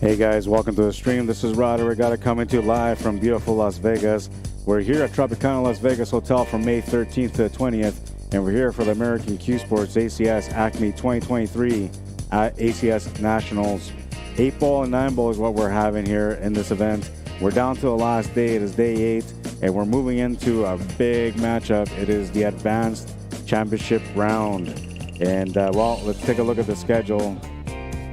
Hey guys, welcome to the stream. This is Rod Arriagada coming to you live from beautiful Las Vegas. We're here at Tropicana Las Vegas Hotel from May 13th to the 20th, and we're here for the American Cuesports ACS Acme 2023 at ACS Nationals. 8-ball and 9-ball is what we're having here in this event. We're down to the last day. It is day 8, and we're moving into a big matchup. It is the Advanced Championship round. And, well, let's take a look at the schedule.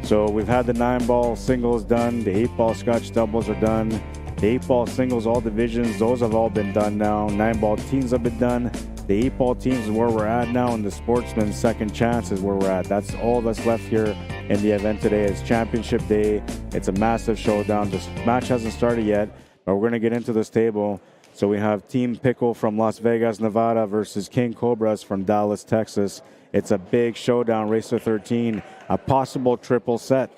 So we've had the 9-ball singles done. The 8-ball Scotch doubles are done. The 8-ball singles, all divisions, those have all been done now. 9-ball teams have been done. The 8-ball teams is where we're at now, and the Sportsman's Second Chance is where we're at. That's all that's left here in the event today. It's championship day. It's a massive showdown. This match hasn't started yet, but we're going to get into this table. So we have Team PICKLE from Las Vegas, Nevada versus King COBRAS from Dallas, Texas. It's a big showdown, race to 13, a possible triple set.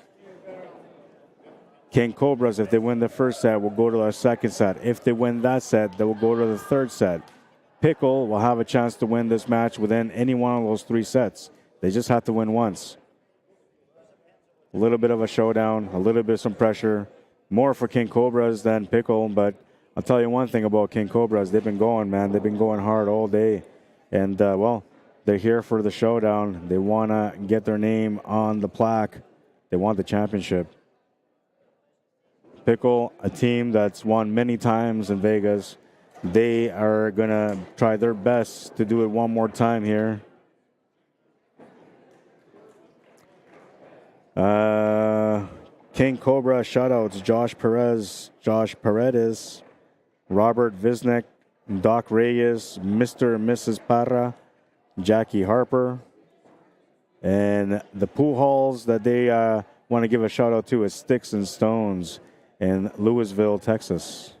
King COBRAS, if they win the first set, will go to our second set. If they win that set, they will go to the third set. PICKLE will have a chance to win this match within any one of those 3 sets. They just have to win once. A little bit of a showdown, a little bit of some pressure. More for King COBRAS than PICKLE, but I'll tell you one thing about King COBRAS. They've been going, man. They've been going hard all day. And, well, they're here for the showdown. They want to get their name on the plaque. They want the championship. PICKLE, a team that's won many times in Vegas. They are going to try their best to do it one more time here. King COBRA shoutouts: Josh Perez, Josh Paredes, Robert Visnek, Doc Reyes, Mr. and Mrs. Parra, Jackie Harper, and the pool halls that they want to give a shout out to is Sticks and Stones in Louisville, Texas.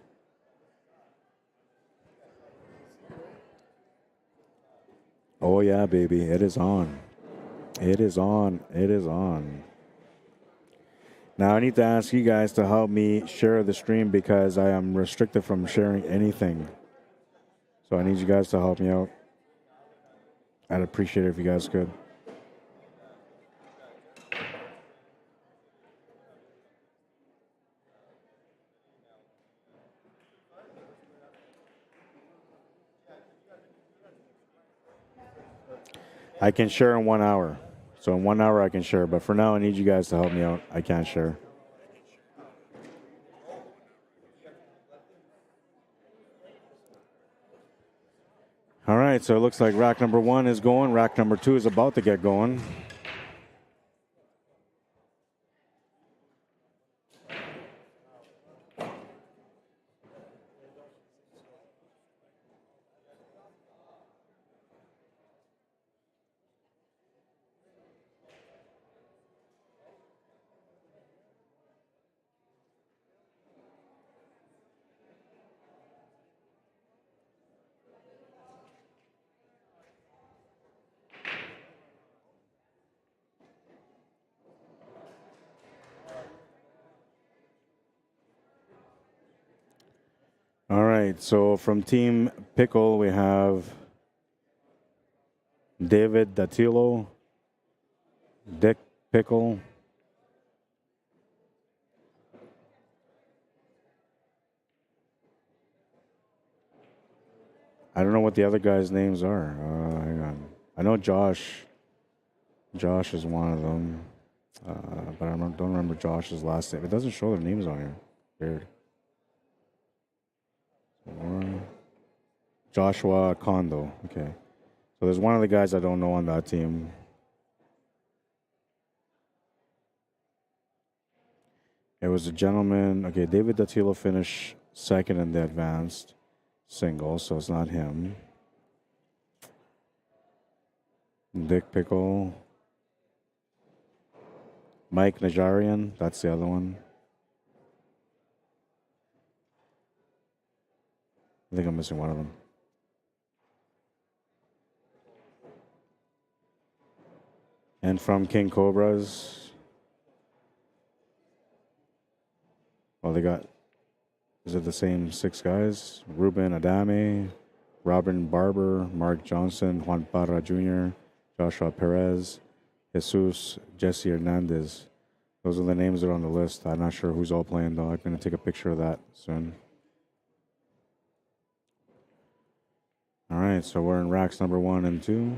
Oh yeah, baby, it is on. It is on. It is on. Now I need to ask you guys to help me share the stream because I am restricted from sharing anything. So I need you guys to help me out. I'd appreciate it if you guys could. I can share in 1 hour. So in 1 hour I can share, but for now I need you guys to help me out. I can't share. All right, so it looks like rack number 1 is going. Rack number 2 is about to get going. All right, so from Team PICKLE, we have David Dattilo, Dick Pickle, I don't know what the other guys' names are. Hang on. I know Josh. Josh is one of them, but I don't remember Josh's last name. It doesn't show their names on here. Weird. Joshua Kondo. Okay. So there's one of the guys I don't know on that team. It was a gentleman. Okay, David Dattilo finished second in the advanced single, so it's not him. Dick Pickle. Mike Najarian, that's the other one. I think I'm missing one of them. And from King COBRAS, well, they got, is it the same 6 guys? Ruben Adame, Robin Barber, Mark Johnson, Juan Parra Jr., Joshua Perez, Jesus Jesse Hernandez. Those are the names that are on the list. I'm not sure who's all playing, though. I'm going to take a picture of that soon. All right, so we're in racks number 1 and 2.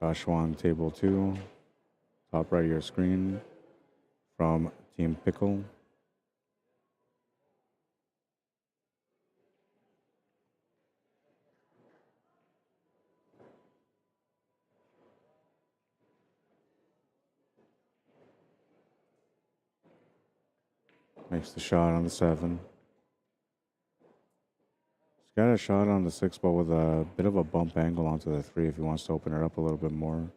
Joshua on table 2. Top right of your screen from Team Pickle. Makes the shot on the 7. He's got a shot on the 6 ball with a bit of a bump angle onto the 3 if he wants to open it up a little bit more.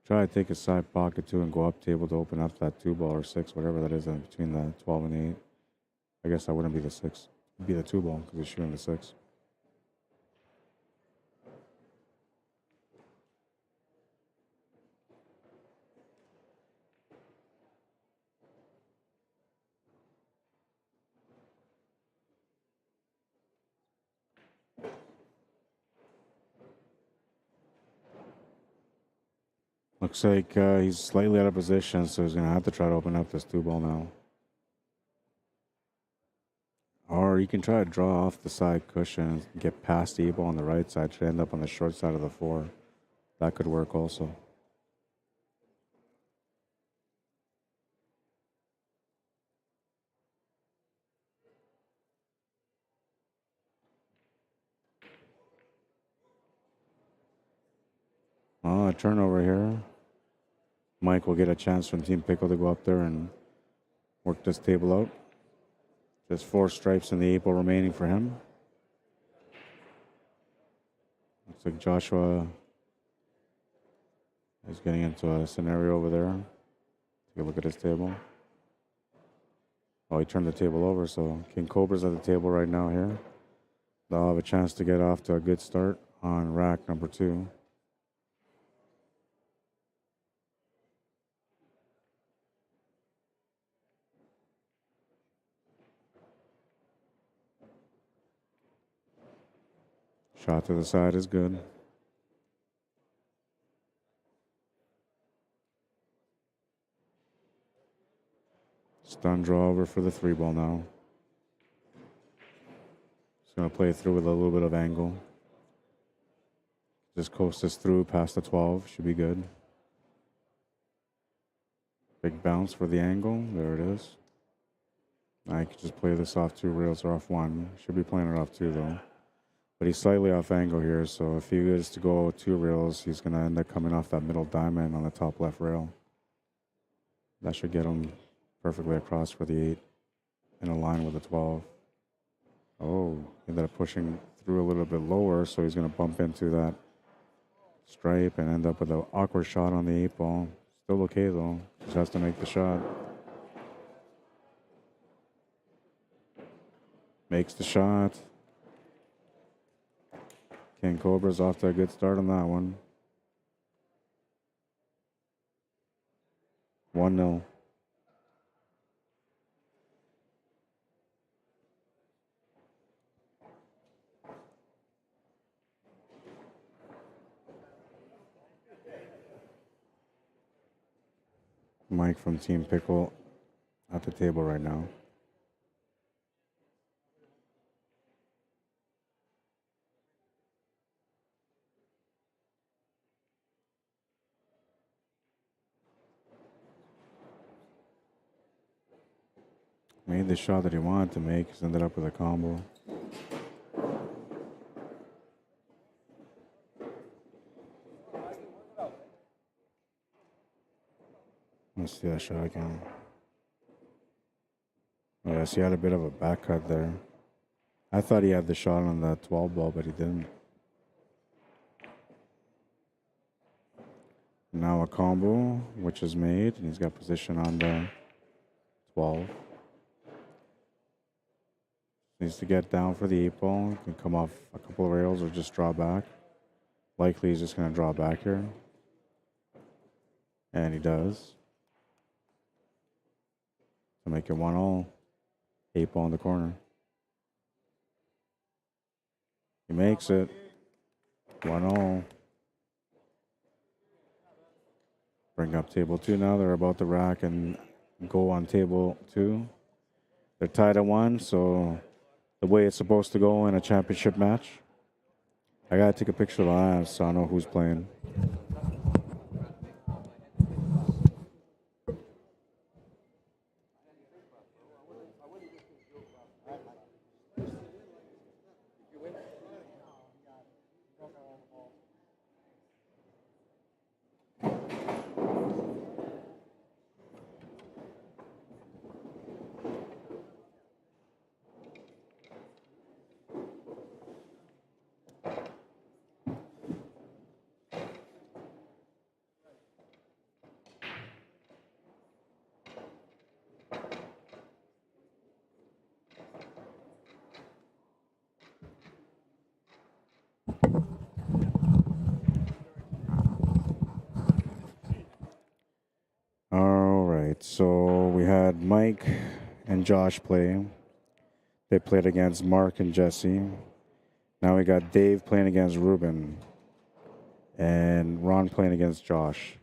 Try to take a side pocket too and go up table to open up that 2 ball or 6, whatever that is in between the 12 and 8. I guess that wouldn't be the 6. It'd be the 2 ball because he's shooting the 6. Looks like he's slightly out of position, so he's going to have to try to open up this 2 ball now. Or you can try to draw off the side cushion and get past the 8 ball on the right side. Should end up on the short side of the 4. That could work also. Oh, a turnover here. Mike will get a chance from Team Pickle to go up there and work this table out. There's 4 stripes in the 8 ball remaining for him. Looks like Joshua is getting into a scenario over there. Take a look at his table. Oh, he turned the table over, so King Cobra's at the table right now here. They'll have a chance to get off to a good start on rack number 2. Shot to the side is good. Stun draw over for the 3 ball now. Just going to play it through with a little bit of angle. Just coast this through past the 12. Should be good. Big bounce for the angle. There it is. I could just play this off 2 rails or off 1. Should be playing it off 2 though. But he's slightly off angle here, so if he is to go 2 rails, he's going to end up coming off that middle diamond on the top left rail. That should get him perfectly across for the 8 in a line with the 12. Oh, ended up pushing through a little bit lower, so he's going to bump into that stripe and end up with an awkward shot on the 8 ball. Still okay though, just has to make the shot. Makes the shot. King Cobra's off to a good start on that one. 1-0. Mike from Team Pickle at the table right now. Made the shot that he wanted to make. He's ended up with a combo. Let's see that shot again. Oh, yes, he had a bit of a back cut there. I thought he had the shot on the 12 ball, but he didn't. Now a combo, which is made, and he's got position on the 12. Needs to get down for the 8 ball. Can come off a couple of rails or just draw back. Likely he's just going to draw back here. And he does. To make it 1-all. 8 ball in the corner. He makes it. 1-0. Bring up table 2 now. They're about to rack and go on table 2. They're tied at 1, so the way it's supposed to go in a championship match. I gotta take a picture of the lines so I know who's playing. All right, so we had Mike and Josh play. They played against Mark and Jesse. Now we got Dave playing against Ruben. And Ron playing against Josh.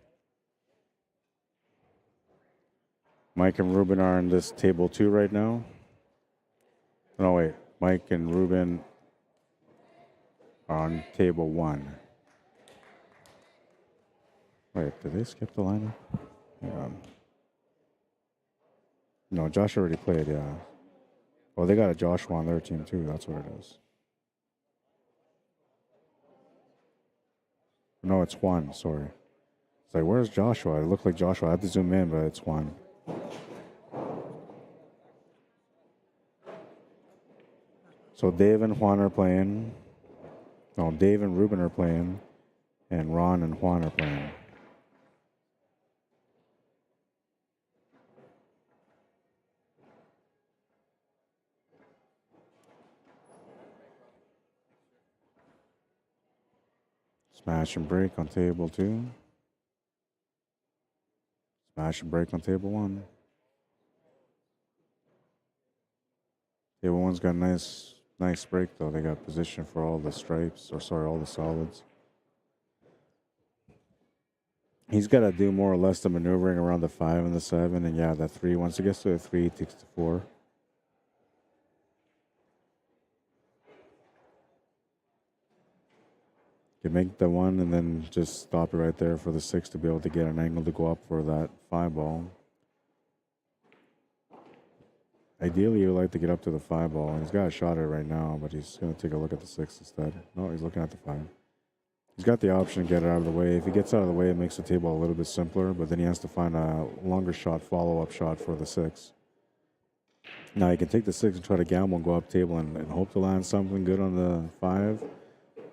Mike and Ruben are in this table 2 right now. No, wait. Mike and Ruben are on table 1. Wait, did they skip the lineup? Hang on. No, Josh already played, yeah. Oh, they got a Joshua on their team too. That's what it is. No, it's Juan. Sorry. It's like, where's Joshua? It looked like Joshua. I had to zoom in, but it's Juan. So Dave and Juan are playing. No, Dave and Ruben are playing. And Ron and Juan are playing. Smash and break on table 2. Smash and break on table 1. Table 1's got a nice break though. They got position for all the stripes, or sorry, all the solids. He's got to do more or less the maneuvering around the 5 and the 7, and yeah, that 3. Once it gets to the 3, it takes the 4. You make the 1 and then just stop it right there for the 6 to be able to get an angle to go up for that 5 ball. Ideally, you would like to get up to the 5 ball. He's got a shot at it right now, but he's going to take a look at the 6 instead. No, he's looking at the 5. He's got the option to get it out of the way. If he gets out of the way, it makes the table a little bit simpler, but then he has to find a longer shot, follow-up shot for the 6. Now, he can take the 6 and try to gamble and go up table and hope to land something good on the 5.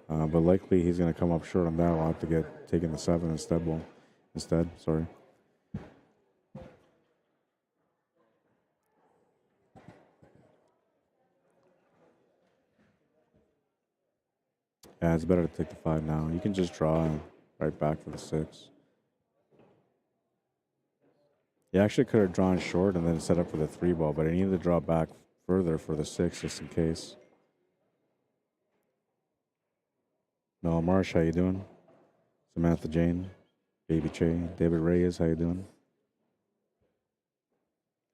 But likely he's going to come up short on that. We'll have to get taking the 7 instead. Sorry. Yeah, it's better to take the 5 now. You can just draw right back for the 6. He actually could have drawn short and then set up for the 3 ball, but he needed to draw back further for the 6 just in case. Mel Marsh, how you doing? Samantha Jane, Baby Che, David Reyes, how you doing?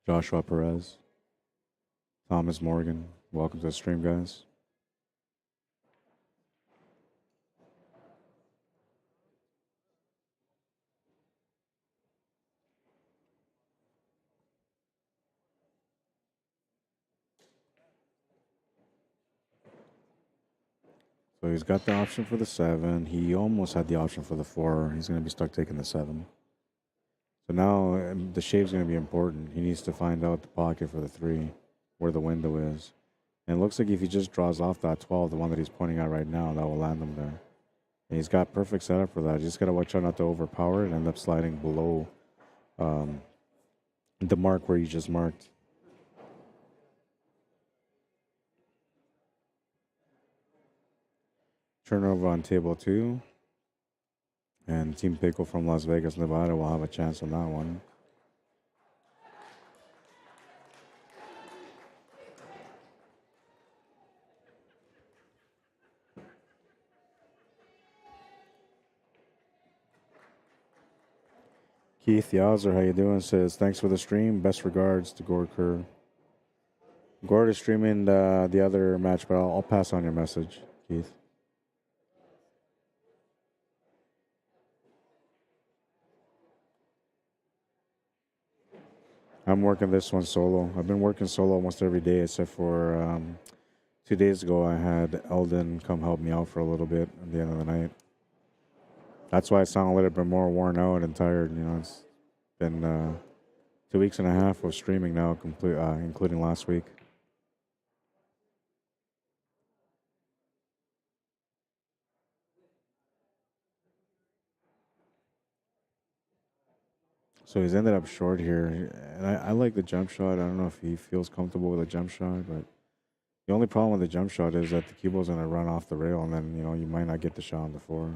Joshua Perez, Thomas Morgan, welcome to the stream, guys. So he's got the option for the 7. He almost had the option for the 4. He's going to be stuck taking the 7. So now the shave's going to be important. He needs to find out the pocket for the 3, where the window is. And it looks like if he just draws off that 12, the one that he's pointing at right now, that will land him there. And he's got perfect setup for that. You just got to watch out not to overpower it and end up sliding below the mark where you just marked. Turnover on table 2. And Team Pickle from Las Vegas, Nevada will have a chance on that one. Keith Yowzer, how you doing? Says, thanks for the stream. Best regards to Gord Kerr. Gord is streaming the other match, but I'll pass on your message, Keith. I'm working this one solo. I've been working solo almost every day, except for 2 days ago I had Eldon come help me out for a little bit at the end of the night. That's why I sound a little bit more worn out and tired. You know, it's been 2 weeks and a half of streaming now, including last week. So he's ended up short here, and I like the jump shot. I don't know if he feels comfortable with the jump shot, but the only problem with the jump shot is that the cuble's going to run off the rail, and then, you know, you might not get the shot on the floor.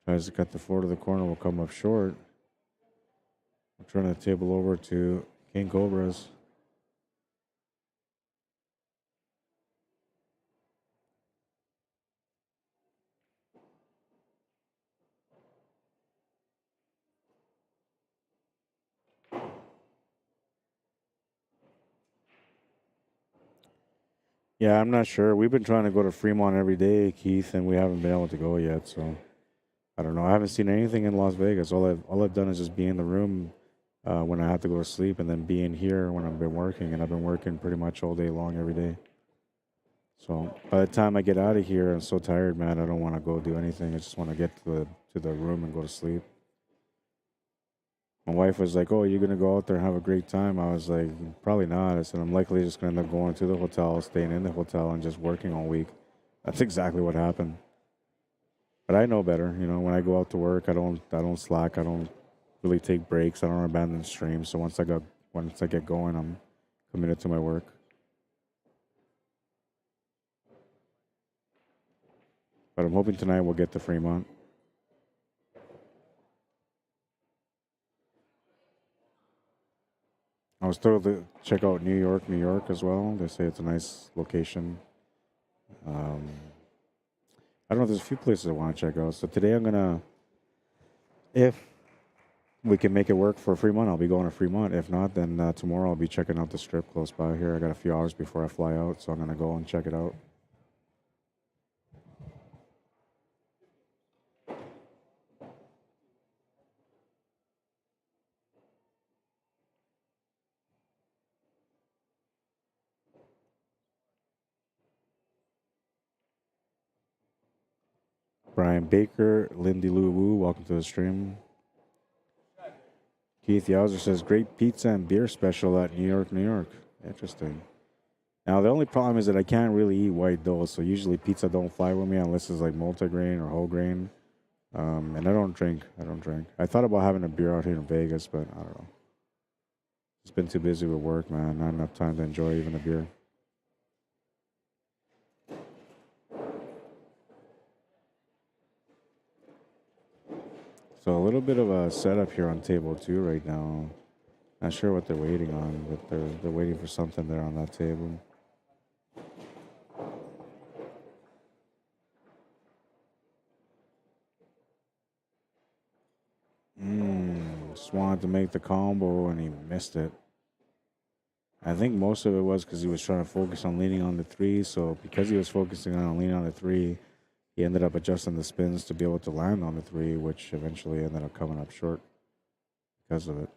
Tries to cut the floor to the corner, will come up short. I'm trying to table over to King Cobras. Yeah, I'm not sure. We've been trying to go to Fremont every day, Keith, and we haven't been able to go yet. So I don't know. I haven't seen anything in Las Vegas. All I've done is just be in the room when I have to go to sleep, and then be in here when I've been working. And I've been working pretty much all day long every day. So by the time I get out of here, I'm so tired, man. I don't want to go do anything. I just want to get to the room and go to sleep. My wife was like, "Oh, you're gonna go out there and have a great time." I was like, "Probably not." I said, "I'm likely just gonna end up going to the hotel, staying in the hotel, and just working all week." That's exactly what happened. But I know better. You know, when I go out to work, I don't slack. I don't really take breaks. I don't abandon streams. So once I get going, I'm committed to my work. But I'm hoping tonight we'll get to Fremont. I was told to check out New York as well. They say it's a nice location. Um, I don't know. There's a few places I want to check out. So today if we can make it work for Fremont, I'll be going to Fremont. If not, then tomorrow I'll be checking out the strip close by here. I got a few hours before I fly out, so I'm gonna go and check it out. Brian Baker, Lindy Lou Wu, welcome to the stream. Keith Yowzer says, great pizza and beer special at New York, New York. Interesting. Now, the only problem is that I can't really eat white dough, so usually pizza don't fly with me unless it's like multigrain or whole grain. And I don't drink. I thought about having a beer out here in Vegas, but I don't know. It's been too busy with work, man. Not enough time to enjoy even a beer. So a little bit of a setup here on table 2 right now. Not sure what they're waiting on, but they're waiting for something there on that table. Just wanted to make the combo and he missed it. I think most of it was because he was trying to focus on leaning on the 3. So because he was focusing on leaning on the 3, he ended up adjusting the spins to be able to land on the 3, which eventually ended up coming up short because of it.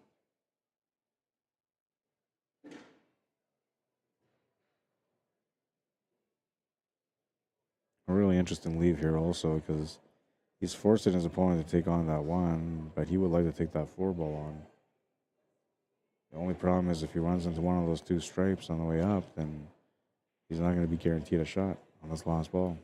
A really interesting leave here also because he's forcing his opponent to take on that 1, but he would like to take that 4 ball on. The only problem is if he runs into one of those 2 stripes on the way up, then he's not going to be guaranteed a shot on this last ball.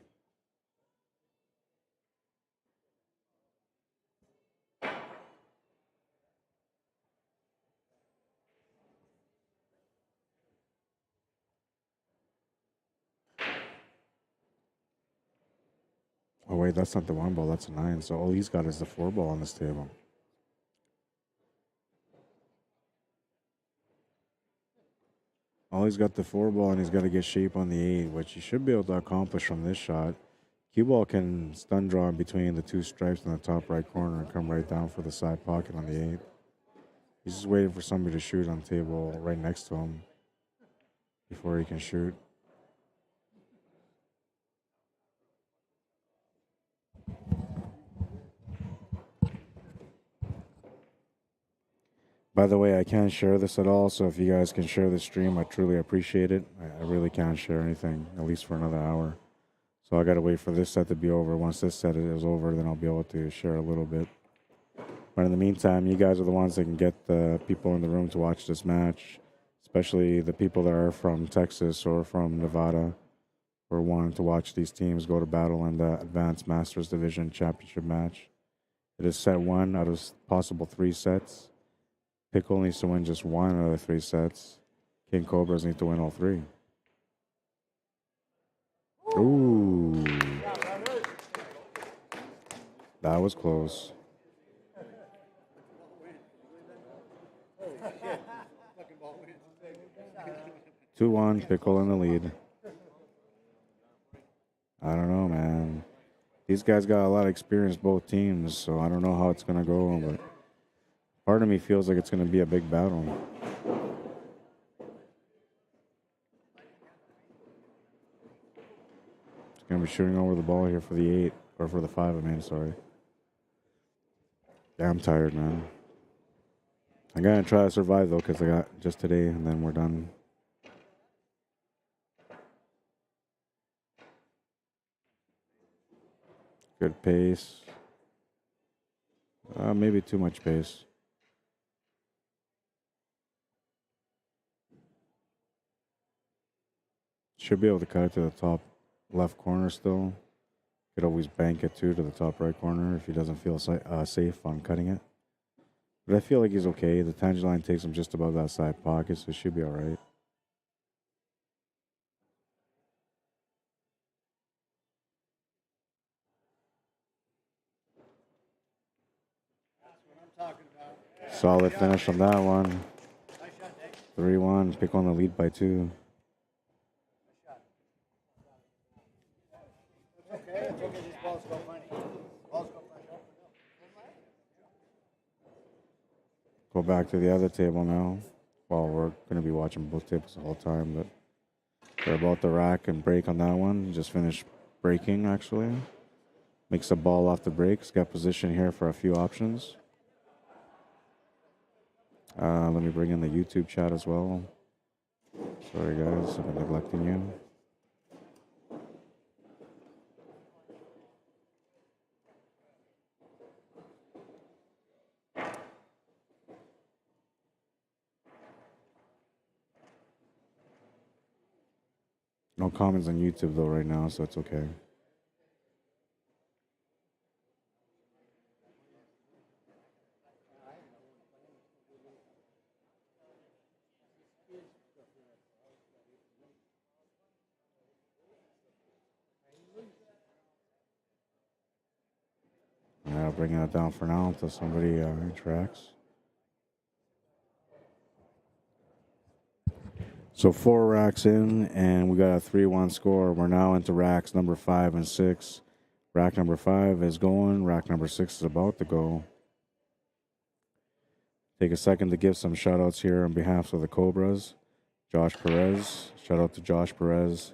Oh, wait, that's not the 1 ball, that's a 9. So all he's got is the 4 ball on this table. All he's got the 4 ball and he's got to get shape on the 8, which he should be able to accomplish from this shot. Cue ball can stun draw in between the 2 stripes in the top right corner and come right down for the side pocket on the 8. He's just waiting for somebody to shoot on the table right next to him before he can shoot. By the way, I can't share this at all, so if you guys can share this stream, I truly appreciate it. I really can't share anything, at least for another hour. So I got to wait for this set to be over. Once this set is over, then I'll be able to share a little bit. But in the meantime, you guys are the ones that can get the people in the room to watch this match, especially the people that are from Texas or from Nevada or wanting to watch these teams go to battle in the Advanced Masters Division Championship match. It is set 1 out of possible 3 sets. Pickle needs to win just 1 out of 3 sets. King Cobras need to win all 3. Ooh. That was close. 2-1, Pickle in the lead. I don't know, man. These guys got a lot of experience, both teams, so I don't know how it's going to go, but part of me feels like it's going to be a big battle. It's going to be shooting over the ball here for the 8, or for the 5, I mean, sorry. Yeah, I'm tired, man. I'm going to try to survive, though, because I got just today, and then we're done. Good pace. Maybe too much pace. Should be able to cut it to the top left corner still. Could always bank it too to the top right corner if he doesn't feel safe on cutting it. But I feel like he's okay. The tangent line takes him just above that side pocket, so he should be all right. Solid finish on that one. 3-1. Pick on the lead by 2. Go back to the other table now. Well, we're going to be watching both tables the whole time, but they're about to rack and break on that one. Just finished breaking, actually. Makes a ball off the breaks. Got position here for a few options. Let me bring in the YouTube chat as well. Sorry, guys, I've been neglecting you. No comments on YouTube, though, right now, so it's okay. I'll bring that down for now until somebody interacts. So 4 racks in, and we got a 3-1 score. We're now into racks number 5 and 6. Rack number 5 is going. Rack number 6 is about to go. Take a second to give some shout-outs here on behalf of the Cobras. Josh Perez. Shout out to Josh Perez.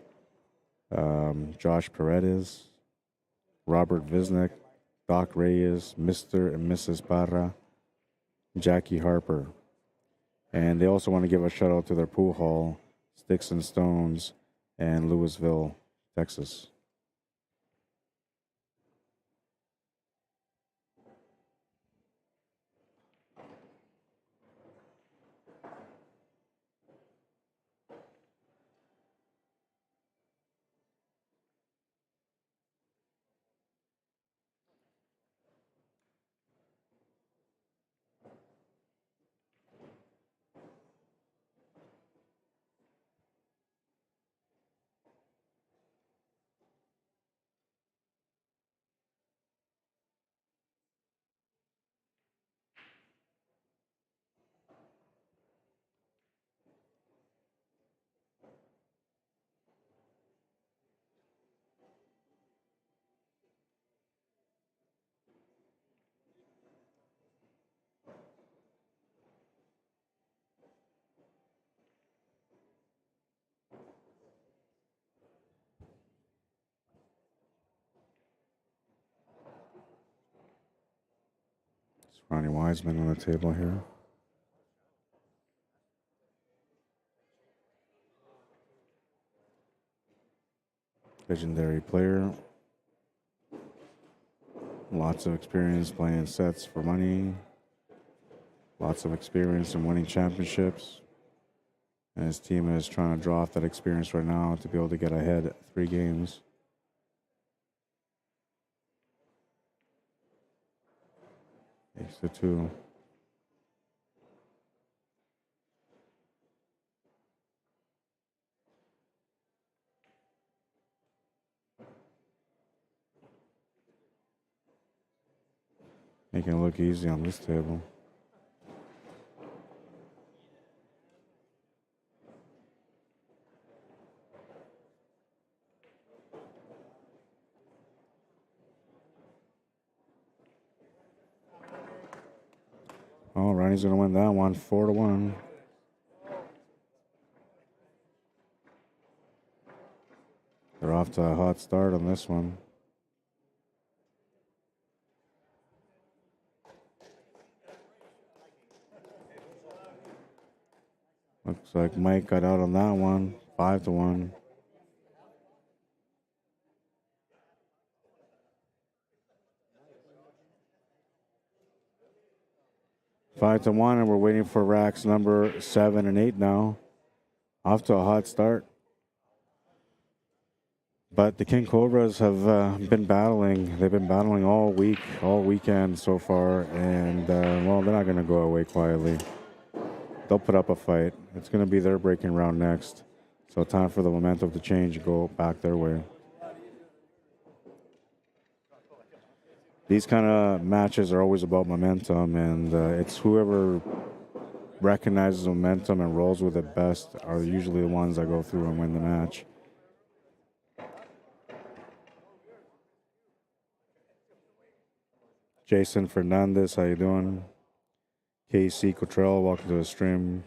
Josh Paredes. Robert Visnick. Doc Reyes. Mr. and Mrs. Parra. Jackie Harper. And they also want to give a shout out to their pool hall, Sticks and Stones, and Louisville, Texas. Ronnie Wiseman on the table here. Legendary player. Lots of experience playing sets for money. Lots of experience in winning championships. And his team is trying to draw off that experience right now to be able to get ahead 3 games. Ace to 2. Making it look easy on this table. Oh, Ronnie's going to win that one, 4-1. They're off to a hot start on this one. Looks like Mike got out on that one, 5-1. Five to 1, and we're waiting for racks number 7 and 8 now. Off to a hot start. But the King Cobras have been battling. They've been battling all week, all weekend so far. And, well, they're not going to go away quietly. They'll put up a fight. It's going to be their breaking round next. So time for the momentum to change and go back their way. These kind of matches are always about momentum, and it's whoever recognizes momentum and rolls with it best are usually the ones that go through and win the match. Jason Fernandez, how you doing? KC Cottrell, welcome to the stream.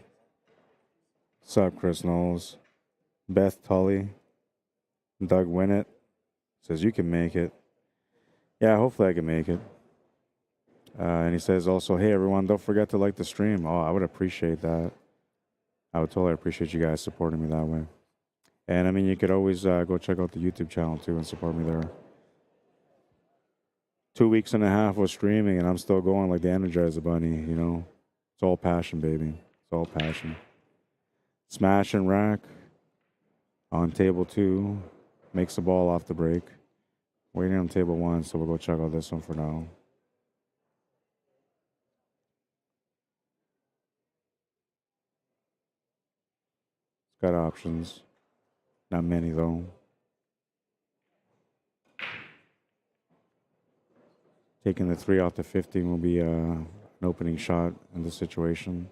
What's up, Chris Knowles? Beth Tully. Doug Winnett says you can make it. Yeah, hopefully I can make it. And he says also, hey, everyone, don't forget to like the stream. Oh, I would appreciate that. I would totally appreciate you guys supporting me that way. And, I mean, you could always go check out the YouTube channel, too, and support me there. 2 weeks and a half of streaming, and I'm still going like the Energizer Bunny, you know. It's all passion, baby. It's all passion. Smash and rack on table 2. Makes the ball off the break. Waiting on table 1, so we'll go check out this one for now. It's got options. Not many, though. Taking the 3 off the 15 will be an opening shot in this situation.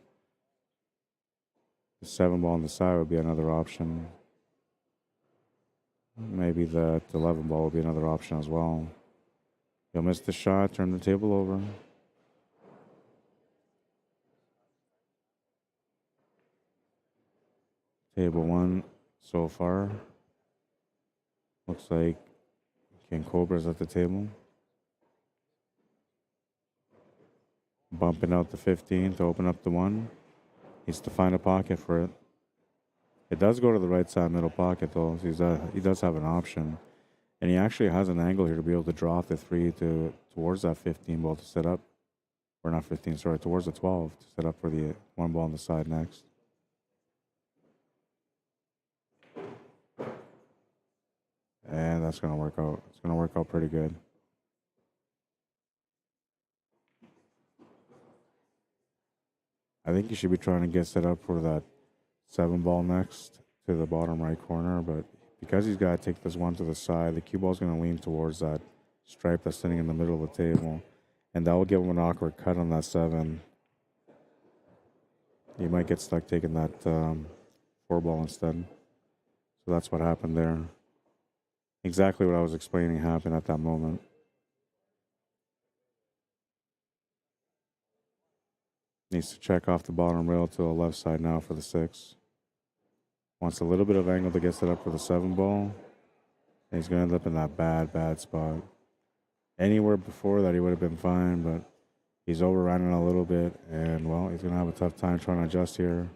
The 7 ball on the side would be another option. Maybe the 11 ball will be another option as well. You'll miss the shot, turn the table over. Table 1 so far. Looks like King Cobra's at the table. Bumping out the 15 to open up the 1. Needs to find a pocket for it. It does go to the right side middle pocket, though. So he does have an option. And he actually has an angle here to be able to draw off the 3 towards that 15 ball to set up. Or not 15, sorry, towards the 12 to set up for the 1 ball on the side next. And that's going to work out. It's going to work out pretty good. I think you should be trying to get set up for that 7 ball next to the bottom right corner, but because he's got to take this 1 to the side, the cue ball is going to lean towards that stripe that's sitting in the middle of the table, and that will give him an awkward cut on that 7. He might get stuck taking that 4 ball instead. So that's what happened there. Exactly what I was explaining happened at that moment. Needs to check off the bottom rail to the left side now for the 6. Wants a little bit of angle to get set up for the 7 ball. And he's going to end up in that bad spot. Anywhere before that, he would have been fine, but He's overrunning a little bit, and well, he's gonna have a tough time trying to adjust here.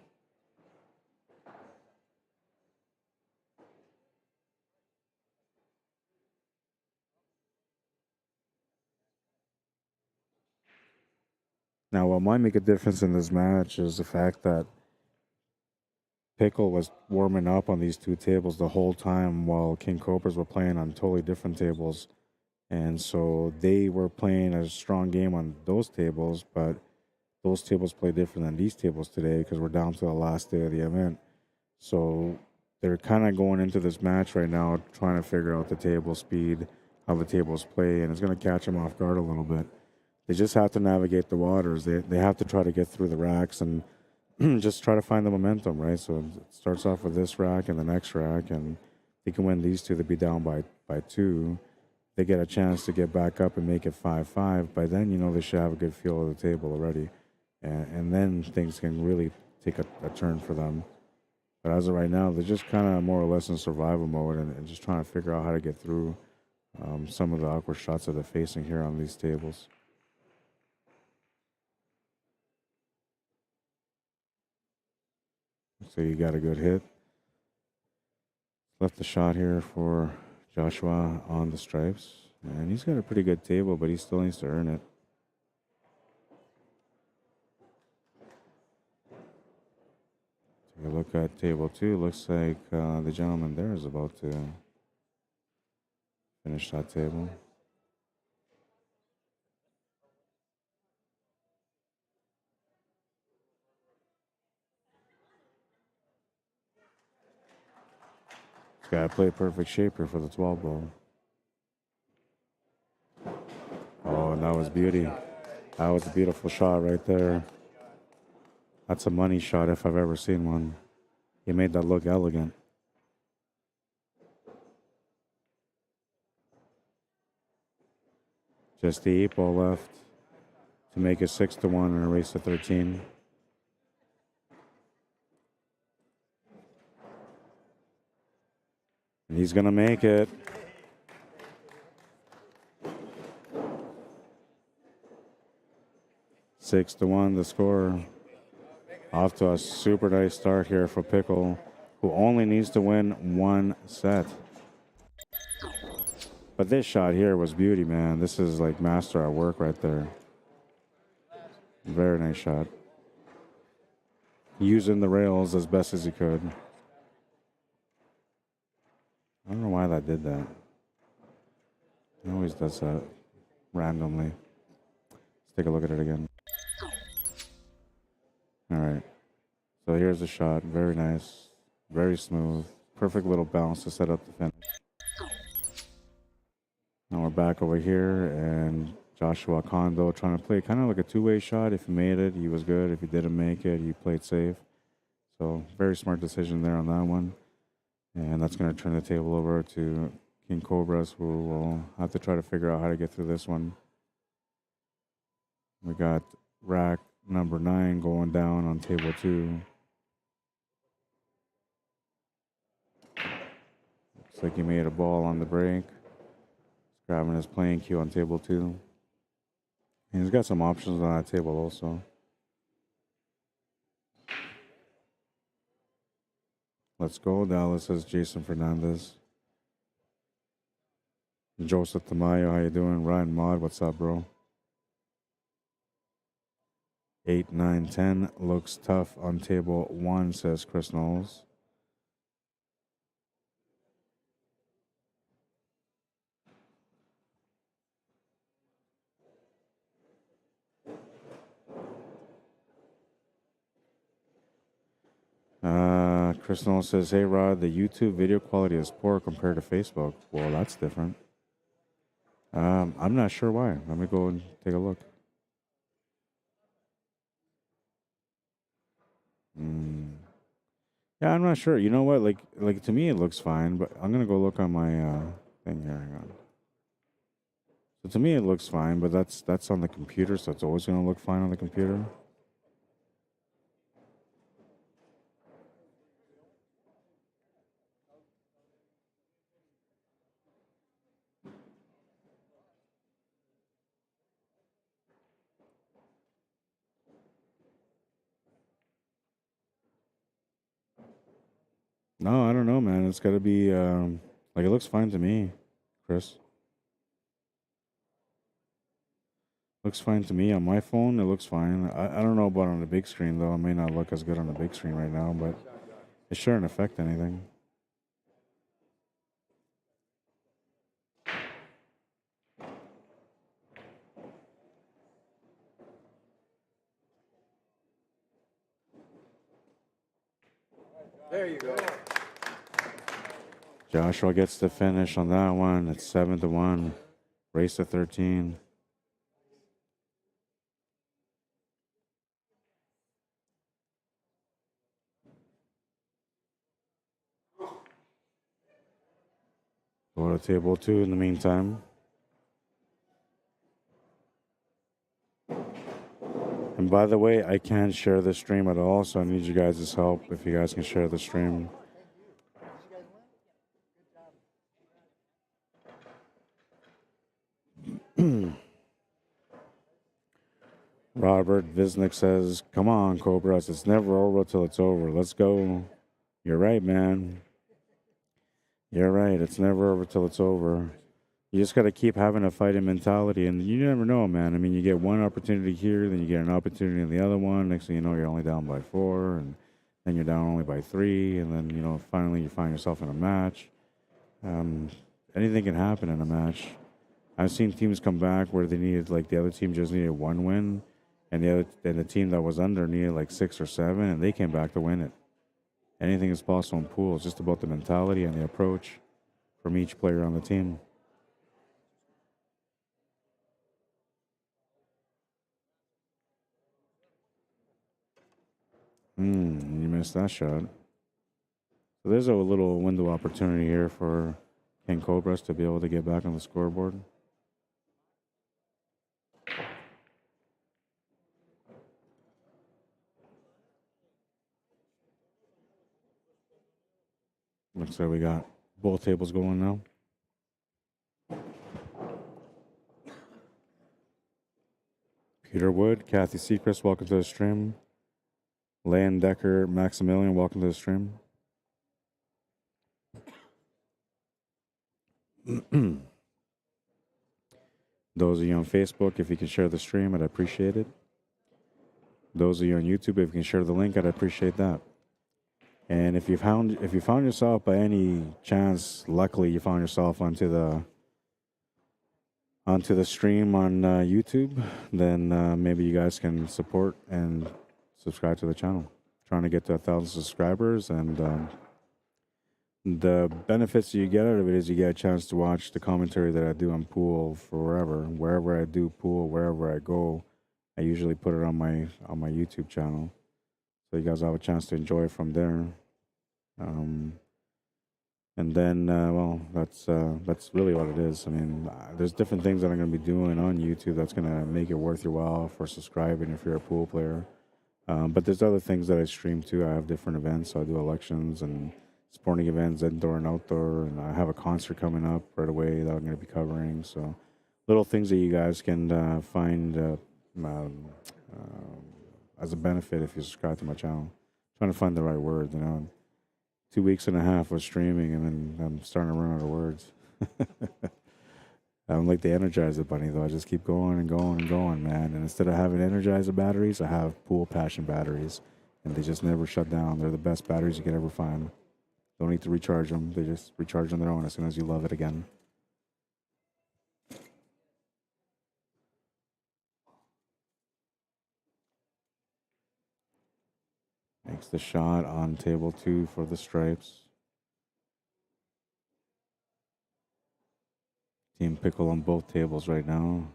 Now, what might make a difference in this match is the fact that Pickle was warming up on these two tables the whole time while King Cobras were playing on totally different tables. And so they were playing a strong game on those tables, but those tables play different than these tables today because we're down to the last day of the event. So they're kind of going into this match right now trying to figure out the table speed, how the tables play, and it's going to catch them off guard a little bit. They just have to navigate the waters. They have to try to get through the racks and just try to find the momentum, right? So it starts off with this rack and the next rack, and they can win these two. They'd be down by two. They get a chance to get back up and make it 5-5. By then, you know, they should have a good feel of the table already. And then things can really take a turn for them. But as of right now, they're just kind of more or less in survival mode and just trying to figure out how to get through some of the awkward shots that they're facing here on these tables. So you got a good hit. Left the shot here for Joshua on the stripes. And he's got a pretty good table, but he still needs to earn it. Take a look at table two. Looks like the gentleman there is about to finish that table. He's got to play perfect shape here for the 12 ball. Oh, and that was beauty. That was a beautiful shot right there. That's a money shot if I've ever seen one. He made that look elegant. Just the 8 ball left to make it 6-1 and a race to 13. And he's going to make it. Six to 1, the score. Off to a super nice start here for Pickle, who only needs to win one set. But this shot here was beauty, man. This is like master at work right there. Very nice shot. Using the rails as best as he could. I don't know why that did that. He always does that randomly. Let's take a look at it again. All right. So here's the shot. Very nice. Very smooth. Perfect little bounce to set up the finish. Now we're back over here, and Joshua Kondo trying to play kind of like a two-way shot. If he made it, he was good. If he didn't make it, he played safe. So very smart decision there on that one. And that's going to turn the table over to King Cobras, who will have to try to figure out how to get through this one. We got rack number 9 going down on table 2. Looks like he made a ball on the break. He's grabbing his playing cue on table 2. And he's got some options on that table also. Let's go, Dallas, says Jason Fernandez. Joseph Tamayo, how you doing? Ryan Mod, what's up, bro? 8, 9, 10 looks tough on table 1, says Chris Knowles. Chris Knowles says, hey, Rod, the YouTube video quality is poor compared to Facebook. Well, that's different. I'm not sure why. Let me go and take a look. Yeah, I'm not sure. You know what? Like to me, it looks fine, but I'm gonna go look on my thing here. Hang on. So to me, it looks fine, but that's on the computer, so it's always gonna look fine on the computer. No, I don't know, man. It's got to be like it looks fine to me, Chris. Looks fine to me on my phone. It looks fine. I don't know about on the big screen though. It may not look as good on the big screen right now, but it shouldn't affect anything. There you go. Joshua gets the finish on that one. It's 7-1. Race to 13. Go to table 2 in the meantime. And by the way, I can't share the stream at all, so I need you guys' help if you guys can share the stream. Robert Visnick says, come on, Cobras, it's never over till it's over. Let's go. You're right, man. You're right. It's never over till it's over. You just got to keep having a fighting mentality, and you never know, man. I mean, you get one opportunity here, then you get an opportunity in the other one. Next thing you know, you're only down by 4, and then you're down only by 3, and then, you know, finally you find yourself in a match. Anything can happen in a match. I've seen teams come back where they needed, like, the other team just needed 1 win, and the team that was under needed like 6 or 7, and they came back to win it. Anything is possible in pool. It's just about the mentality and the approach from each player on the team. You missed that shot. So there's a little window opportunity here for King Cobras to be able to get back on the scoreboard. Looks like we got both tables going now. Peter Wood, Kathy Seacrest, welcome to the stream. Lan Decker, Maximilian, welcome to the stream. Those of you on Facebook, if you can share the stream, I'd appreciate it. Those of you on YouTube, if you can share the link, I'd appreciate that. And if you found yourself by any chance, luckily you found yourself onto the stream on YouTube, then maybe you guys can support and subscribe to the channel. Trying to get to 1,000 subscribers, and the benefits you get out of it is you get a chance to watch the commentary that I do on pool forever. Wherever I do pool, wherever I go, I usually put it on my YouTube channel, so you guys have a chance to enjoy it from there. And then, well, that's really what it is. I mean, there's different things that I'm going to be doing on YouTube that's going to make it worth your while for subscribing if you're a pool player. But there's other things that I stream too. I have different events. So I do elections and sporting events, indoor and outdoor. And I have a concert coming up right away that I'm going to be covering. So little things that you guys can find as a benefit if you subscribe to my channel. Trying to find the right word, you know. 2 weeks and a half of streaming, and then I'm starting to run out of words. I'm like the Energizer Bunny, though. I just keep going and going and going, man. And instead of having Energizer batteries, I have Pool Passion batteries. And they just never shut down. They're the best batteries you could ever find. Don't need to recharge them. They just recharge on their own as soon as you love it again. Makes the shot on table 2 for the stripes. Team Pickle on both tables right now.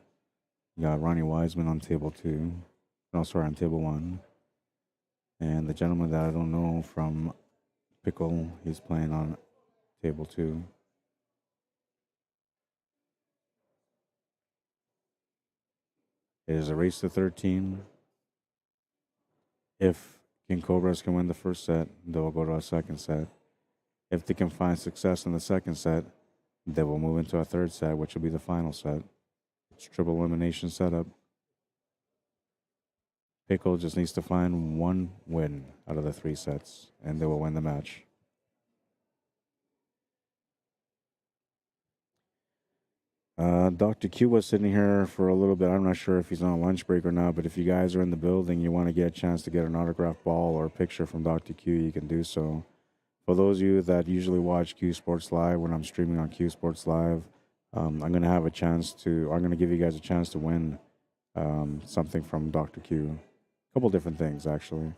We got Ronnie Wiseman on table 2. No, sorry, on table 1. And the gentleman that I don't know from Pickle, he's playing on table 2. It is a race to 13. If King Cobras can win the first set, they will go to a second set. If they can find success in the second set, they will move into a third set, which will be the final set. It's triple elimination setup. Pickle just needs to find 1 win out of the 3 sets, and they will win the match. Dr. Q was sitting here for a little bit. I'm not sure if he's on lunch break or not, but if you guys are in the building, you want to get a chance to get an autographed ball or a picture from Dr. Q, you can do so. For those of you that usually watch Q Sports Live when I'm streaming on Q Sports Live, I'm going to have a chance to, I'm going to give you guys a chance to win something from Dr. Q. A couple different things, actually.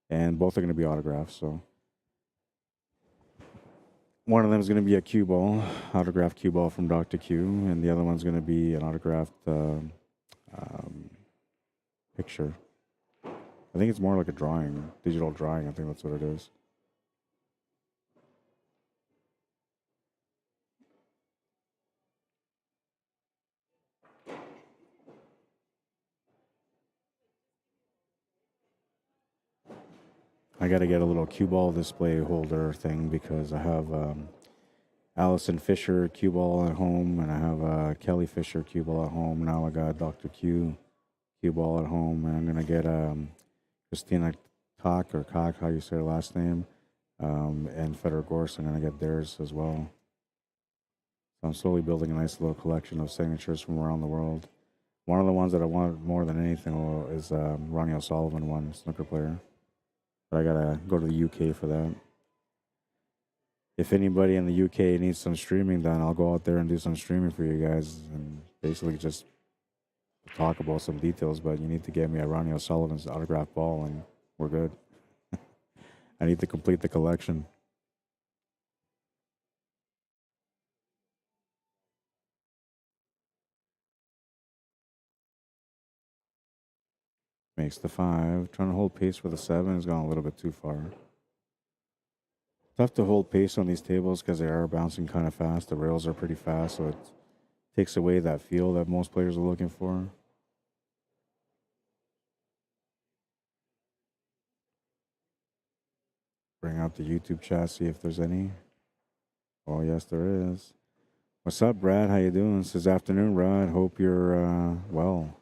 And both are going to be autographs, so. One of them is going to be a cue ball, autographed cue ball from Dr. Q, and the other one's going to be an autographed picture. I think it's more like a drawing, digital drawing. I think that's what it is. I got to get a little cue ball display holder thing because I have Allison Fisher cue ball at home, and I have Kelly Fisher cue ball at home. Now I got Dr. Q cue ball at home, and I'm gonna get Christina Koch or Koch, how you say her last name, and Federer Gorse. I'm gonna get theirs as well. So I'm slowly building a nice little collection of signatures from around the world. One of the ones that I want more than anything is Ronnie O'Sullivan, one snooker player. But I gotta go to the UK for that. If anybody in the UK needs some streaming done, I'll go out there and do some streaming for you guys and basically just talk about some details. But you need to get me a Ronnie O'Sullivan's autograph ball, and we're good. I need to complete the collection. Makes the 5. Trying to hold pace for the 7 has gone a little bit too far. Tough to hold pace on these tables because they are bouncing kind of fast. The rails are pretty fast, so it takes away that feel that most players are looking for. Bring out the YouTube chat, see if there's any. Oh, yes, there is. What's up, Brad? How you doing? This afternoon, Rod. Hope you're well.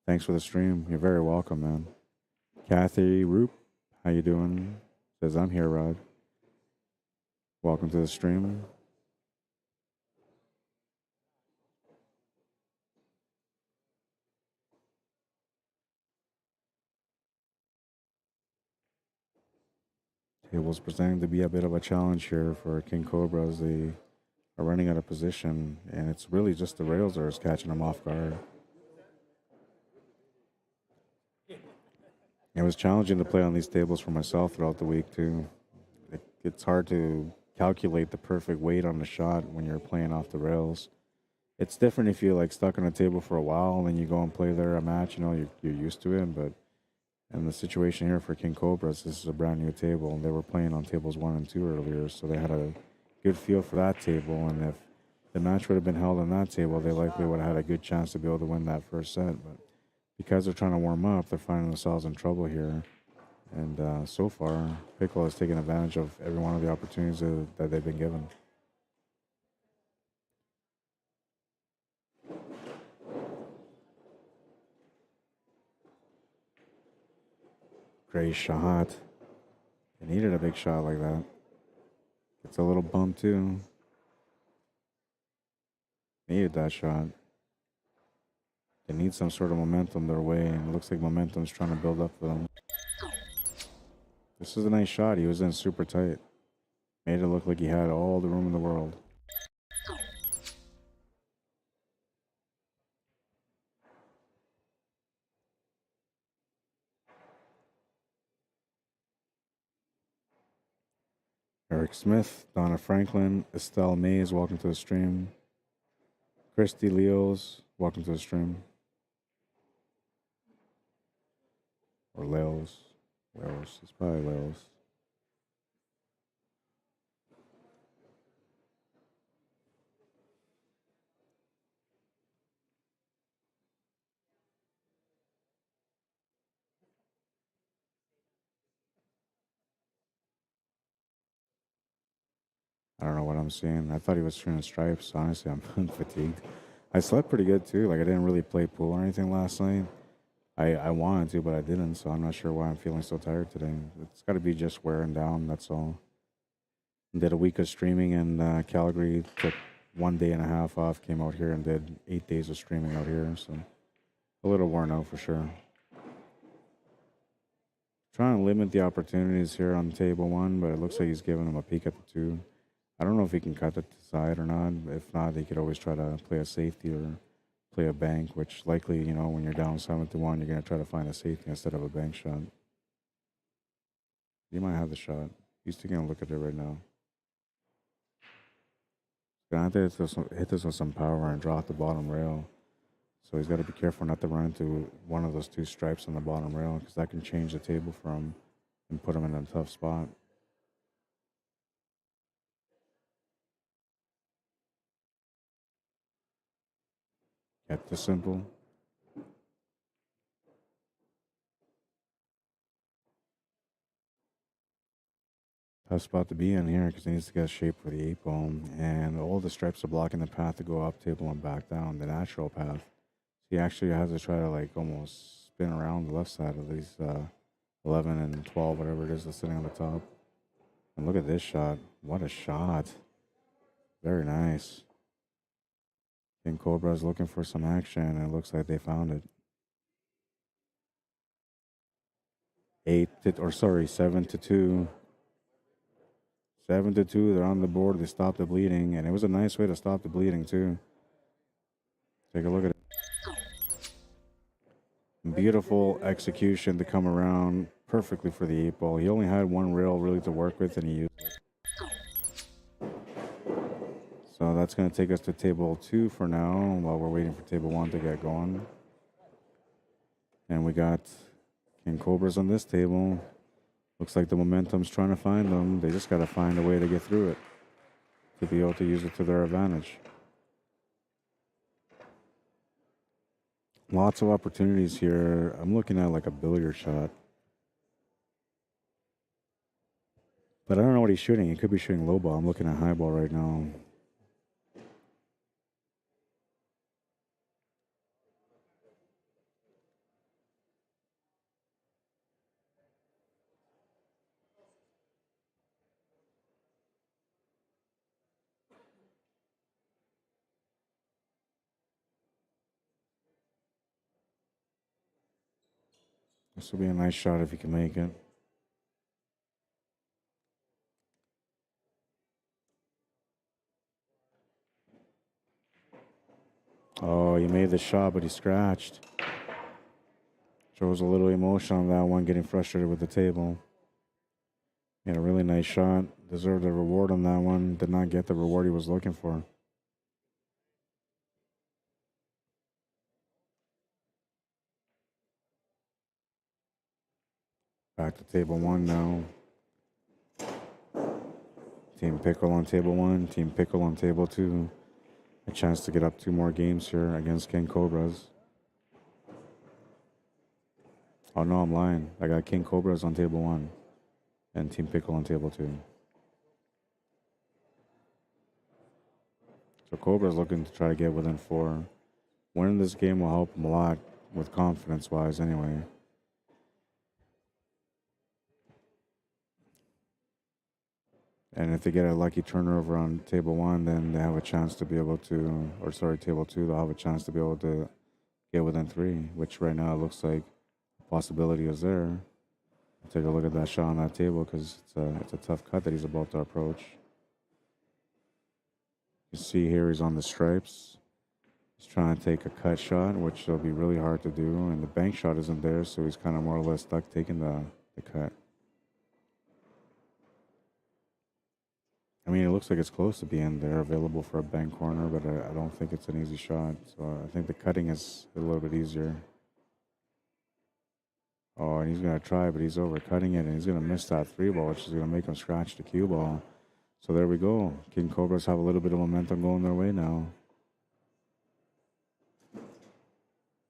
Thanks for the stream. You're very welcome, man. Kathy Roop, how you doing? Says, I'm here, Rod. Welcome to the stream. Table's presenting to be a bit of a challenge here for King Cobras. They are running out of position, and it's really just the rails that are catching them off guard. It was challenging to play on these tables for myself throughout the week, too. It's hard to calculate the perfect weight on the shot when you're playing off the rails. It's different if you're like stuck on a table for a while and then you go and play there a match, you know, you're used to it. But in the situation here for King Cobras, this is a brand new table, and they were playing on tables 1 and 2 earlier, so they had a good feel for that table. And if the match would have been held on that table, they likely would have had a good chance to be able to win that first set. But because they're trying to warm up, they're finding themselves in trouble here. And so far, PICKLE has taken advantage of every one of the opportunities that they've been given. Great shot. They needed a big shot like that. It's a little bump, too. Needed that shot. They need some sort of momentum their way, and it looks like momentum's trying to build up for them. This is a nice shot. He was in super tight. Made it look like he had all the room in the world. Eric Smith, Donna Franklin, Estelle Mays, welcome to the stream. Christy Leos, welcome to the stream. Or Leos. Leos. It's probably Leos. I don't know what I'm seeing. I thought he was shooting stripes. Honestly, I'm fatigued. I slept pretty good too. Like I didn't really play pool or anything last night. I wanted to, but I didn't. So I'm not sure why I'm feeling so tired today. It's got to be just wearing down. That's all. Did a week of streaming in Calgary. Took 1 day and a half off, came out here and did 8 days of streaming out here. So a little worn out for sure. Trying to limit the opportunities here on table one, but it looks like he's giving him a peek at the two. I don't know if he can cut it to the side or not. If not, he could always try to play a safety or play a bank, which likely, you know, when you're down 7-1, you're going to try to find a safety instead of a bank shot. He might have the shot. He's taking a look at it right now. He's going to have to hit this with some power and draw out the bottom rail. So he's got to be careful not to run into one of those two stripes on the bottom rail, because that can change the table for him and put him in a tough spot. Kept it simple. Tough spot to be in here because he needs to get shape for the 8 ball. And all the stripes are blocking the path to go up table and back down, the natural path. So he actually has to try to like almost spin around the left side of these 11 and 12, whatever it is that's sitting on the top. And look at this shot. What a shot. Very nice. King Cobra's looking for some action, and it looks like they found it. 7-2. 7-2. They're on the board. They stopped the bleeding, and it was a nice way to stop the bleeding too. Take a look at it. Beautiful execution to come around perfectly for the 8 ball. He only had one rail really to work with, and he used it. So that's going to take us to table 2 for now while we're waiting for table 1 to get going. And we got King Cobras on this table. Looks like the momentum's trying to find them. They just got to find a way to get through it to be able to use it to their advantage. Lots of opportunities here. I'm looking at like a billiard shot. But I don't know what he's shooting. He could be shooting low ball. I'm looking at high ball right now. This will be a nice shot if he can make it. Oh, he made the shot, but he scratched. Shows a little emotion on that one, getting frustrated with the table. He had a really nice shot. Deserved a reward on that one. Did not get the reward he was looking for. Back to table 1 now. Team Pickle on table 1. Team Pickle on table 2. A chance to get up 2 more games here against King Cobras. Oh no, I'm lying. I got King Cobras on table 1 and Team Pickle on table 2. So Cobra's looking to try to get within 4. Winning this game will help him a lot with confidence-wise anyway. And if they get a lucky turnover on table 1, then they have a chance to be able to, table 2, they'll have a chance to be able to get within 3, which right now it looks like the possibility is there. Take a look at that shot on that table because it's a tough cut that he's about to approach. You see here he's on the stripes. He's trying to take a cut shot, which will be really hard to do, and the bank shot isn't there, so he's kind of more or less stuck taking the cut. I mean, it looks like it's close to being there, available for a bank corner, but I don't think it's an easy shot. So I think the cutting is a little bit easier. Oh, and he's going to try, but he's overcutting it, and he's going to miss that 3 ball, which is going to make him scratch the cue ball. So there we go. King Cobras have a little bit of momentum going their way now.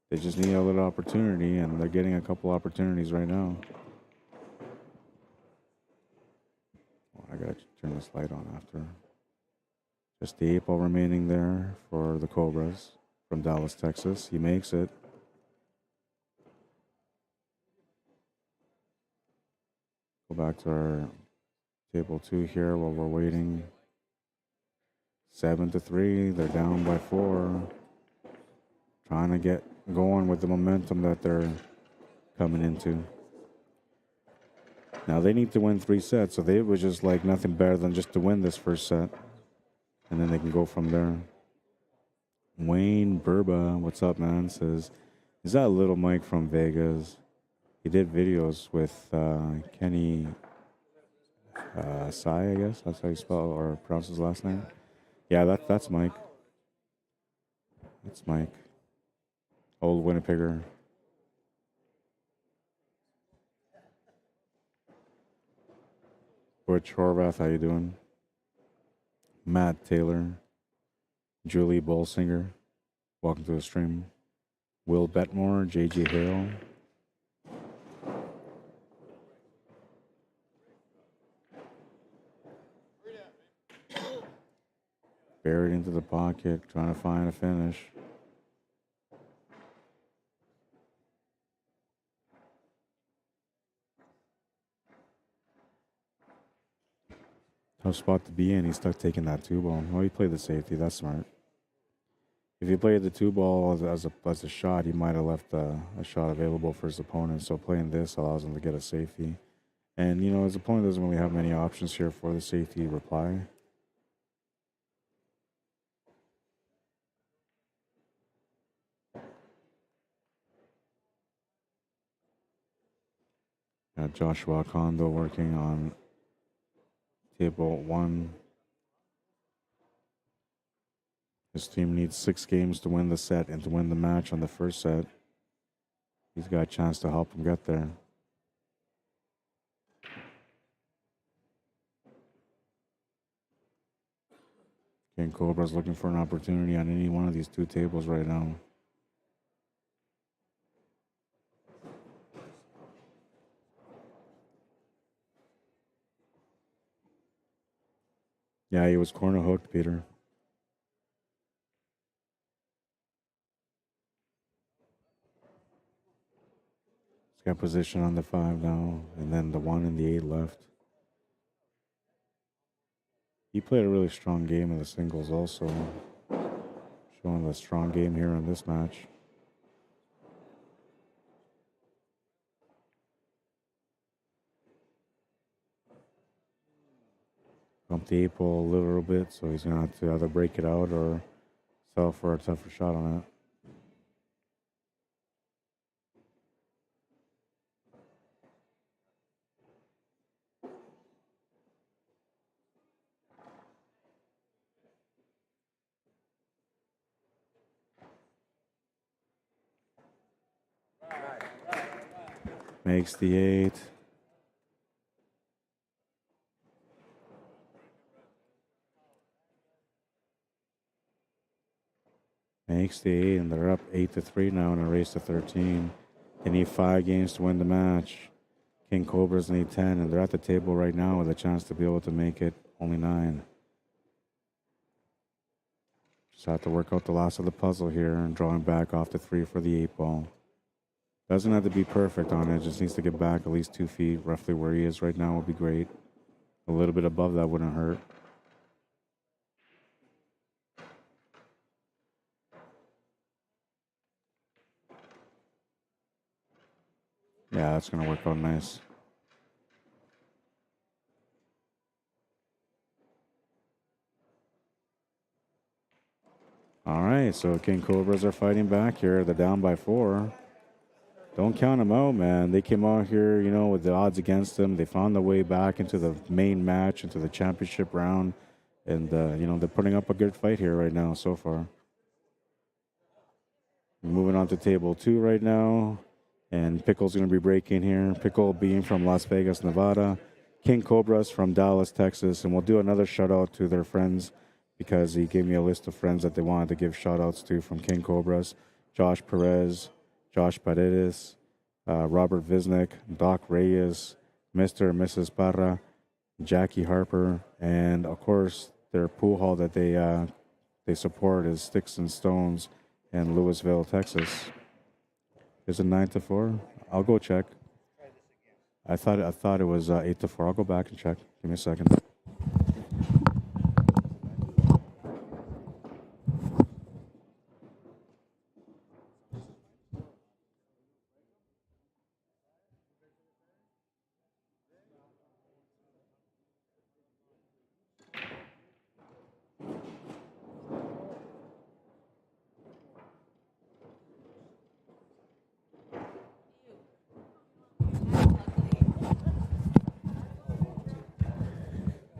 They just need a little opportunity, and they're getting a couple opportunities right now. I gotta turn this light on after. Just the 8 ball remaining there for the Cobras from Dallas, Texas. He makes it. Go back to our table 2 here while we're waiting. 7-3. They're down by 4. Trying to get going with the momentum that they're coming into. Now they need to win 3 sets, so they would just like nothing better than just to win this first set. And then they can go from there. Wayne Burba, what's up, man? Says, is that Little Mike from Vegas? He did videos with Kenny Sai, I guess. That's how you spell or pronounce his last name. Yeah, that's Mike. That's Mike. Old Winnipegger. Butch Horvath, how you doing? Matt Taylor. Julie Bolsinger, welcome to the stream. Will Betmore, JJ Hale. Buried into the pocket, trying to find a finish. Tough spot to be in. He's stuck taking that 2-ball. Oh, he played the safety. That's smart. If he played the 2-ball as a shot, he might have left a shot available for his opponent. So playing this allows him to get a safety. And, you know, his opponent doesn't really have many options here for the safety reply. Got Joshua Kondo working on table 1. His team needs 6 games to win the set and to win the match on the first set. He's got a chance to help him get there. King Cobra's looking for an opportunity on any one of these 2 tables right now. Yeah, he was corner hooked, Peter. He's got position on the 5 now, and then the 1 and the 8 left. He played a really strong game in the singles also. Showing a strong game here in this match. Bumped the 8-ball a little bit, so he's going to have to either break it out or settle for a tougher shot on it. Makes the 8. Makes the 8, and they're up 8-3 now in a race to 13. They need 5 games to win the match. King Cobras need 10, and they're at the table right now with a chance to be able to make it only 9. Just have to work out the last of the puzzle here and drawing back off the 3 for the 8-ball. Doesn't have to be perfect on it, just needs to get back at least 2 feet, roughly where he is right now would be great. A little bit above that wouldn't hurt. Yeah, that's going to work out nice. All right, so King Cobras are fighting back here. They're down by 4. Don't count them out, man. They came out here, you know, with the odds against them. They found their way back into the main match, into the championship round. And, you know, they're putting up a good fight here right now so far. Moving on to table 2 right now. And Pickle's going to be breaking here. Pickle being from Las Vegas, Nevada. King Cobras from Dallas, Texas. And we'll do another shout out to their friends because he gave me a list of friends that they wanted to give shout outs to from King Cobras. Josh Perez, Josh Paredes, Robert Visnick, Doc Reyes, Mr. and Mrs. Parra, Jackie Harper, and of course their pool hall that they support is Sticks and Stones in Louisville, Texas. Is it 9-4? I'll go check. I thought it was 8-4. I'll go back and check. Give me a second.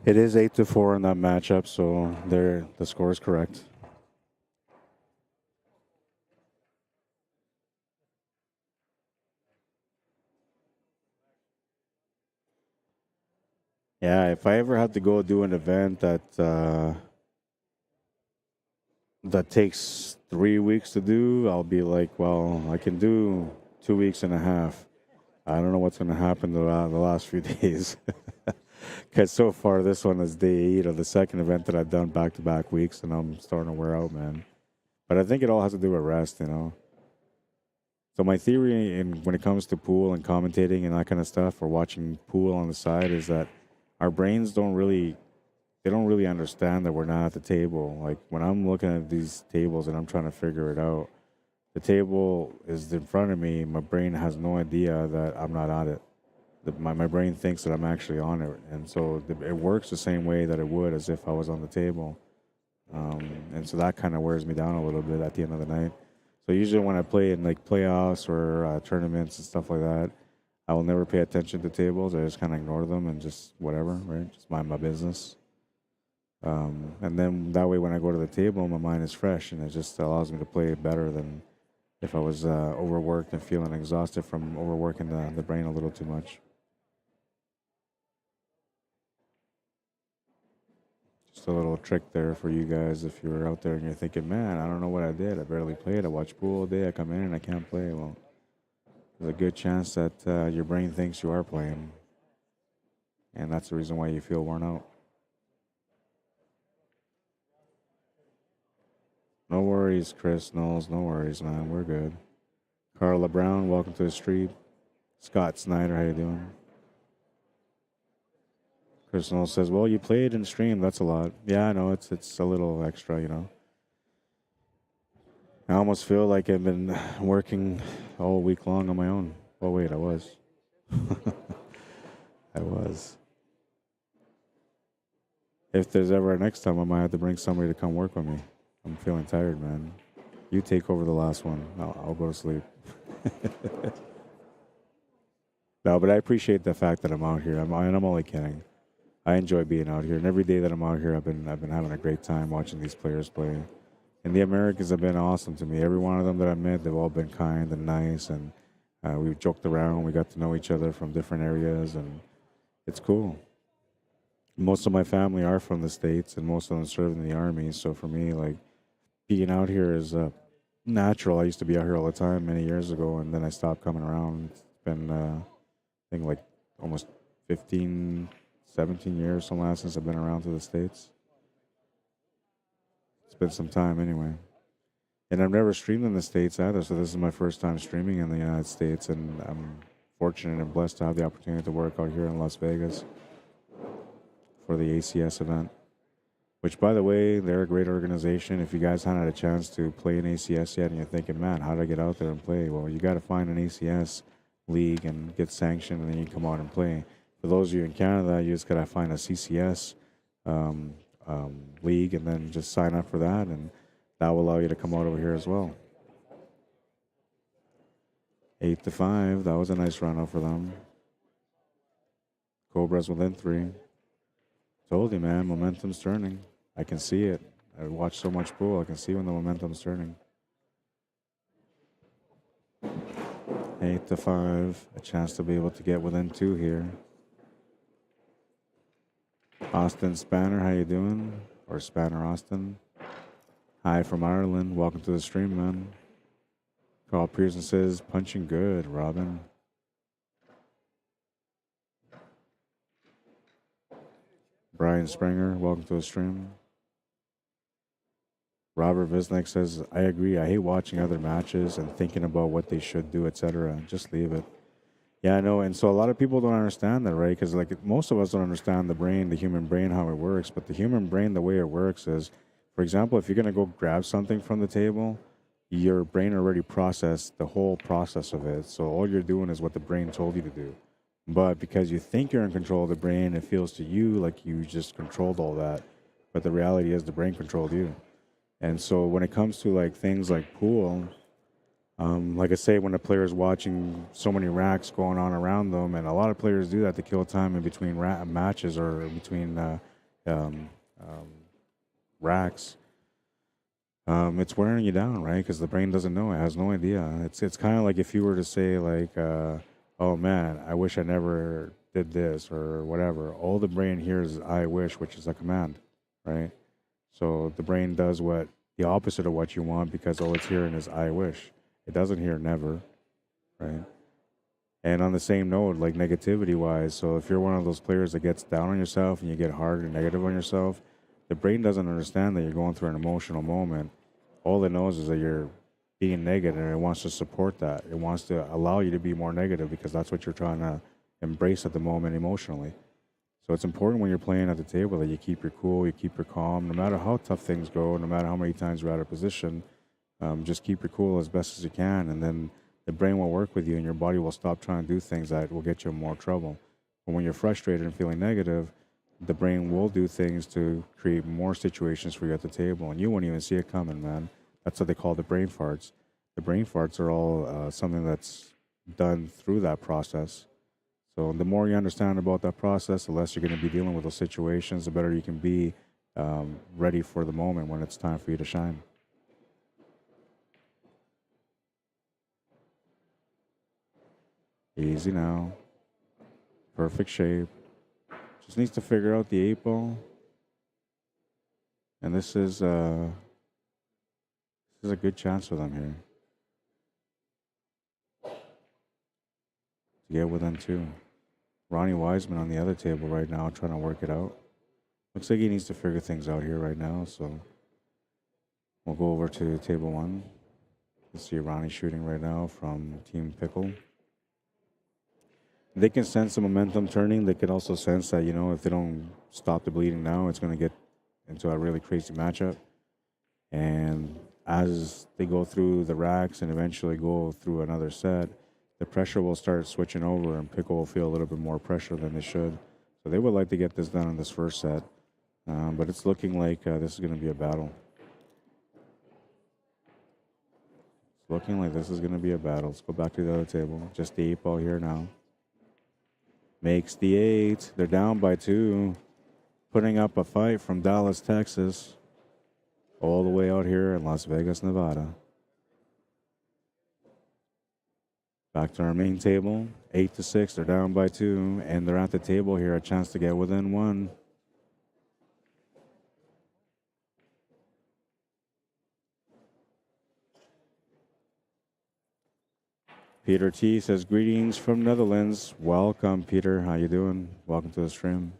It is 8-4 in that matchup, so there the score is correct. Yeah, if I ever had to go do an event that takes 3 weeks to do, I'll be like, well, I can do 2 weeks and a half. I don't know what's going to happen the last few days. Because so far, this one is day 8 of the second event that I've done back-to-back weeks, and I'm starting to wear out, man. But I think it all has to do with rest, you know. So my theory when it comes to pool and commentating and that kind of stuff, or watching pool on the side, is that our brains don't really understand that we're not at the table. Like when I'm looking at these tables and I'm trying to figure it out, the table is in front of me. My brain has no idea that I'm not on it. My brain thinks that I'm actually on it, and so it works the same way that it would as if I was on the table. And so that kind of wears me down a little bit at the end of the night. So usually when I play in like playoffs or tournaments and stuff like that, I will never pay attention to tables. I just kind of ignore them and just whatever, right? Just mind my business. And then that way when I go to the table, my mind is fresh, and it just allows me to play better than if I was overworked and feeling exhausted from overworking the brain a little too much. Just a little trick there for you guys if you're out there and you're thinking, man, I don't know what I did. I barely played. I watch pool all day. I come in and I can't play. Well, there's a good chance that your brain thinks you are playing. And that's the reason why you feel worn out. No worries, Chris Knowles. No worries, man. We're good. Carla Brown, welcome to the street. Scott Snyder, how you doing? Chris Knowles says, well, you played and streamed. That's a lot. Yeah, I know. It's a little extra, you know. I almost feel like I've been working all week long on my own. Oh, wait, I was. I was. If there's ever a next time, I might have to bring somebody to come work with me. I'm feeling tired, man. You take over the last one. I'll go to sleep. No, but I appreciate the fact that I'm out here. I'm only kidding. I enjoy being out here, and every day that I'm out here, I've been having a great time watching these players play. And the Americans have been awesome to me. Every one of them that I met, they've all been kind and nice, and we've joked around. We got to know each other from different areas, and it's cool. Most of my family are from the States, and most of them served in the Army. So for me, like, being out here is natural. I used to be out here all the time many years ago, and then I stopped coming around. It's been, I think, like almost 15, 17 years, some last since I've been around to the States. It's been some time anyway. And I've never streamed in the States either, so this is my first time streaming in the United States, and I'm fortunate and blessed to have the opportunity to work out here in Las Vegas for the ACS event. Which, by the way, they're a great organization. If you guys haven't had a chance to play an ACS yet and you're thinking, man, how do I get out there and play? Well, you got to find an ACS league and get sanctioned, and then you can come out and play. For those of you in Canada, you just got to find a CCS league and then just sign up for that, and that will allow you to come out over here as well. 8-5. That was a nice run out for them. Cobras within 3. Told you, man, momentum's turning. I can see it. I watch so much pool. I can see when the momentum's turning. 8-5. A chance to be able to get within 2 here. Austin Spanner, how you doing? Or Spanner Austin. Hi from Ireland. Welcome to the stream, man. Carl Pearson says, punching good, Robin. Brian Springer, welcome to the stream. Robert Visnek says, I agree. I hate watching other matches and thinking about what they should do, etc. Just leave it. Yeah, I know. And so a lot of people don't understand that, right? Because like most of us don't understand the brain, the human brain, how it works. But the human brain, the way it works is, for example, if you're going to go grab something from the table, your brain already processed the whole process of it. So all you're doing is what the brain told you to do. But because you think you're in control of the brain, it feels to you like you just controlled all that. But the reality is the brain controlled you. And so when it comes to like things like pool, like I say, when a player is watching so many racks going on around them, and a lot of players do that to kill time in between matches or between um, um, racks, it's wearing you down, right? Because the brain doesn't know; it has no idea. It's kind of like if you were to say like, "Oh man, I wish I never did this" or whatever. All the brain hears is "I wish," which is a command, right? So the brain does what the opposite of what you want because all it's hearing is "I wish." It doesn't hear "never," right? And on the same note, like negativity wise, so if you're one of those players that gets down on yourself and you get hard and negative on yourself, the brain doesn't understand that you're going through an emotional moment. All it knows is that you're being negative and it wants to support that. It wants to allow you to be more negative because that's what you're trying to embrace at the moment emotionally. So it's important when you're playing at the table that you keep your cool, you keep your calm, no matter how tough things go, no matter how many times you're out of position. Just keep your cool as best as you can, and then the brain will work with you, and your body will stop trying to do things that will get you in more trouble. But when you're frustrated and feeling negative, the brain will do things to create more situations for you at the table, and you won't even see it coming, man. That's what they call the brain farts. The brain farts are all something that's done through that process. So the more you understand about that process, the less you're going to be dealing with those situations, the better you can be ready for the moment when it's time for you to shine. Easy now. Perfect shape. Just needs to figure out the 8 ball. And this is a good chance for them here to get within two. Ronnie Wiseman on the other table right now trying to work it out. Looks like he needs to figure things out here right now. So we'll go over to table one. You see Ronnie shooting right now from Team Pickle. They can sense the momentum turning. They can also sense that, if they don't stop the bleeding now, it's going to get into a really crazy matchup. And as they go through the racks and eventually go through another set, the pressure will start switching over and Pickle will feel a little bit more pressure than they should. So they would like to get this done in this first set. But it's looking like this is going to be a battle. It's looking like this is going to be a battle. Let's go back to the other table. Just the 8 ball here now. Makes the 8. They're down by 2. Putting up a fight from Dallas, Texas, all the way out here in Las Vegas, Nevada. Back to our main table. 8-6. They're down by 2. And they're at the table here. A chance to get within 1. Peter T says, greetings from Netherlands. Welcome, Peter. How you doing? Welcome to the stream.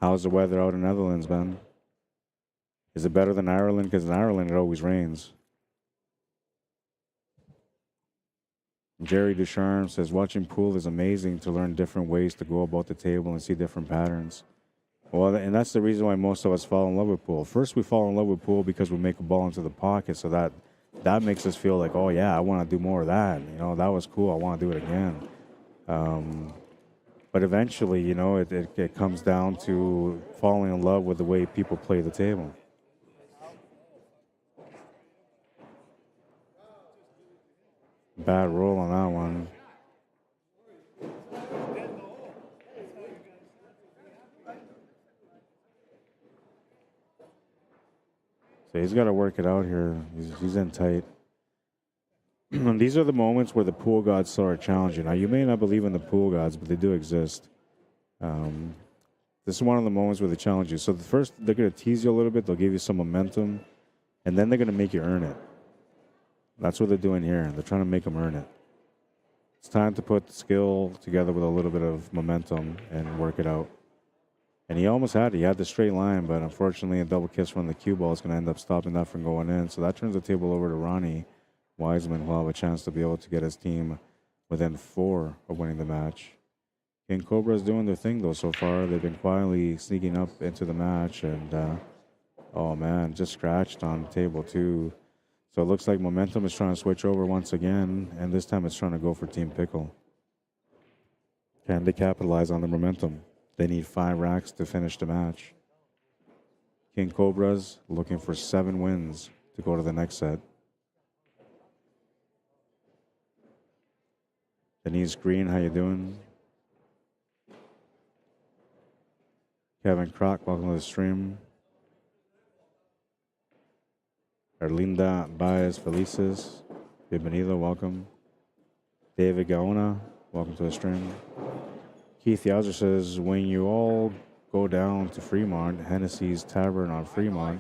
How's the weather out in Netherlands, Ben? Is it better than Ireland? Because in Ireland, it always rains. Jerry Ducharme says, watching pool is amazing to learn different ways to go about the table and see different patterns. Well, and that's the reason why most of us fall in love with pool. First, we fall in love with pool because we make a ball into the pocket, so that makes us feel like, oh, yeah, I want to do more of that. That was cool. I want to do it again. But eventually, it comes down to falling in love with the way people play the table. Bad roll on that one. So he's got to work it out here. He's in tight. These are the moments where the pool gods start challenging. Now, you may not believe in the pool gods, but they do exist. This is one of the moments where they challenge you. So the first, they're going to tease you a little bit. They'll give you some momentum, and then they're going to make you earn it. That's what they're doing here. They're trying to make them earn it. It's time to put the skill together with a little bit of momentum and work it out. And he almost had it. He had the straight line, but unfortunately a double kiss from the cue ball is going to end up stopping that from going in. So that turns the table over to Ronnie Wiseman, who will have a chance to be able to get his team within 4 of winning the match. King Cobra's doing their thing, though, so far. They've been quietly sneaking up into the match, and, oh, man, just scratched on table 2. So it looks like momentum is trying to switch over once again, and this time it's trying to go for Team Pickle. Can they capitalize on the momentum? They need 5 racks to finish the match. King Cobras looking for 7 wins to go to the next set. Denise Green, how you doing? Kevin Croc, welcome to the stream. Erlinda Baez Felices, bienvenido, welcome. David Gaona, welcome to the stream. Keith Yowzer says, when you all go down to Fremont, Hennessy's Tavern on Fremont,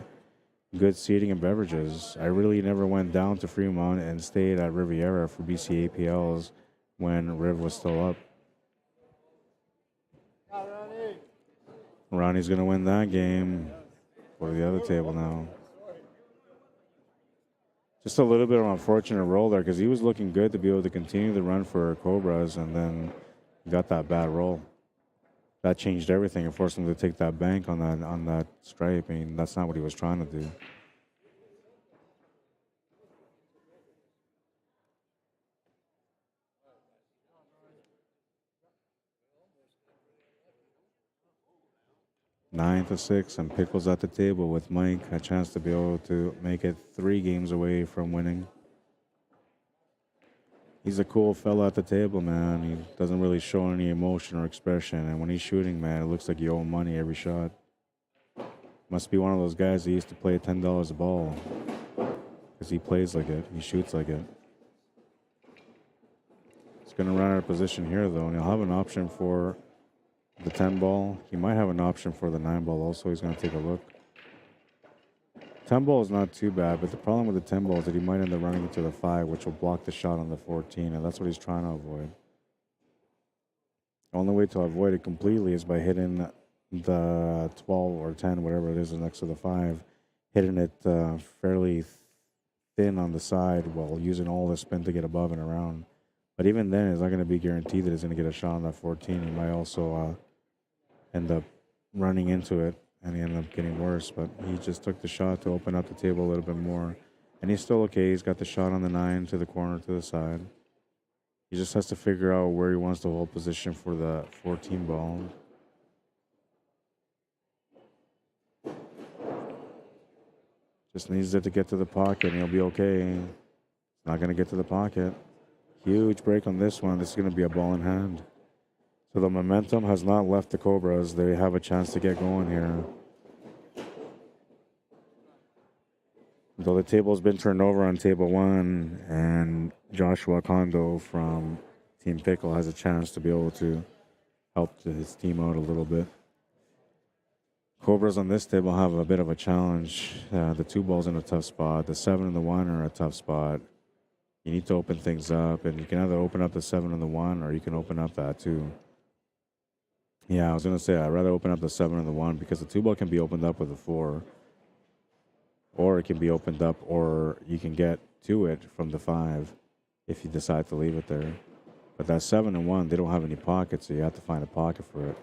good seating and beverages. I really never went down to Fremont and stayed at Riviera for BC APLs when Riv was still up. Ronnie's going to win that game. Go to the other table now. Just a little bit of an unfortunate roll there because he was looking good to be able to continue the run for Cobras, and then he got that bad roll. That changed everything and forced him to take that bank on that stripe. I mean, that's not what he was trying to do. Nine to 6, and Pickles at the table with Mike. A chance to be able to make it 3 games away from winning. He's a cool fella at the table, man. He doesn't really show any emotion or expression, and when he's shooting, man, it looks like you owe him money every shot. Must be one of those guys that used to play $10 a ball, because he plays like it. He shoots like it. He's going to run out of position here, though, and he'll have an option for the 10 ball. He might have an option for the 9 ball also. He's going to take a look. 10 ball is not too bad, but the problem with the 10 ball is that he might end up running into the 5, which will block the shot on the 14, and that's what he's trying to avoid. The only way to avoid it completely is by hitting the 12 or 10, whatever it is next to the 5, hitting it fairly thin on the side while using all the spin to get above and around. But even then, it's not going to be guaranteed that he's going to get a shot on that 14. He might also end up running into it, and he ended up getting worse. But he just took the shot to open up the table a little bit more. And he's still okay. He's got the shot on the 9 to the corner to the side. He just has to figure out where he wants to hold position for the 14 ball. Just needs it to get to the pocket, and he'll be okay. Not going to get to the pocket. Huge break on this one. This is going to be a ball in hand. So the momentum has not left the Cobras. They have a chance to get going here. Though the table's been turned over on table 1, and Joshua Kondo from Team Pickle has a chance to be able to help his team out a little bit. Cobras on this table have a bit of a challenge. The 2 balls in a tough spot. The 7 and the 1 are a tough spot. You need to open things up, and you can either open up the 7 and the 1, or you can open up that 2. Yeah, I was going to say, I'd rather open up the 7 and the 1 because the 2 ball can be opened up with a 4, or it can be opened up, or you can get to it from the 5 if you decide to leave it there. But that 7 and 1, they don't have any pockets, so you have to find a pocket for it.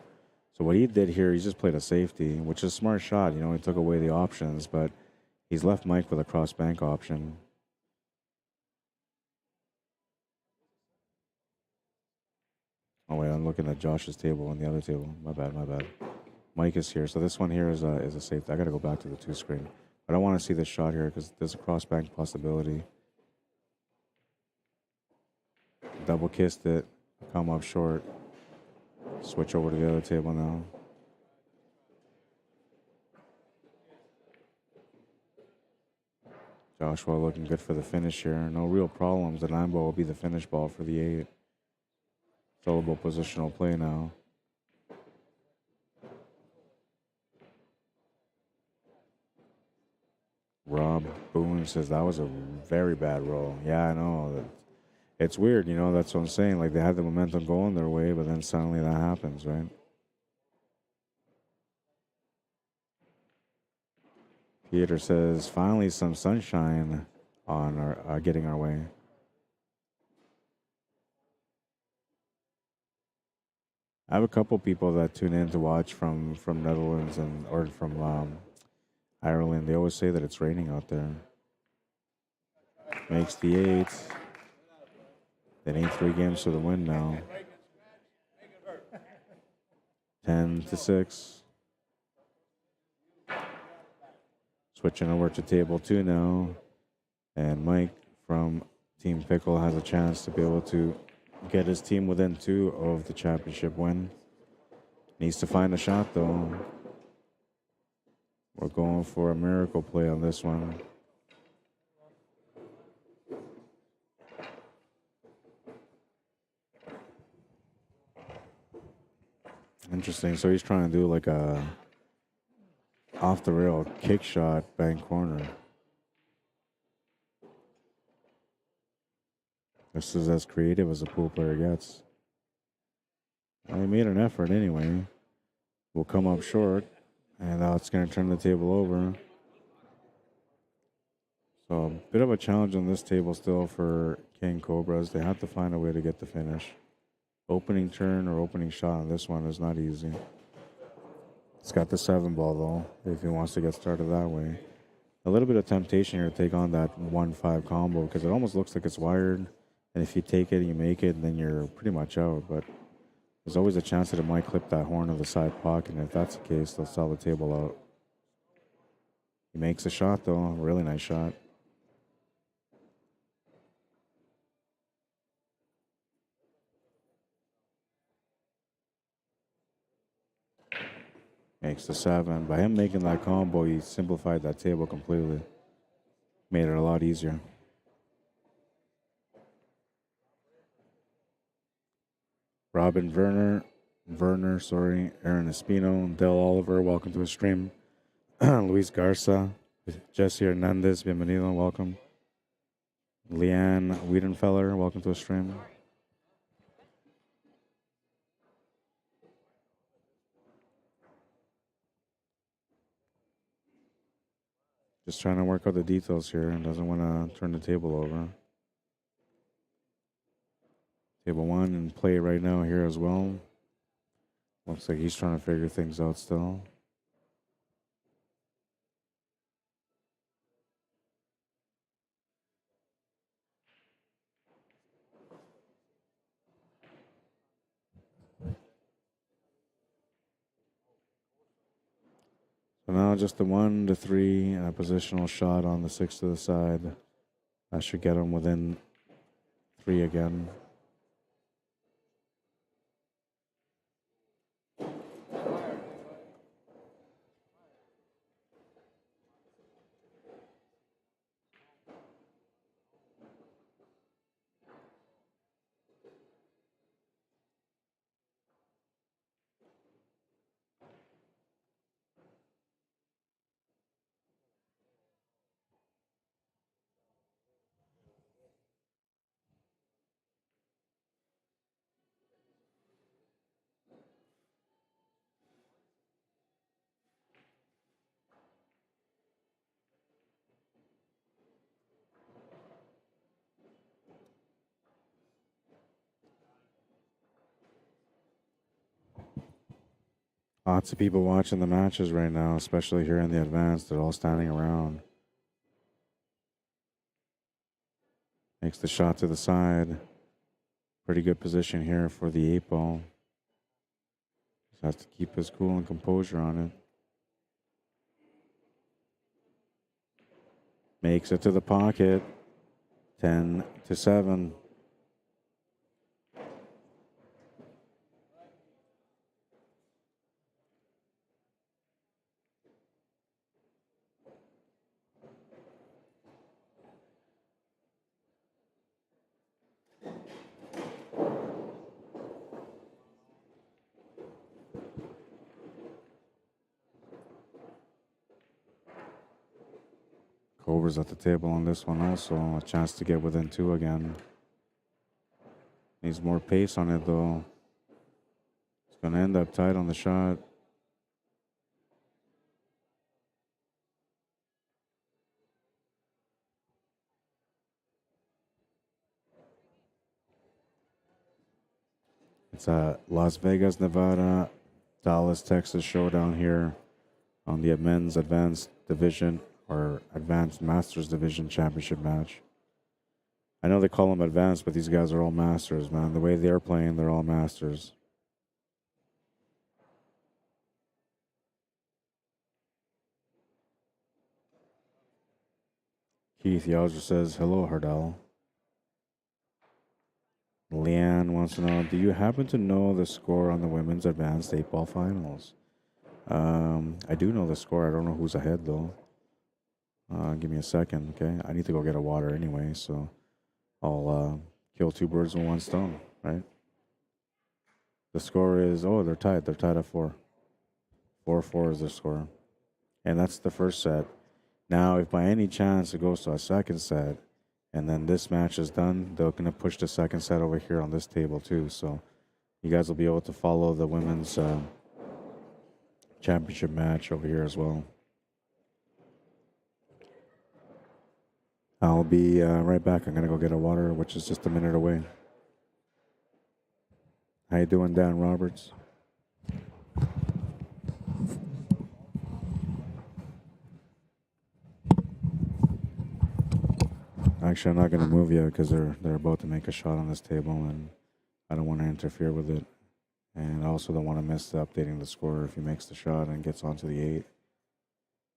So what he did here, he just played a safety, which is a smart shot. You know, he took away the options, but he's left Mike with a cross bank option. Oh, wait, I'm looking at Josh's table and the other table. My bad, my bad. Mike is here. So this one here is a safety. I got to go back to the 2 screen. But I want to see this shot here because there's a cross bank possibility. Double kissed it. Come up short. Switch over to the other table now. Joshua looking good for the finish here. No real problems. The 9 ball will be the finish ball for the 8. Fillable positional play now. Rob Boone says that was a very bad roll. Yeah, I know. It's weird, you know, that's what I'm saying. Like, they had the momentum going their way, but then suddenly that happens, right? Peter says, finally some sunshine on our getting our way. I have a couple people that tune in to watch from Netherlands or from Ireland. They always say that it's raining out there. Makes the 8. They need 3 games to the win now. 10 to 6. Switching over to table 2 now. And Mike from Team Pickle has a chance to be able to get his team within 2 of the championship win. Needs to find a shot, though. We're going for a miracle play on this one. Interesting. So he's trying to do like a off the rail kick shot bank corner. This is as creative as a pool player gets. Well, he made an effort anyway. Will come up short, and now it's going to turn the table over. So a bit of a challenge on this table still for King Cobras. They have to find a way to get the finish. Opening turn or opening shot on this one is not easy. It's got the 7 ball though, if he wants to get started that way. A little bit of temptation here to take on that 1-5 combo because it almost looks like it's wired. And if you take it, you make it, then you're pretty much out. But there's always a chance that it might clip that horn of the side pocket. And if that's the case, they'll sell the table out. He makes a shot though, a really nice shot. Makes the 7. By him making that combo, he simplified that table completely. Made it a lot easier. Robin Aaron Espino, Del Oliver, welcome to the stream. Luis Garza, Jesse Hernandez, bienvenido, welcome. Leanne Wiedenfeller, welcome to the stream. Just trying to work out the details here and doesn't want to turn the table over. Table 1 in play right now here as well. Looks like he's trying to figure things out still. So now just the 1 to 3 and a positional shot on the 6 to the side. That should get him within 3 again. Lots of people watching the matches right now, especially here in the advanced. They're all standing around. Makes the shot to the side. Pretty good position here for the 8 ball. Just has to keep his cool and composure on it. Makes it to the pocket. 10 to 7. Cobras at the table on this one also. A chance to get within 2 again. Needs more pace on it though. It's going to end up tight on the shot. It's a Las Vegas, Nevada, Dallas, Texas showdown here on the men's advanced division or advanced masters division championship match. I know they call them advanced, but these guys are all masters, man. The way they're playing, they're all masters. Keith Yauser says, hello, Hardell. Leanne wants to know, do you happen to know the score on the women's advanced 8 ball finals? I do know the score. I don't know who's ahead though. Give me a second, okay? I need to go get a water anyway, so I'll kill two birds with one stone, right? The score is, oh, they're tied. They're tied at 4. 4-4 is the score. And that's the first set. Now, if by any chance it goes to a second set, and then this match is done, they're going to push the second set over here on this table too. So you guys will be able to follow the women's championship match over here as well. I'll be right back. I'm going to go get a water, which is just a minute away. How you doing, Dan Roberts? Actually, I'm not going to move yet because they're about to make a shot on this table, and I don't want to interfere with it. And I also don't want to miss updating the score if he makes the shot and gets onto the 8.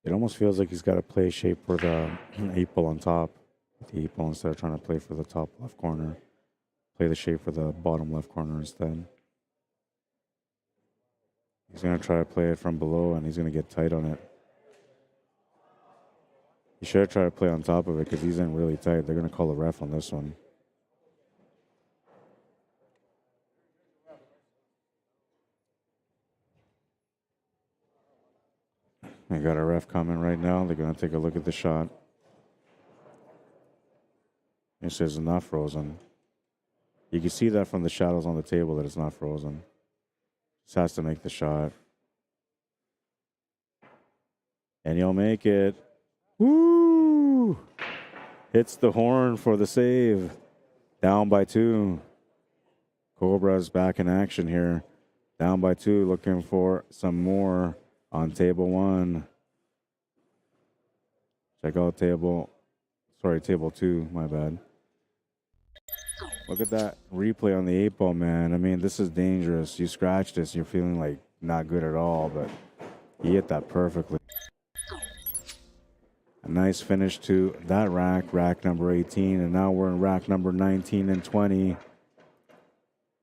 It almost feels like he's got to play shape for the 8 ball on top. The 8 ball instead of trying to play for the top left corner. Play the shape for the bottom left corner instead. He's going to try to play it from below, and he's going to get tight on it. He should try to play on top of it because he's in really tight. They're going to call a ref on this one. They got a ref coming right now. They're going to take a look at the shot. It says it's not frozen. You can see that from the shadows on the table that it's not frozen. Just has to make the shot. And he'll make it. Woo! Hits the horn for the save. Down by 2. Cobra's back in action here. Down by 2, looking for some more on table 1. Check out table 2, my bad. Look at that replay on the 8 ball, man. I mean, this is dangerous. You scratch this, you're feeling like not good at all, but he hit that perfectly. A nice finish to that rack number 18, and now we're in rack number 19 and 20.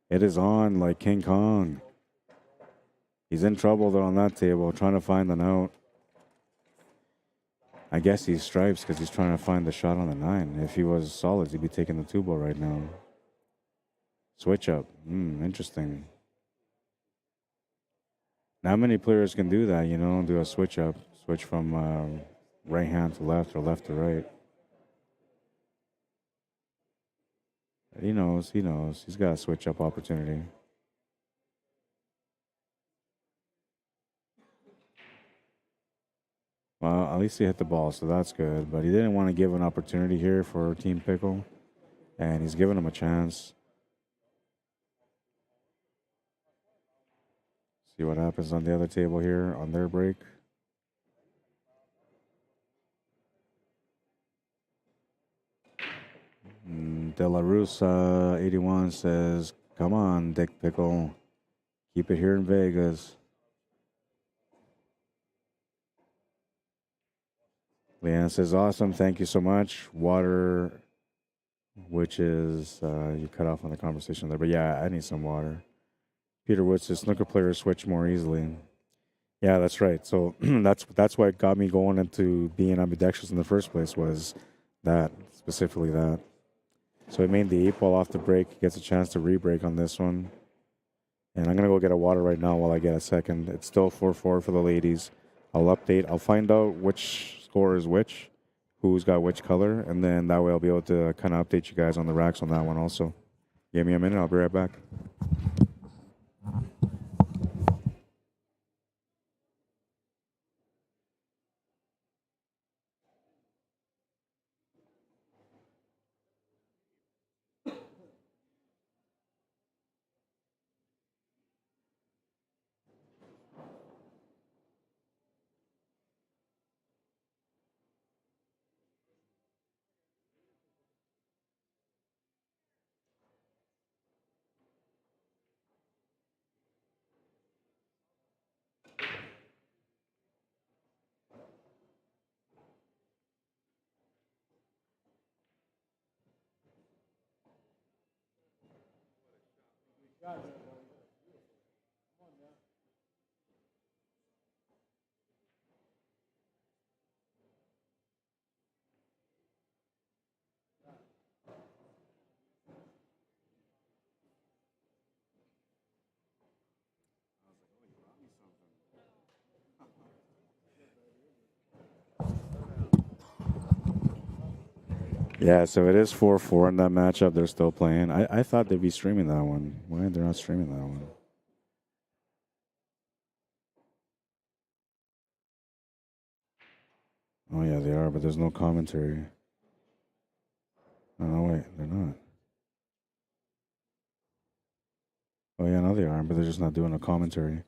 It is on like King Kong. He's in trouble though on that table, trying to find the note. I guess he's stripes because he's trying to find the shot on the 9. If he was solids, he'd be taking the 2 ball right now. Switch up. Interesting. Not many players can do that, you know, do a switch up. Switch from right hand to left or left to right. He knows. He's got a switch up opportunity. Well, at least he hit the ball, so that's good. But he didn't want to give an opportunity here for Team Pickle, and he's giving him a chance. See what happens on the other table here on their break. De La Russa 81 says, "Come on, Dick Pickle, keep it here in Vegas." Leanne says, "Awesome, thank you so much." Water, which is you cut off on the conversation there, but yeah, I need some water. Peter Wood says, "Snooker players switch more easily." Yeah, that's right. So that's what got me going into being ambidextrous in the first place, was that, specifically that. So he made the 8 ball off the break. He gets a chance to re-break on this one. And I'm going to go get a water right now while I get a second. It's still 4-4 for the ladies. I'll update. I'll find out which score is which, who's got which color, and then that way I'll be able to kind of update you guys on the racks on that one also. Give me a minute. I'll be right back. Yeah, so it is 4-4 in that matchup. They're still playing. I thought they'd be streaming that one. Why they're not streaming that one? Oh yeah, they are, but there's no commentary. Oh no, wait, they're not. Oh yeah, no, they are, but they're just not doing a commentary.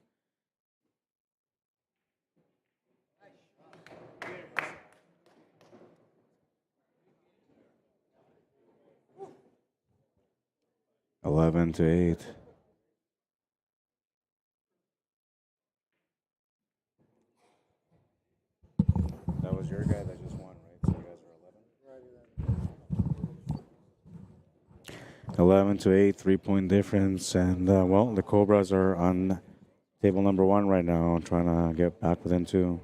Eleven to 8. That was your guy that just won, right? So you guys are 11 to 8, 3-point difference, and well, the Cobras are on table number 1 right now, trying to get back within 2.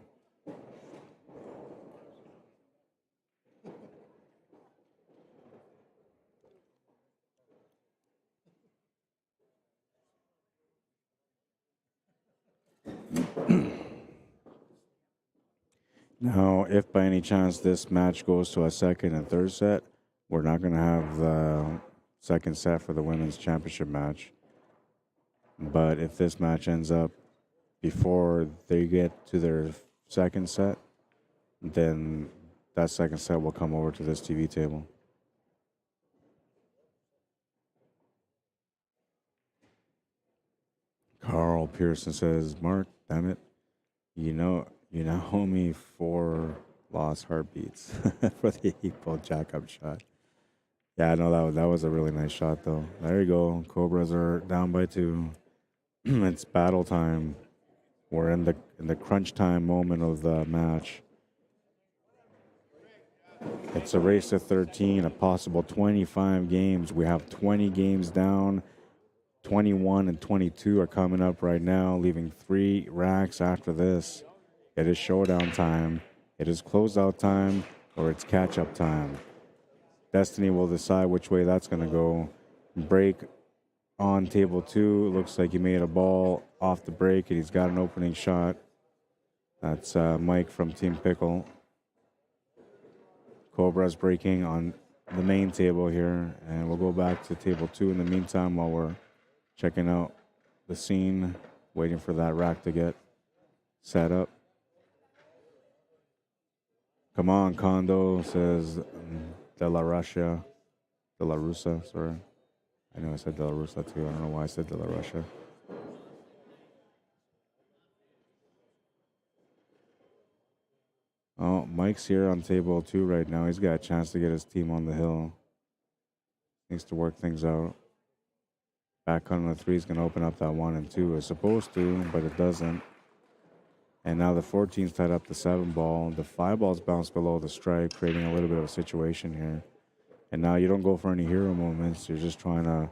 Now, if by any chance this match goes to a second and third set, we're not going to have the second set for the women's championship match. But if this match ends up before they get to their second set, then that second set will come over to this TV table. Carl Pearson says, Mark, damn it, you now owe me 4 lost heartbeats for the equal jack-up shot. Yeah, I know that was a really nice shot, though. There you go. Cobras are down by 2. It's battle time. We're in the crunch time moment of the match. It's a race to 13, a possible 25 games. We have 20 games down. 21 and 22 are coming up right now, leaving 3 racks after this. It is showdown time. It is closeout time, or it's catch-up time. Destiny will decide which way that's going to go. Break on table 2. Looks like he made a ball off the break, and he's got an opening shot. That's Mike from Team Pickle. Cobra's breaking on the main table here, and we'll go back to table 2 in the meantime while we're checking out the scene, waiting for that rack to get set up. Come on, Kondo, says De La Russa, sorry. I know I said De La Russa too. I don't know why I said De La Russa. Oh, Mike's here on table 2 right now. He's got a chance to get his team on the hill. Needs to work things out. Back on the 3 is going to open up that 1 and 2. It's supposed to, but it doesn't. And now the 14's tied up the 7 ball. The 5 ball's bounced below the strike, creating a little bit of a situation here. And now you don't go for any hero moments. You're just trying to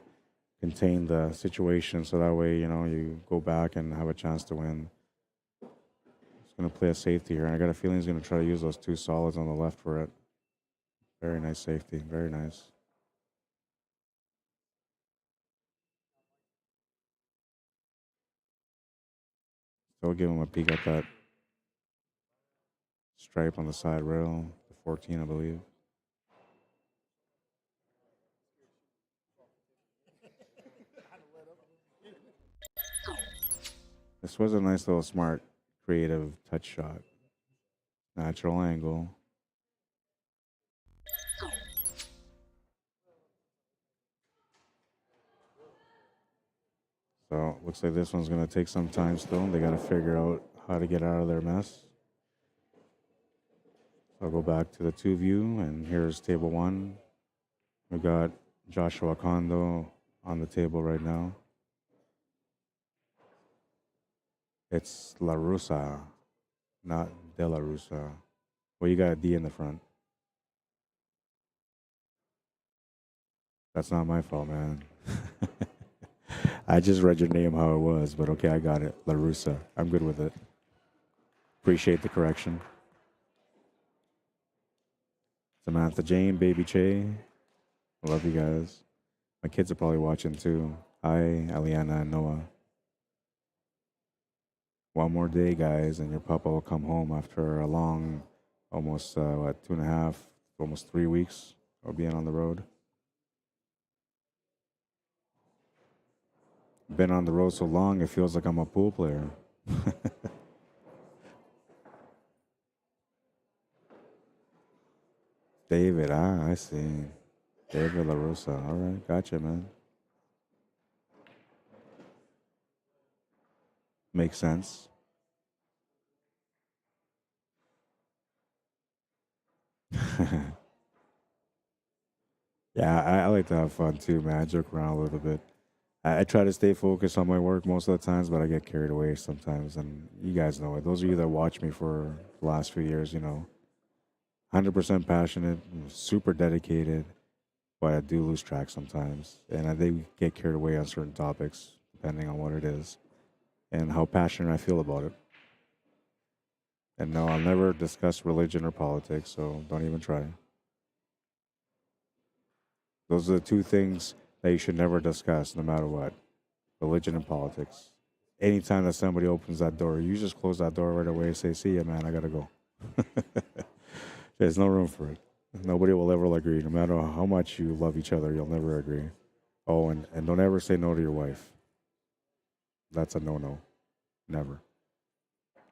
contain the situation so that way, you go back and have a chance to win. He's going to play a safety here. And I got a feeling he's going to try to use those 2 solids on the left for it. Very nice safety. Very nice. Still give him a peek at that stripe on the side rail. The 14, I believe. This was a nice little smart, creative touch shot. Natural angle. So looks like this one's going to take some time still. They got to figure out how to get out of their mess. So I'll go back to the 2 view, and here's table 1. We got Joshua Kondo on the table right now. It's La Russa, not De La Russa. Well, you got a D in the front. That's not my fault, man. I just read your name how it was, but okay, I got it. La Russa. I'm good with it. Appreciate the correction. Samantha Jane, Baby Che. I love you guys. My kids are probably watching too. Hi, Eliana and Noah. One more day, guys, and your papa will come home after a long, almost, 2.5, almost 3 weeks or being on the road. Been on the road so long, it feels like I'm a pool player. David, I see. David LaRussa. All right, gotcha, man. Makes sense. Yeah, I like to have fun too, man. I joke around a little bit. I try to stay focused on my work most of the times, but I get carried away sometimes. And you guys know it. Those of you that watch me for the last few years, 100% passionate, super dedicated, but I do lose track sometimes. And I do get carried away on certain topics, depending on what it is and how passionate I feel about it. And no, I'll never discuss religion or politics, so don't even try. Those are the two things that you should never discuss, no matter what: religion and politics. Anytime that somebody opens that door, you just close that door right away and say, "See ya, man, I gotta go." There's no room for it. Nobody will ever agree. No matter how much you love each other, you'll never agree. Oh, and don't ever say no to your wife. That's a no-no. Never.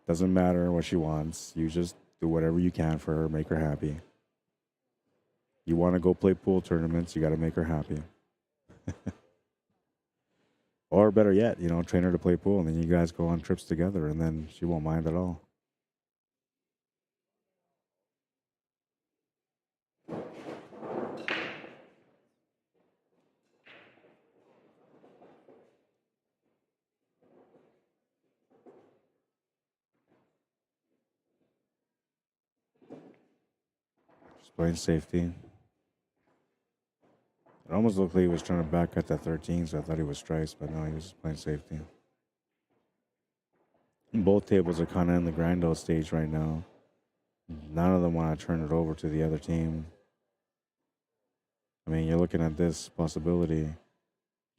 Doesn't matter what she wants. You just do whatever you can for her, make her happy. You want to go play pool tournaments, you got to make her happy. Or better yet, train her to play pool, and then you guys go on trips together, and then she won't mind at all. Just playing safety. It almost looked like he was trying to back at that 13, so I thought he was strikes, but no, he was just playing safety. Both tables are kind of in the grind out stage right now. None of them want to turn it over to the other team. I mean, you're looking at this possibility.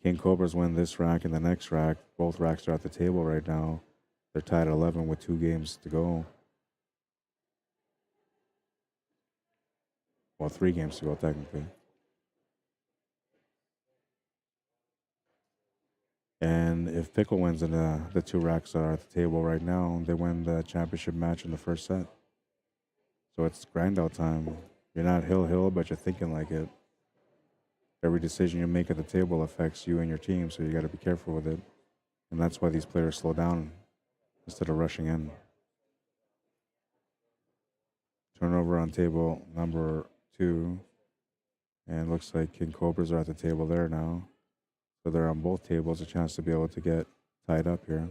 King Cobras win this rack and the next rack. Both racks are at the table right now. They're tied at 11 with 2 games to go. Well, 3 games to go, technically. And if Pickle wins and the 2 racks that are at the table right now, they win the championship match in the first set. So it's grind out time. You're not hill, but you're thinking like it. Every decision you make at the table affects you and your team, so you got to be careful with it. And that's why these players slow down instead of rushing in. Turnover on table number 2. And looks like King Cobras are at the table there now. So they're on both tables, a chance to be able to get tied up here.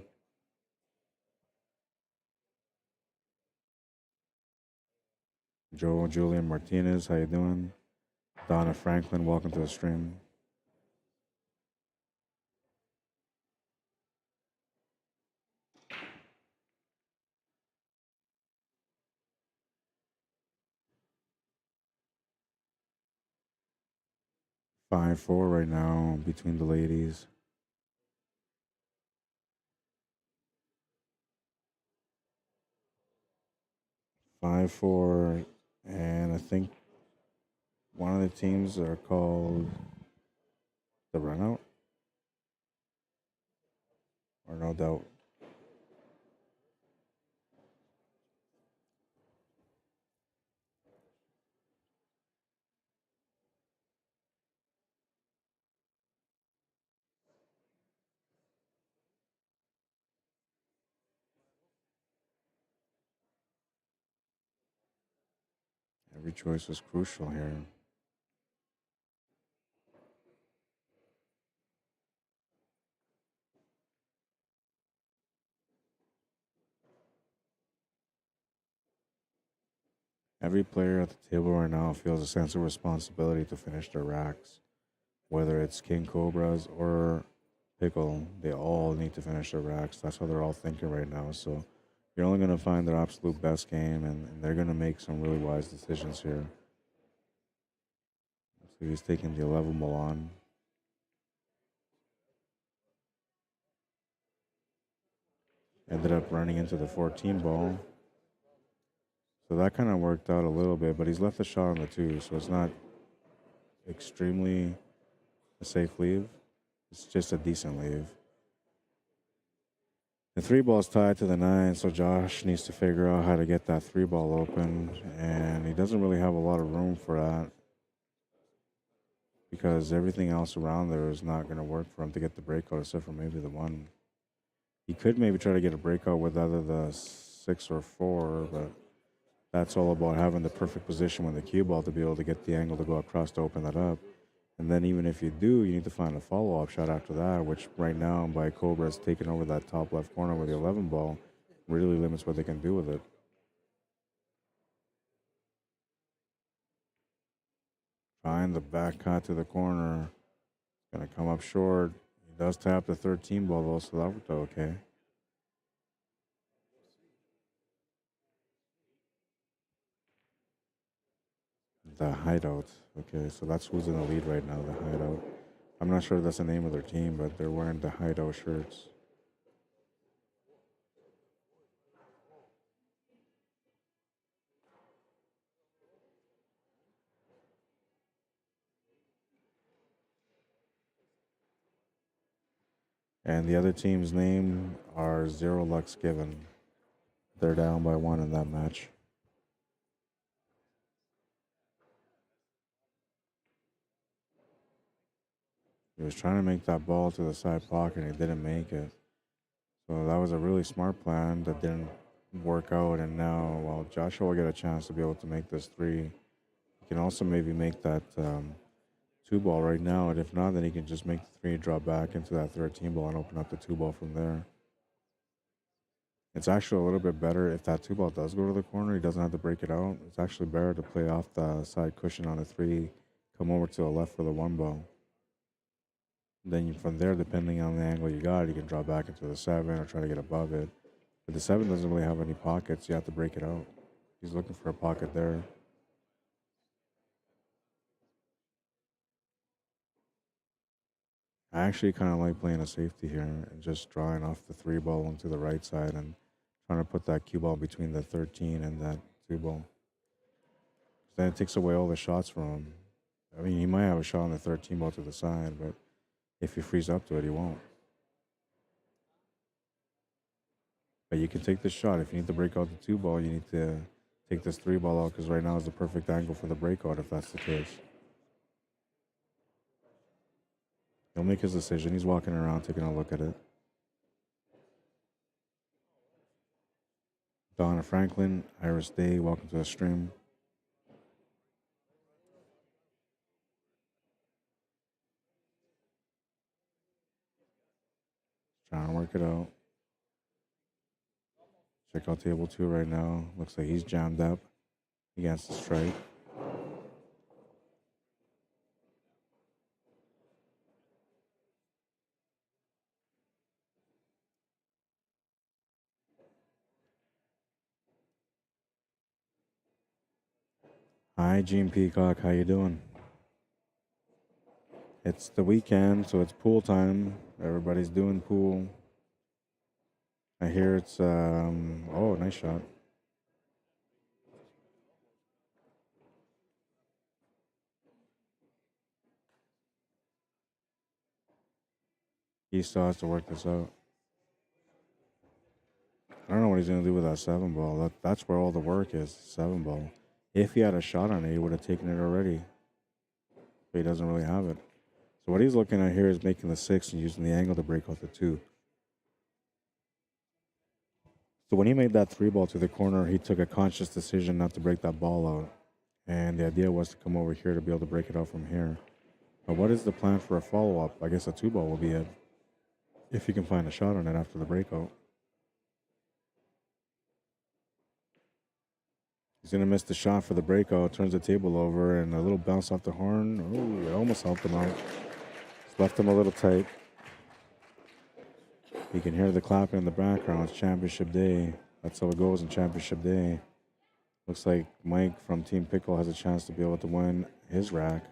Joe Julian Martinez, how you doing? Donna Franklin, welcome to the stream. Five, 4 right now between the ladies. 5-4, and I think one of the teams are called the Runout, or No Doubt. Every choice is crucial here. Every player at the table right now feels a sense of responsibility to finish their racks. Whether it's King Cobras or Pickle, they all need to finish their racks. That's how they're all thinking right now. So you're only going to find their absolute best game, and they're going to make some really wise decisions here. So he's taking the 11 ball on. Ended up running into the 14 ball. So that kind of worked out a little bit, but he's left a shot on the 2, so it's not extremely a safe leave. It's just a decent leave. The 3-ball's tied to the 9, so Josh needs to figure out how to get that 3-ball open, and he doesn't really have a lot of room for that because everything else around there is not going to work for him to get the breakout except for maybe the 1. He could maybe try to get a breakout with either the 6 or 4, but that's all about having the perfect position with the cue ball to be able to get the angle to go across to open that up. And then even if you do, you need to find a follow-up shot after that, which right now by COBRAS taking over that top left corner with the 11 ball really limits what they can do with it. Trying the back cut to the corner. Going to come up short. He does tap the 13 ball though, so that worked out okay. The Hideout. Okay, so that's who's in the lead right now, the Hideout. I'm not sure if that's the name of their team, but they're wearing the Hideout shirts. And the other team's name are Zero Lux Given. They're down by 1 in that match. He was trying to make that ball to the side pocket and he didn't make it. So that was a really smart plan that didn't work out. And now, well, Joshua will get a chance to be able to make this 3. He can also maybe make that 2 ball right now. And if not, then he can just make the 3, drop back into that 13 ball and open up the 2 ball from there. It's actually a little bit better if that 2 ball does go to the corner. He doesn't have to break it out. It's actually better to play off the side cushion on a 3, come over to the left for the 1 ball. Then from there, depending on the angle you got, you can drop back into the 7 or try to get above it. But the 7 doesn't really have any pockets. You have to break it out. He's looking for a pocket there. I actually kind of like playing a safety here and just drawing off the 3 ball into the right side and trying to put that cue ball between the 13 and that 2 ball. Then it takes away all the shots from him. I mean, he might have a shot on the 13 ball to the side, but if he frees up to it, he won't. But you can take this shot. If you need to break out the 2 ball, you need to take this 3 ball out because right now is the perfect angle for the breakout if that's the case. He'll make his decision. He's walking around taking a look at it. Donna Franklin, Iris Day, welcome to the stream. Trying to work it out. Check out table 2 right now. Looks like he's jammed up against the strike. Hi, Gene Peacock. How you doing? It's the weekend, so it's pool time. Everybody's doing pool. I hear it's, oh, nice shot. He still has to work this out. I don't know what he's going to do with that 7 ball. That's where all the work is, 7 ball. If he had a shot on it, he would have taken it already. But he doesn't really have it. So what he's looking at here is making the 6 and using the angle to break out the 2. So when he made that 3 ball to the corner, he took a conscious decision not to break that ball out. And the idea was to come over here to be able to break it out from here. But what is the plan for a follow-up? I guess a 2 ball will be it. If he can find a shot on it after the breakout. He's going to miss the shot for the breakout, turns the table over, and a little bounce off the horn. Oh, it almost helped him out. Just left him a little tight. You can hear the clapping in the background. It's championship day. That's how it goes in championship day. Looks like Mike from Team Pickle has a chance to be able to win his rack.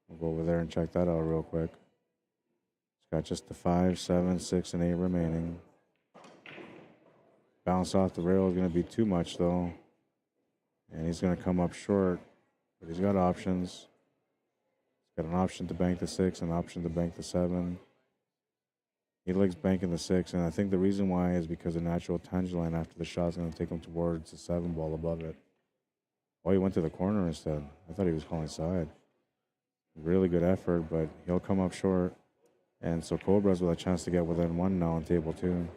We'll go over there and check that out real quick. It's got just the 5, 7, 6, and 8 remaining. Bounce off the rail is going to be too much, though. And he's going to come up short, but he's got options. Got an option to bank the 6, an option to bank the 7. He likes banking the 6, and I think the reason why is because the natural tangent line after the shot is going to take him towards the 7 ball above it. Oh, he went to the corner instead. I thought he was calling side. Really good effort, but he'll come up short. And so Cobras with a chance to get within 1 now on table 2.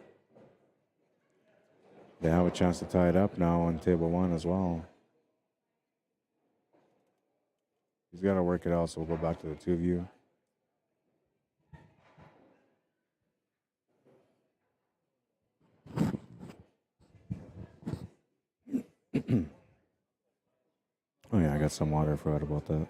They have a chance to tie it up now on table 1 as well. He's got to work it out, so we'll go back to the 2 view. Oh yeah, I got some water. I forgot about that.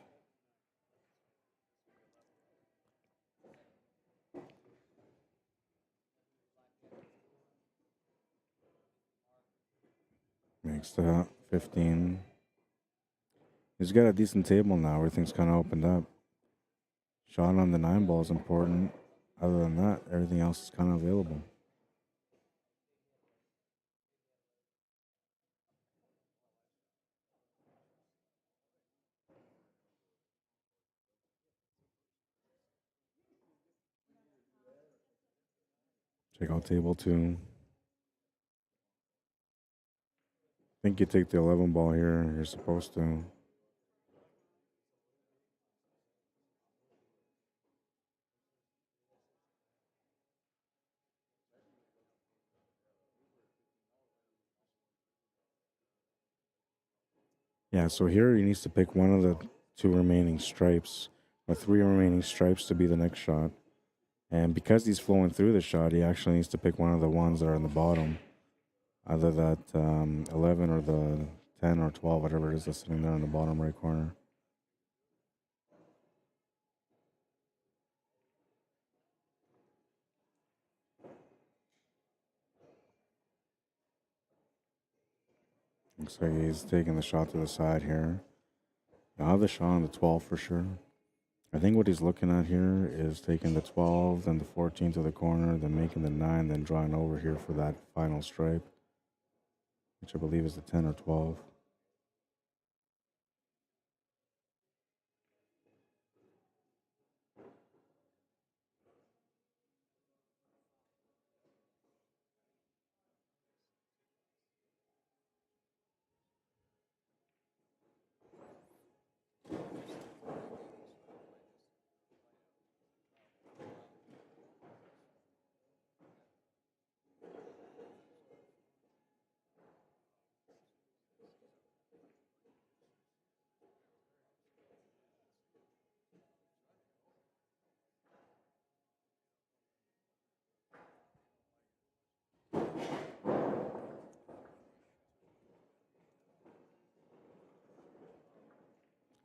Makes that 15. He's got a decent table now. Everything's kind of opened up. Shot on the 9 ball is important. Other than that, everything else is kind of available. Check out table 2. I think you take the 11 ball here. You're supposed to. Yeah, so here he needs to pick one of the 2 remaining stripes, or 3 remaining stripes to be the next shot. And because he's flowing through the shot, he actually needs to pick one of the ones that are in the bottom. Either that 11 or the 10 or 12, whatever it is that's sitting there in the bottom right corner. Looks like he's taking the shot to the side here. I'll have the shot on the 12 for sure. I think what he's looking at here is taking the 12, then the 14 to the corner, then making the 9, then drawing over here for that final stripe, which I believe is the 10 or 12.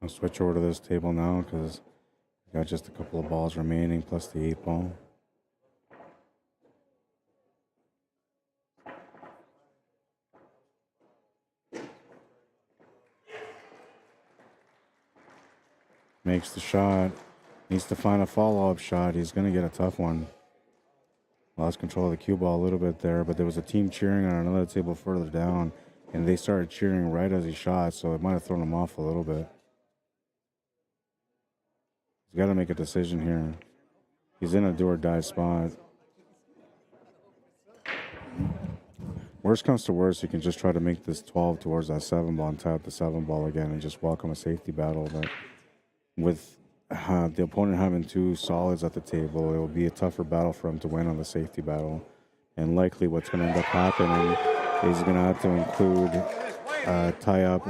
I'll switch over to this table now because I got just a couple of balls remaining plus the 8 ball. Makes the shot. Needs to find a follow-up shot. He's going to get a tough one. Lost control of the cue ball a little bit there, but there was a team cheering on another table further down, and they started cheering right as he shot, so it might have thrown him off a little bit. He's got to make a decision here. He's in a do-or-die spot. Worst comes to worst, you can just try to make this 12 towards that 7 ball and tie up the 7 ball again and just welcome a safety battle. But with the opponent having 2 solids at the table, it will be a tougher battle for him to win on the safety battle. And likely what's going to end up happening is he's going to have to include tie up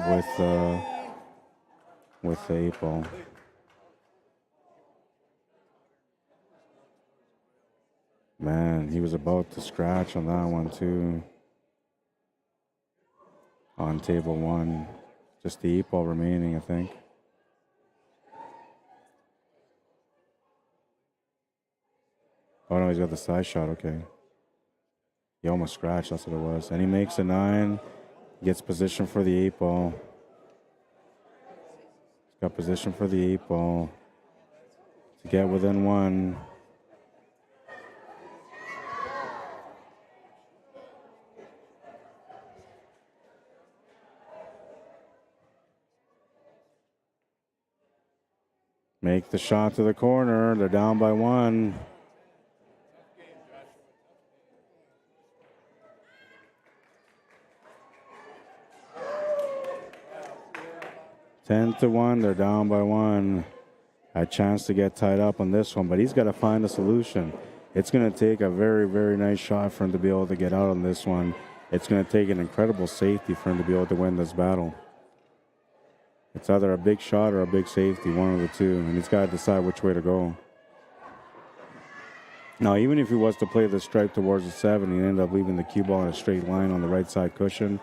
with the 8 ball. Man, he was about to scratch on that one too. On table 1. Just the 8 ball remaining, I think. Oh no, he's got the side shot, okay. He almost scratched, that's what it was. And he makes a 9, gets position for the 8 ball. He's got position for the 8 ball to get within 1. Make the shot to the corner. They're down by 1. (10-1). They're down by 1. A chance to get tied up on this one, but he's got to find a solution. It's going to take a very, very nice shot for him to be able to get out on this one. It's going to take an incredible safety for him to be able to win this battle. It's either a big shot or a big safety, one of the two, and he's got to decide which way to go. Now, even if he was to play the stripe towards the 7, he'd end up leaving the cue ball in a straight line on the right side cushion.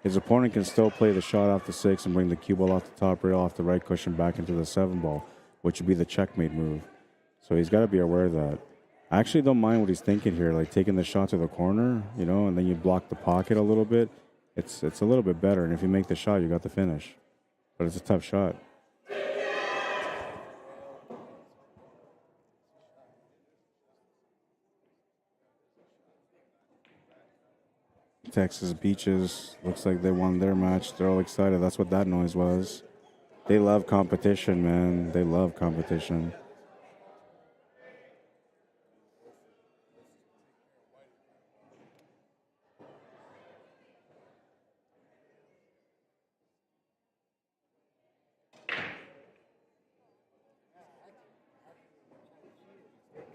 His opponent can still play the shot off the 6 and bring the cue ball off the top rail off the right cushion back into the 7 ball, which would be the checkmate move. So he's got to be aware of that. I actually don't mind what he's thinking here, like taking the shot to the corner, you know, and then you block the pocket a little bit. It's a little bit better, and if you make the shot, you got the finish. But it's a tough shot. Texas Beaches, looks like they won their match. They're all excited. That's what that noise was. They love competition, man. They love competition.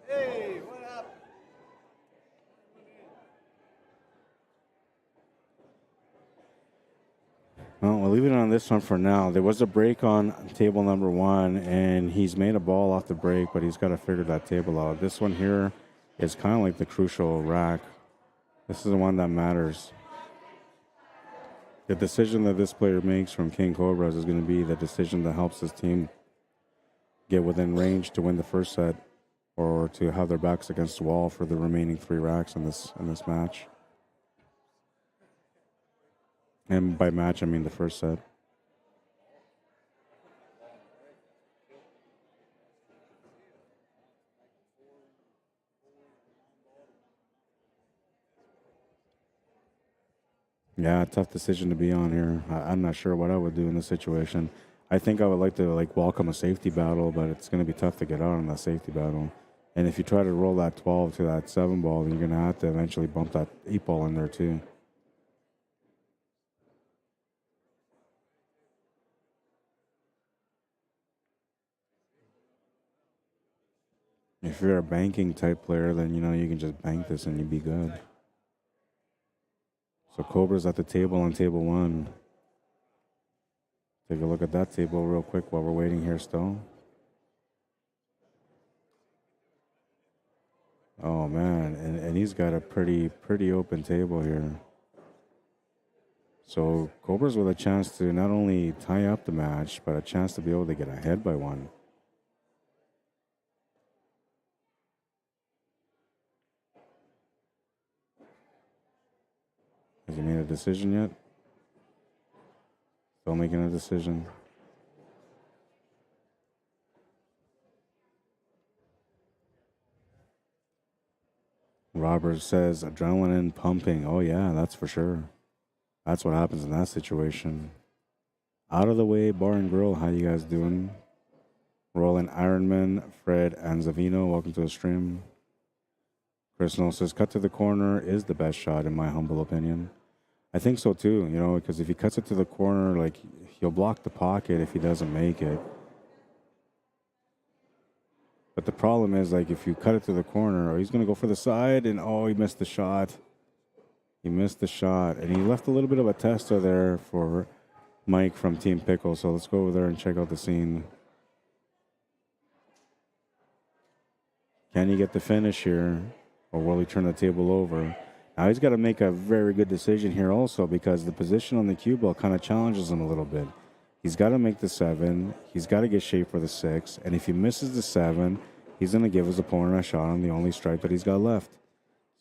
Hey, what up? Well, we'll leave it on this one for now. There was a break on table number 1, and he's made a ball off the break, but he's got to figure that table out. This one here is kind of like the crucial rack. This is the one that matters. The decision that this player makes from King Cobras is going to be the decision that helps his team get within range to win the first set or to have their backs against the wall for the remaining 3 racks in this match. And by match, I mean the first set. Yeah, tough decision to be on here. I'm not sure what I would do in this situation. I think I would like to welcome a safety battle, but it's going to be tough to get out in that safety battle. And if you try to roll that 12 to that 7 ball, then you're going to have to eventually bump that 8 ball in there too. If you're a banking type player, then you know you can just bank this and you'd be good. So Cobra's at the table on table 1. Take a look at that table real quick while we're waiting here still. Oh man, and he's got a pretty open table here. So Cobra's with a chance to not only tie up the match, but a chance to be able to get ahead by 1. Has he made a decision yet? Still making a decision. Robert says adrenaline pumping. Oh yeah, that's for sure. That's what happens in that situation. Out of the way, Bar and Grill. How you guys doing? Roland Ironman, Fred Anzavino, welcome to the stream. Chris Noel says cut to the corner is the best shot in my humble opinion. I think so too, you know, because if he cuts it to the corner, like he'll block the pocket if he doesn't make it. But the problem is, like, if you cut it to the corner, or he's going to go for the side, and oh, he missed the shot. He missed the shot, and he left a little bit of a tester there for Mike from Team Pickle. So let's go over there and check out the scene. Can he get the finish here, or will he turn the table over? Now he's got to make a very good decision here also, because the position on the cue ball kind of challenges him a little bit. He's got to make the 7. He's got to get shape for the 6. And if he misses the 7, he's going to give his opponent a shot on the only stripe that he's got left.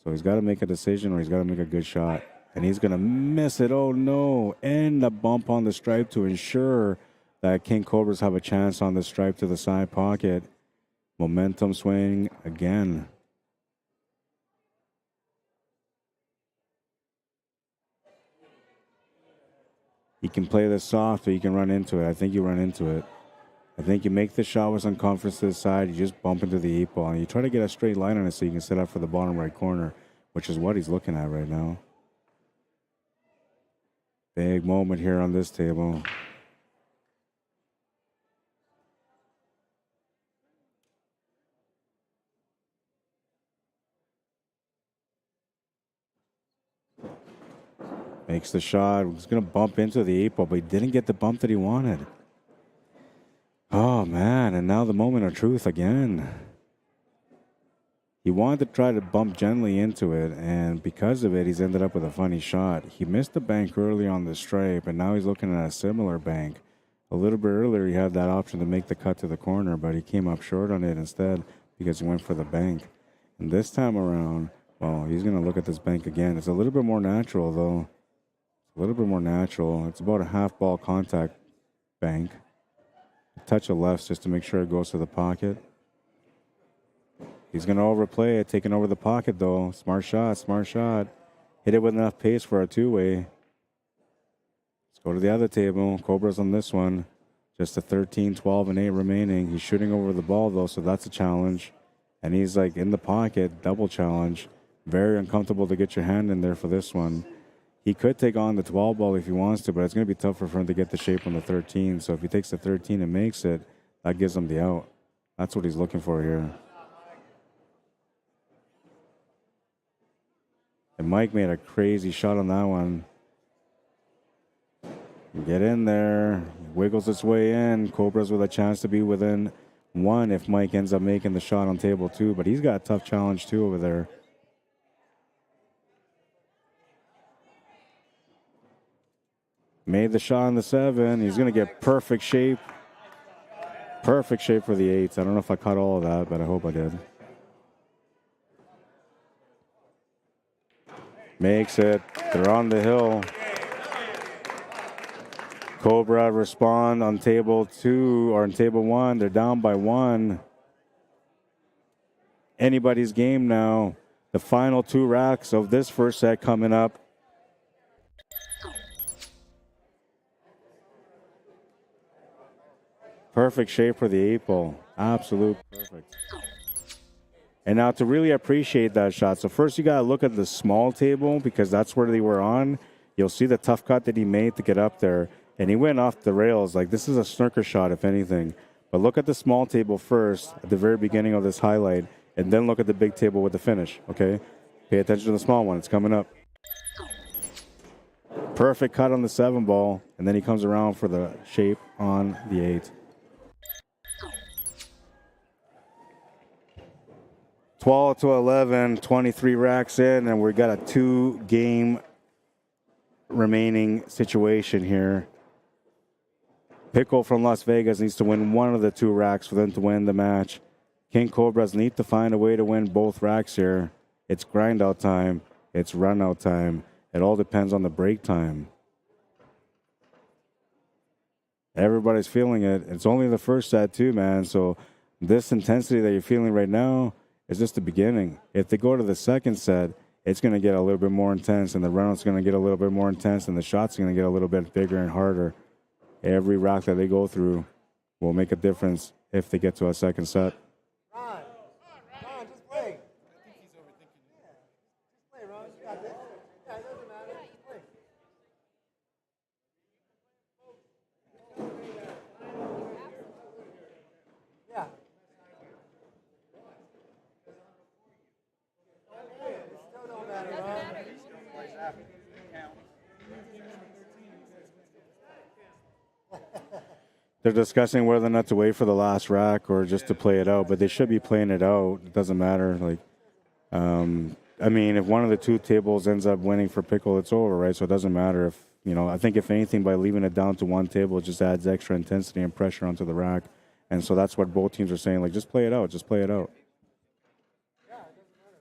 So he's got to make a decision, or he's got to make a good shot. And he's going to miss it. Oh, no. And a bump on the stripe to ensure that King Cobras have a chance on the stripe to the side pocket. Momentum swing again. He can play this soft, or he can run into it. I think you run into it. I think you make the shot with some confidence to the side. You just bump into the 8-ball. And you try to get a straight line on it so you can set up for the bottom right corner, which is what he's looking at right now. Big moment here on this table. Makes the shot. He's going to bump into the 8-ball, but he didn't get the bump that he wanted. Oh, man. And now the moment of truth again. He wanted to try to bump gently into it, and because of it, he's ended up with a funny shot. He missed the bank early on the stripe, and now he's looking at a similar bank. A little bit earlier, he had that option to make the cut to the corner, but he came up short on it instead because he went for the bank. And this time around, well, he's going to look at this bank again. It's a little bit more natural, though. A little bit more natural. It's about a half ball contact bank. A touch of lefts just to make sure it goes to the pocket. He's going to overplay it, taking over the pocket, though. Smart shot, smart shot. Hit it with enough pace for a two-way. Let's go to the other table. Cobras on this one. Just a 13, 12, and 8 remaining. He's shooting over the ball, though, so that's a challenge. And he's, like, in the pocket, double challenge. Very uncomfortable to get your hand in there for this one. He could take on the 12 ball if he wants to, but it's going to be tougher for him to get the shape on the 13. So if he takes the 13 and makes it, that gives him the out. That's what he's looking for here. And Mike made a crazy shot on that one. Get in there. Wiggles its way in. Cobras with a chance to be within one if Mike ends up making the shot on table 2. But he's got a tough challenge too over there. Made the shot on the 7. He's going to get perfect shape. Perfect shape for the 8s. I don't know if I caught all of that, but I hope I did. Makes it. They're on the hill. Cobra respond on table 2 or on table 1. They're down by 1. Anybody's game now. The final 2 racks of this first set coming up. Perfect shape for the 8-ball. Absolute perfect. And now to really appreciate that shot, so first you got to look at the small table because that's where they were on. You'll see the tough cut that he made to get up there. And he went off the rails. Like, this is a snooker shot, if anything. But look at the small table first at the very beginning of this highlight, and then look at the big table with the finish, okay? Pay attention to the small one. It's coming up. Perfect cut on the 7-ball, and then he comes around for the shape on the 8. 12 to 11, 23 racks in, and we got a 2-game remaining situation here. Pickle from Las Vegas needs to win one of the 2 racks for them to win the match. King Cobras need to find a way to win both racks here. It's grind out time. It's run out time. It all depends on the break time. Everybody's feeling it. It's only the first set too, man. So this intensity that you're feeling right now is just the beginning. If they go to the second set, it's going to get a little bit more intense, and the round's going to get a little bit more intense, and the shot's going to get a little bit bigger and harder. Every rack that they go through will make a difference if they get to a second set. Ron, just play. I think he's overthinking it. Yeah, just play, Ron. You got this. Yeah, it doesn't matter. Just play. Yeah. It still don't matter, Ron. They're discussing whether or not to wait for the last rack or just to play it out, but they should be playing it out. It doesn't matter. Like, I mean, if one of the 2 tables ends up winning for Pickle, it's over, right? So it doesn't matter if, you know, I think if anything, by leaving it down to 1 table, it just adds extra intensity and pressure onto the rack. And so that's what both teams are saying. Like, just play it out. Just play it out.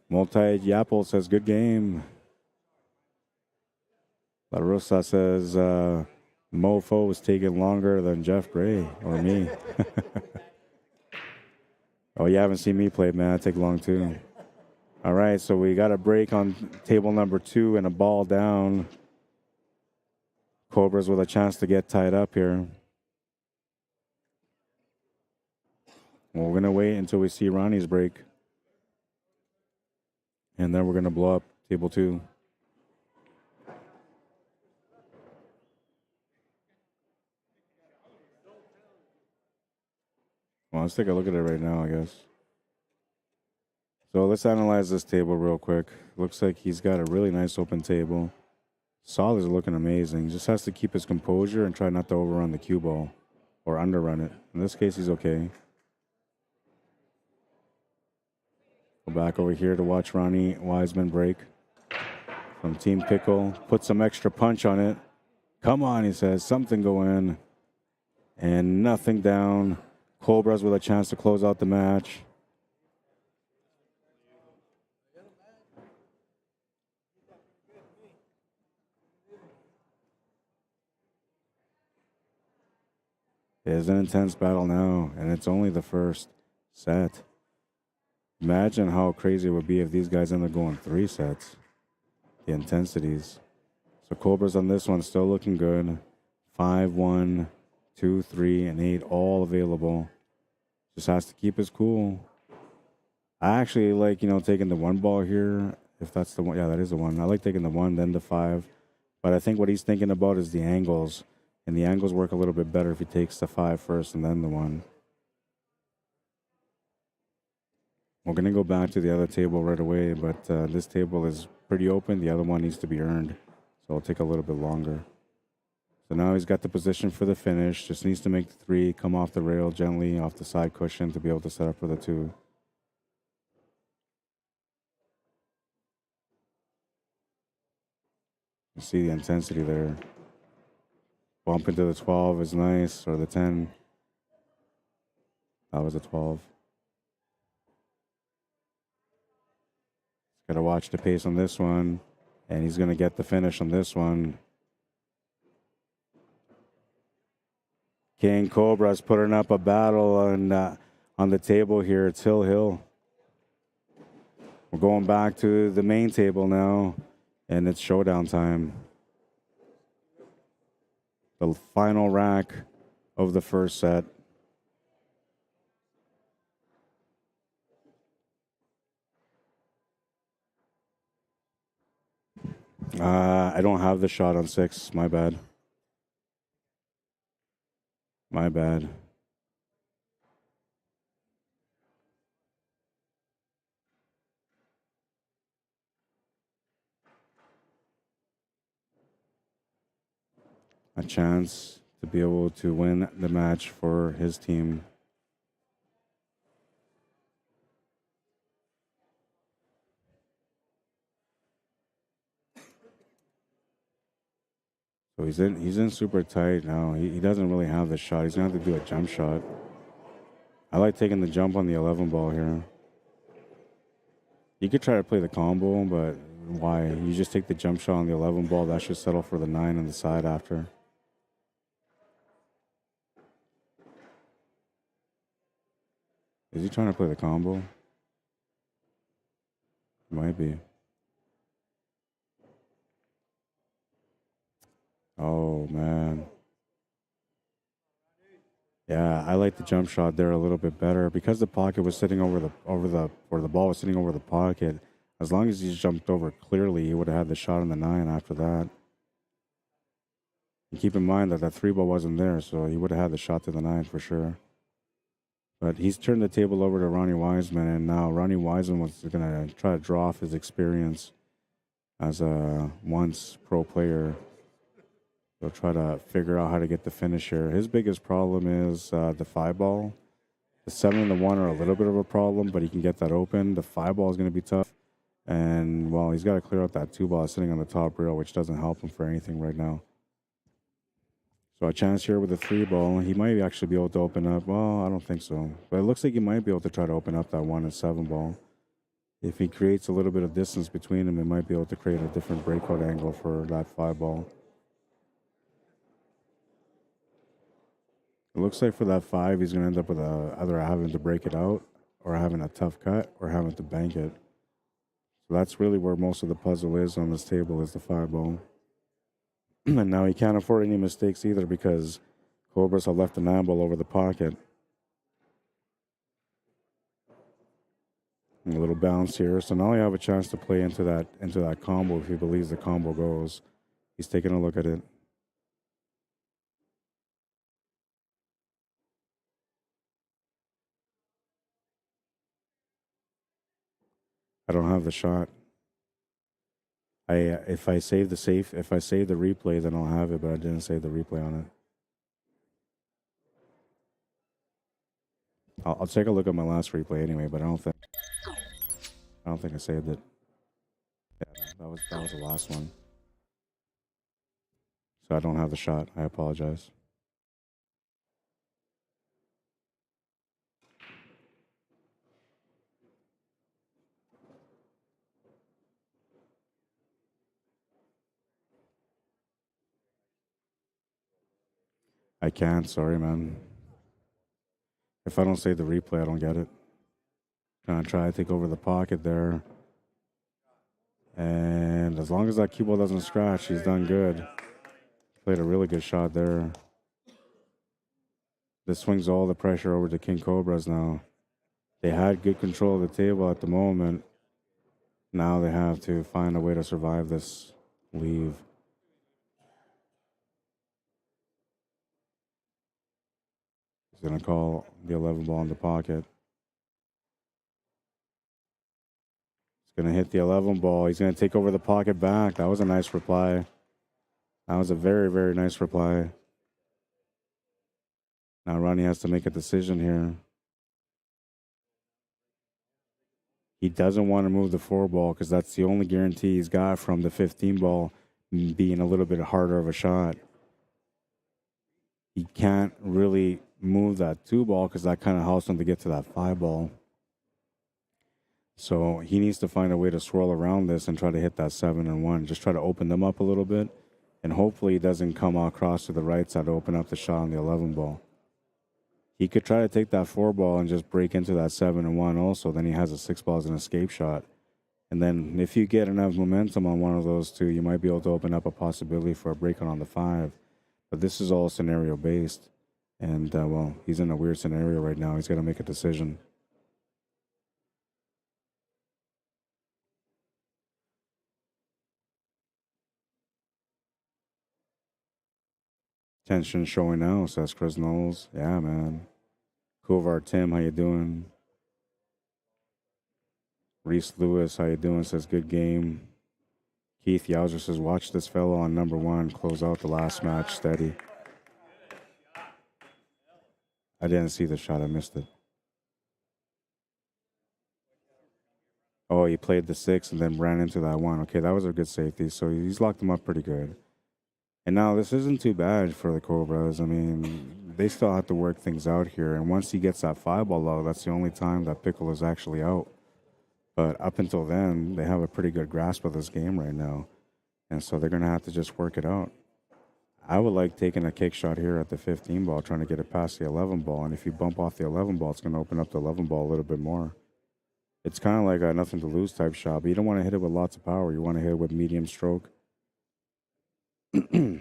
Multi-Yapple says, good game. La Rosa says, Mofo was taking longer than Jeff Gray or me. Oh, you haven't seen me play, man. I take long, too. All right, so we got a break on table number 2 and a ball down. Cobras with a chance to get tied up here. We're going to wait until we see Ronnie's break. And then we're going to blow up table 2. Well, let's take a look at it right now, I guess. So let's analyze this table real quick. Looks like he's got a really nice open table. Sol is looking amazing. He just has to keep his composure and try not to overrun the cue ball or underrun it. In this case, he's okay. Go back over here to watch Ronnie Wiseman break from Team Pickle. Put some extra punch on it. Come on, he says. Something go in. And nothing down. Cobras with a chance to close out the match. It is an intense battle now, and it's only the first set. Imagine how crazy it would be if these guys end up going 3 sets. The intensities. So Cobras on this one still looking good. 5, 1, 2, 3, and 8 all available. Just has to keep his cool. I actually like, taking the 1 ball here. If that's the one. Yeah, that is the one. I like taking the 1, then the 5. But I think what he's thinking about is the angles. And the angles work a little bit better if he takes the 5 first and then the 1. We're going to go back to the other table right away, but this table is pretty open. The other one needs to be earned, so it'll take a little bit longer. So now he's got the position for the finish. Just needs to make the 3, come off the rail gently, off the side cushion to be able to set up for the 2. You see the intensity there. Bump into the 12 is nice, or the 10. That was a 12. Got to watch the pace on this one, and he's going to get the finish on this one. King Cobra's putting up a battle on the table here. It's Hill. We're going back to the main table now, and it's showdown time. The final rack of the first set. I don't have the shot on 6. My bad. A chance to be able to win the match for his team. So he's in super tight now. He doesn't really have the shot. He's gonna have to do a jump shot. I like taking the jump on the 11 ball here. You could try to play the combo, but why? You just take the jump shot on the 11 ball. That should settle for the 9 on the side after. Is he trying to play the combo? Might be. Oh, man. Yeah, I like the jump shot there a little bit better because the pocket was sitting or the ball was sitting over the pocket. As long as he jumped over clearly, he would have had the shot on the 9 after that. And keep in mind that 3 ball wasn't there, so he would have had the shot to the 9 for sure. But he's turned the table over to Ronnie Wiseman, and now Ronnie Wiseman was going to try to draw off his experience as a once pro player. He'll try to figure out how to get the finish here. His biggest problem is the 5 ball. The 7 and the 1 are a little bit of a problem, but he can get that open. The 5 ball is going to be tough. And, well, he's got to clear out that 2 ball sitting on the top rail, which doesn't help him for anything right now. So a chance here with the 3 ball. He might actually be able to open up. Well, I don't think so. But it looks like he might be able to try to open up that 1 and 7 ball. If he creates a little bit of distance between them, he might be able to create a different breakout angle for that 5 ball. It looks like for that 5, he's going to end up with either having to break it out or having a tough cut or having to bank it. So that's really where most of the puzzle is on this table is the 5 ball. And now he can't afford any mistakes either because Cobras have left the 9 ball over the pocket. A little bounce here. So now you have a chance to play into that combo if he believes the combo goes. He's taking a look at it. I don't have the shot. If I save the replay, then I'll have it, but I didn't save the replay on it. I'll take a look at my last replay anyway, but I don't think I saved it. Yeah, that was the last one. So I don't have the shot. I apologize. I can't. Sorry, man. If I don't save the replay, I don't get it. Gonna try to take over the pocket there. And as long as that cue ball doesn't scratch, he's done good. Played a really good shot there. This swings all the pressure over to King Cobras now. They had good control of the table at the moment. Now they have to find a way to survive this leave. He's going to call the 11 ball in the pocket. He's going to hit the 11 ball. He's going to take over the pocket back. That was a nice reply. That was a very, very nice reply. Now Ronnie has to make a decision here. He doesn't want to move the 4 ball because that's the only guarantee he's got from the 15 ball being a little bit harder of a shot. He can't really move that 2 ball because that kind of helps him to get to that 5 ball. So he needs to find a way to swirl around this and try to hit that 7 and 1. Just try to open them up a little bit. And hopefully he doesn't come across to the right side to open up the shot on the 11 ball. He could try to take that 4 ball and just break into that 7 and 1 also. Then he has a 6 ball as an escape shot. And then if you get enough momentum on one of those two, you might be able to open up a possibility for a break on the 5. But this is all scenario based. And, well, he's in a weird scenario right now. He's got to make a decision. Tension showing now, says Chris Knowles. Yeah, man. Kovar Tim, how you doing? Reese Lewis, how you doing? Says good game. Keith Yowzer says watch this fellow on number 1 close out the last match steady. I didn't see the shot. I missed it. Oh, he played the 6 and then ran into that 1. Okay, that was a good safety. So he's locked him up pretty good. And now this isn't too bad for the Cobras. I mean, they still have to work things out here. And once he gets that 5 ball low, that's the only time that Pickle is actually out. But up until then, they have a pretty good grasp of this game right now. And so they're going to have to just work it out. I would like taking a kick shot here at the 15 ball, trying to get it past the 11 ball. And if you bump off the 11 ball, it's going to open up the 11 ball a little bit more. It's kind of like a nothing to lose type shot, but you don't want to hit it with lots of power. You want to hit it with medium stroke. I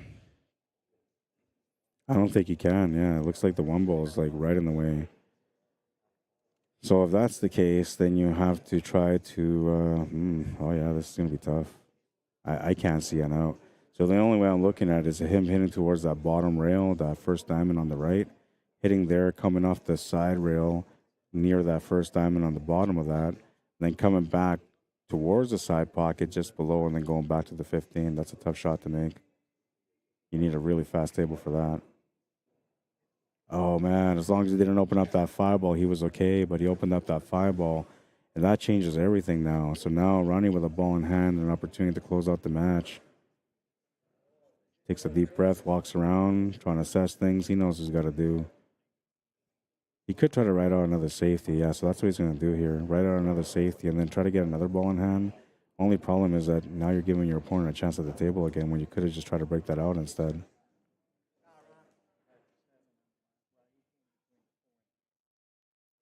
don't think he can. Yeah, it looks like the 1 ball is like right in the way. So if that's the case, then you have to try to, oh yeah, this is going to be tough. I can't see an out. So the only way I'm looking at is him hitting towards that bottom rail, that first diamond on the right, hitting there, coming off the side rail near that first diamond on the bottom of that, then coming back towards the side pocket just below and then going back to the 15. That's a tough shot to make. You need a really fast table for that. Oh, man, as long as he didn't open up that 5 ball, he was okay, but he opened up that 5 ball, and that changes everything now. So now Ronnie with a ball in hand and an opportunity to close out the match. Takes a deep breath, walks around, trying to assess things. He knows what he's got to do. He could try to ride out another safety, yeah, so that's what he's going to do here. Ride out another safety and then try to get another ball in hand. Only problem is that now you're giving your opponent a chance at the table again when you could have just tried to break that out instead.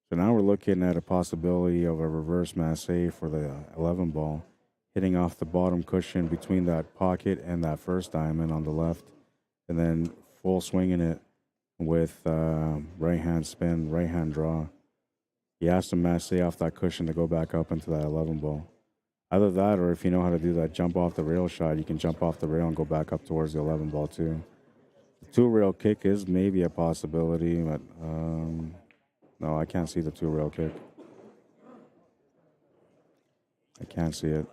So now we're looking at a possibility of a reverse masse for the 11 ball, hitting off the bottom cushion between that pocket and that first diamond on the left, and then full swinging it with right hand spin, right hand draw. he has to mash off that cushion to go back up into that 11 ball. Either that, or if you know how to do that jump off the rail shot, you can jump off the rail and go back up towards the 11 ball too. The 2-rail kick is maybe a possibility, but no, I can't see the 2-rail kick. I can't see it.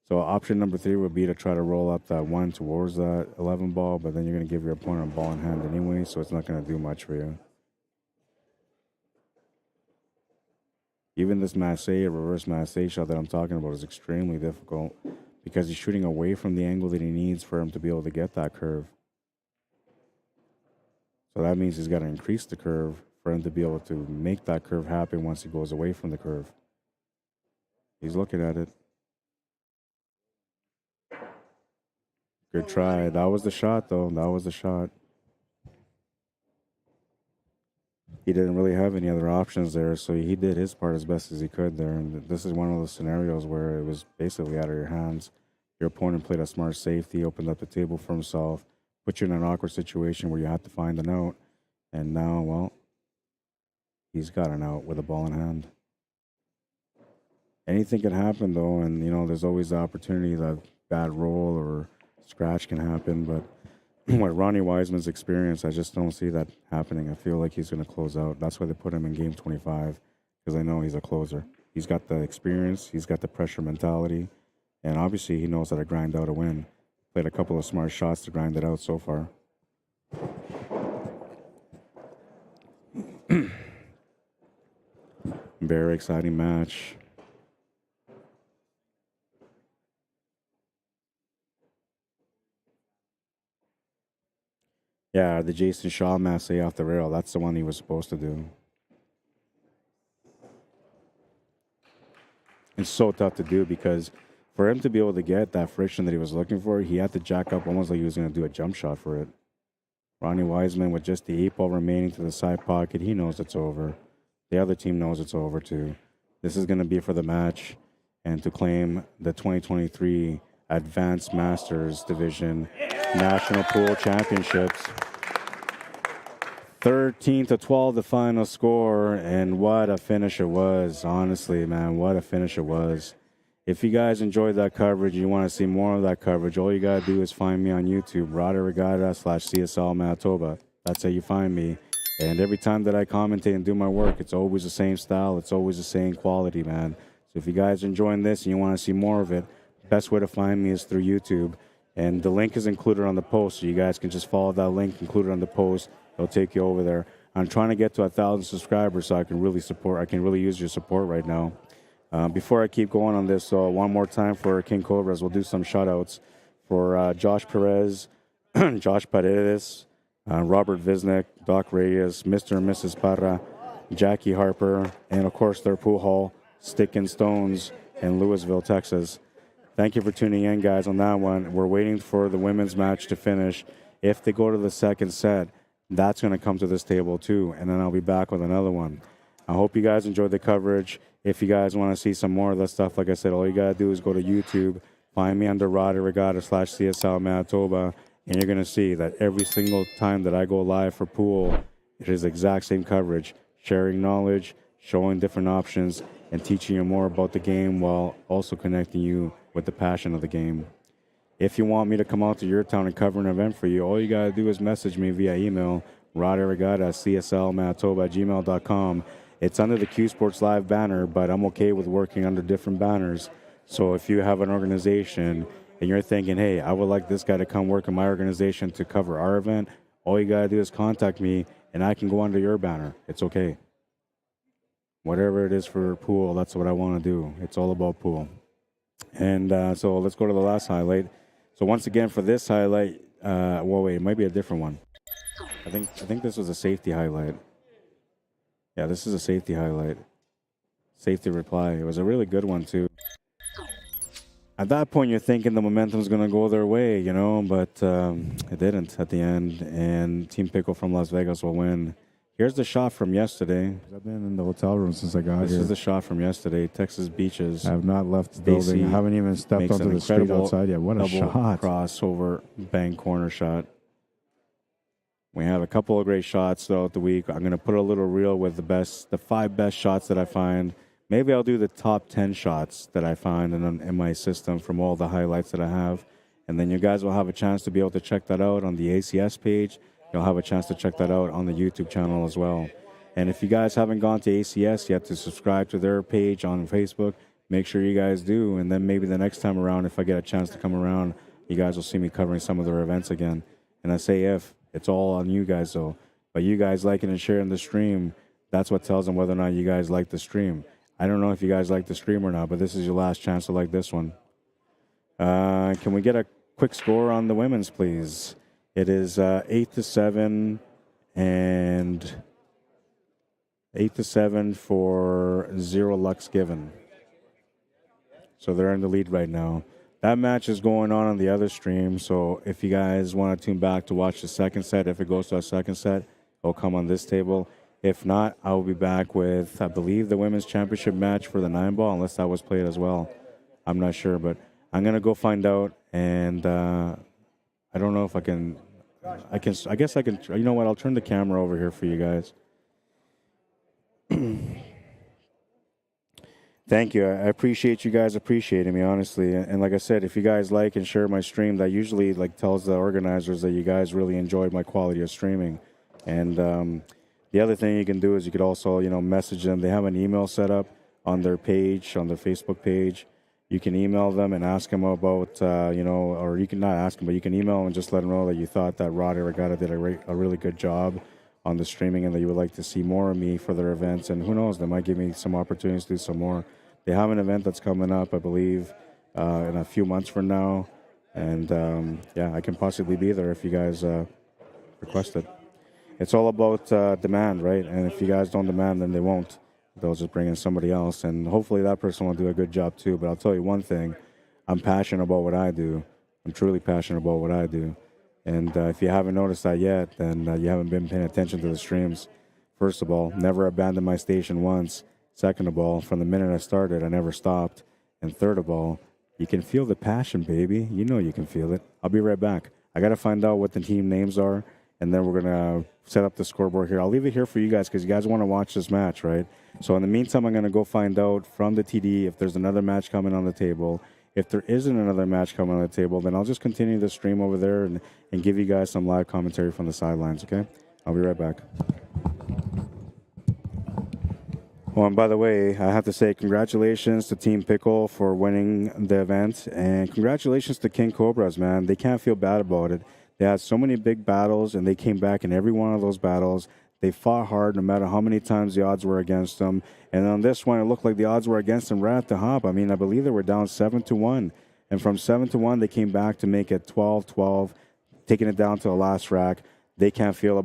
So option number 3 would be to try to roll up that 1 towards that 11 ball, but then you're going to give your opponent a ball in hand anyway, so it's not going to do much for you. Even this masse, reverse masse shot that I'm talking about is extremely difficult because he's shooting away from the angle that he needs for him to be able to get that curve. So that means he's got to increase the curve for him to be able to make that curve happen once he goes away from the curve. He's looking at it. Good try. That was the shot, though. That was the shot. He didn't really have any other options there, so he did his part as best as he could there. And this is one of those scenarios where it was basically out of your hands. Your opponent played a smart safety, opened up the table for himself, put you in an awkward situation where you had to find an out. And now, well, he's got an out with a ball in hand. Anything can happen, though, and, you know, there's always the opportunity that bad roll or scratch can happen, but with Ronnie Wiseman's experience, I just don't see that happening. I feel like he's going to close out. That's why they put him in game 25, because I know he's a closer. He's got the experience, he's got the pressure mentality, and obviously he knows how to grind out a win. Played a couple of smart shots to grind it out so far. Very exciting match. Yeah, the Jason Shaw masse off the rail. That's the one he was supposed to do. It's so tough to do because for him to be able to get that friction that he was looking for, he had to jack up almost like he was going to do a jump shot for it. Ronnie Wiseman with just the 8 ball remaining to the side pocket, he knows it's over. The other team knows it's over too. This is going to be for the match and to claim the 2023 Advanced Masters Division National Pool Championships. 13-12 the final score, and what a finish it was. Honestly, man, what a finish it was. If you guys enjoyed that coverage and you want to see more of that coverage, all you got to do is find me on YouTube, Rod Arriagada /CSL Manitoba. That's how you find me. And every time that I commentate and do my work, it's always the same style. It's always the same quality, man. So if you guys are enjoying this and you want to see more of it, best way to find me is through YouTube. And the link is included on the post, so you guys can just follow that link included on the post. It'll take you over there. I'm trying to get to 1,000 subscribers so I can really use your support right now. Before I keep going on this, one more time for King Cobras, we'll do some shout-outs for Josh Perez, Josh Paredes, Robert Visnick, Doc Reyes, Mr. and Mrs. Parra, Jackie Harper, and, of course, their pool hall, Stick and Stones in Louisville, Texas. Thank you for tuning in, guys, on that one. We're waiting for the women's match to finish. If they go to the second set, that's going to come to this table, too, and then I'll be back with another one. I hope you guys enjoyed the coverage. If you guys want to see some more of that stuff, like I said, all you got to do is go to YouTube, find me under Rod Arriagada /CSL Manitoba, and you're going to see that every single time that I go live for pool, it is the exact same coverage, sharing knowledge, showing different options, and teaching you more about the game while also connecting you with the passion of the game. If you want me to come out to your town and cover an event for you, all you got to do is message me via email, rodariagada@cslmanitoba@gmail.com. It's under the Cuesports Live banner, but I'm okay with working under different banners. So if you have an organization and you're thinking, hey, I would like this guy to come work in my organization to cover our event, all you got to do is contact me, and I can go under your banner. It's okay. Whatever it is for pool, that's what I want to do. It's all about pool. And so let's go to the last highlight. So once again, for this highlight, wait, it might be a different one. I think this was a safety highlight. Yeah, this is a safety highlight. Safety reply. It was a really good one, too. At that point, you're thinking the momentum's going to go their way, you know, but it didn't at the end. And Team Pickle from Las Vegas will win. Here's the shot from yesterday. I've been in the hotel room since I got here. This is the shot from yesterday. Texas Beaches. I have not left the building. I haven't even stepped onto the street outside yet. What a shot. Crossover bank corner shot. We have a couple of great shots throughout the week. I'm going to put a little reel with the 5 best shots that I find. Maybe I'll do the top 10 shots that I find in my system from all the highlights that I have. And then you guys will have a chance to be able to check that out on the ACS page. You'll have a chance to check that out on the YouTube channel as well. And if you guys haven't gone to ACS yet to subscribe to their page on Facebook, make sure you guys do. And then maybe the next time around, if I get a chance to come around, you guys will see me covering some of their events again. And I say if. It's all on you guys, though. But you guys liking and sharing the stream, that's what tells them whether or not you guys like the stream. I don't know if you guys like the stream or not, but this is your last chance to like this one. Can we get a quick score on the women's, please? It is 8-7 and 8-7 for 0 lucks given. So they're in the lead right now. That match is going on the other stream, so if you guys want to tune back to watch the second set, if it goes to a second set, it'll come on this table. If not, I will be back with, I believe, the women's championship match for the 9-ball, unless that was played as well. I'm not sure, but I'm going to go find out, and I don't know if I guess I can, you know what, I'll turn the camera over here for you guys. Thank you. I appreciate you guys appreciating me, honestly. And like I said, if you guys like and share my stream, that usually tells the organizers that you guys really enjoyed my quality of streaming. And the other thing you can do is you could also, message them. They have an email set up on their page, on their Facebook page. You can email them and ask them about, or you can not ask them, but you can email them and just let them know that you thought that Rod Arriagada did a really good job on the streaming and that you would like to see more of me for their events. And who knows, they might give me some opportunities to do some more. They have an event that's coming up, I believe, in a few months from now. And, I can possibly be there if you guys request it. It's all about demand, right? And if you guys don't demand, then they won't. They'll just bring in somebody else. And hopefully that person will do a good job too. But I'll tell you one thing. I'm passionate about what I do. I'm truly passionate about what I do. And if you haven't noticed that yet, then you haven't been paying attention to the streams. First of all, never abandoned my station once. Second of all, from the minute I started, I never stopped. And third of all, you can feel the passion, baby. You know you can feel it. I'll be right back. I got to find out what the team names are, and then we're going to set up the scoreboard here. I'll leave it here for you guys because you guys want to watch this match, right? So in the meantime, I'm going to go find out from the TD if there's another match coming on the table. If there isn't another match coming on the table, then I'll just continue the stream over there and give you guys some live commentary from the sidelines, okay? I'll be right back. Oh, and by the way, I have to say congratulations to Team PICKLE for winning the event, and congratulations to King COBRAS, man. They can't feel bad about it. They had so many big battles, and they came back in every one of those battles. They fought hard no matter how many times the odds were against them. And on this one, it looked like the odds were against them right at the hop. I mean, I believe they were down 7-1. And from 7-1, they came back to make it 12-12, taking it down to the last rack. They can't feel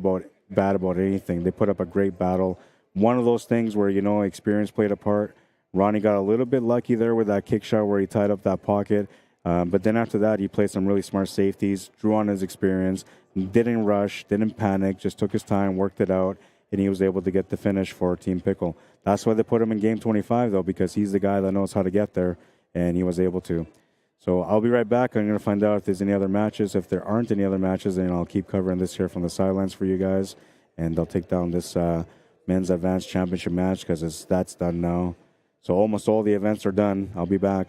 bad about anything. They put up a great battle. One of those things where, experience played a part. Ronnie got a little bit lucky there with that kick shot where he tied up that pocket. But then after that, he played some really smart safeties, drew on his experience, didn't rush, didn't panic, just took his time, worked it out, and he was able to get the finish for Team PICKLE. That's why they put him in Game 25, though, because he's the guy that knows how to get there, and he was able to. So I'll be right back. I'm going to find out if there's any other matches. If there aren't any other matches, then I'll keep covering this here from the sidelines for you guys, and I'll take down this men's advanced championship match because that's done now. So almost all the events are done. I'll be back.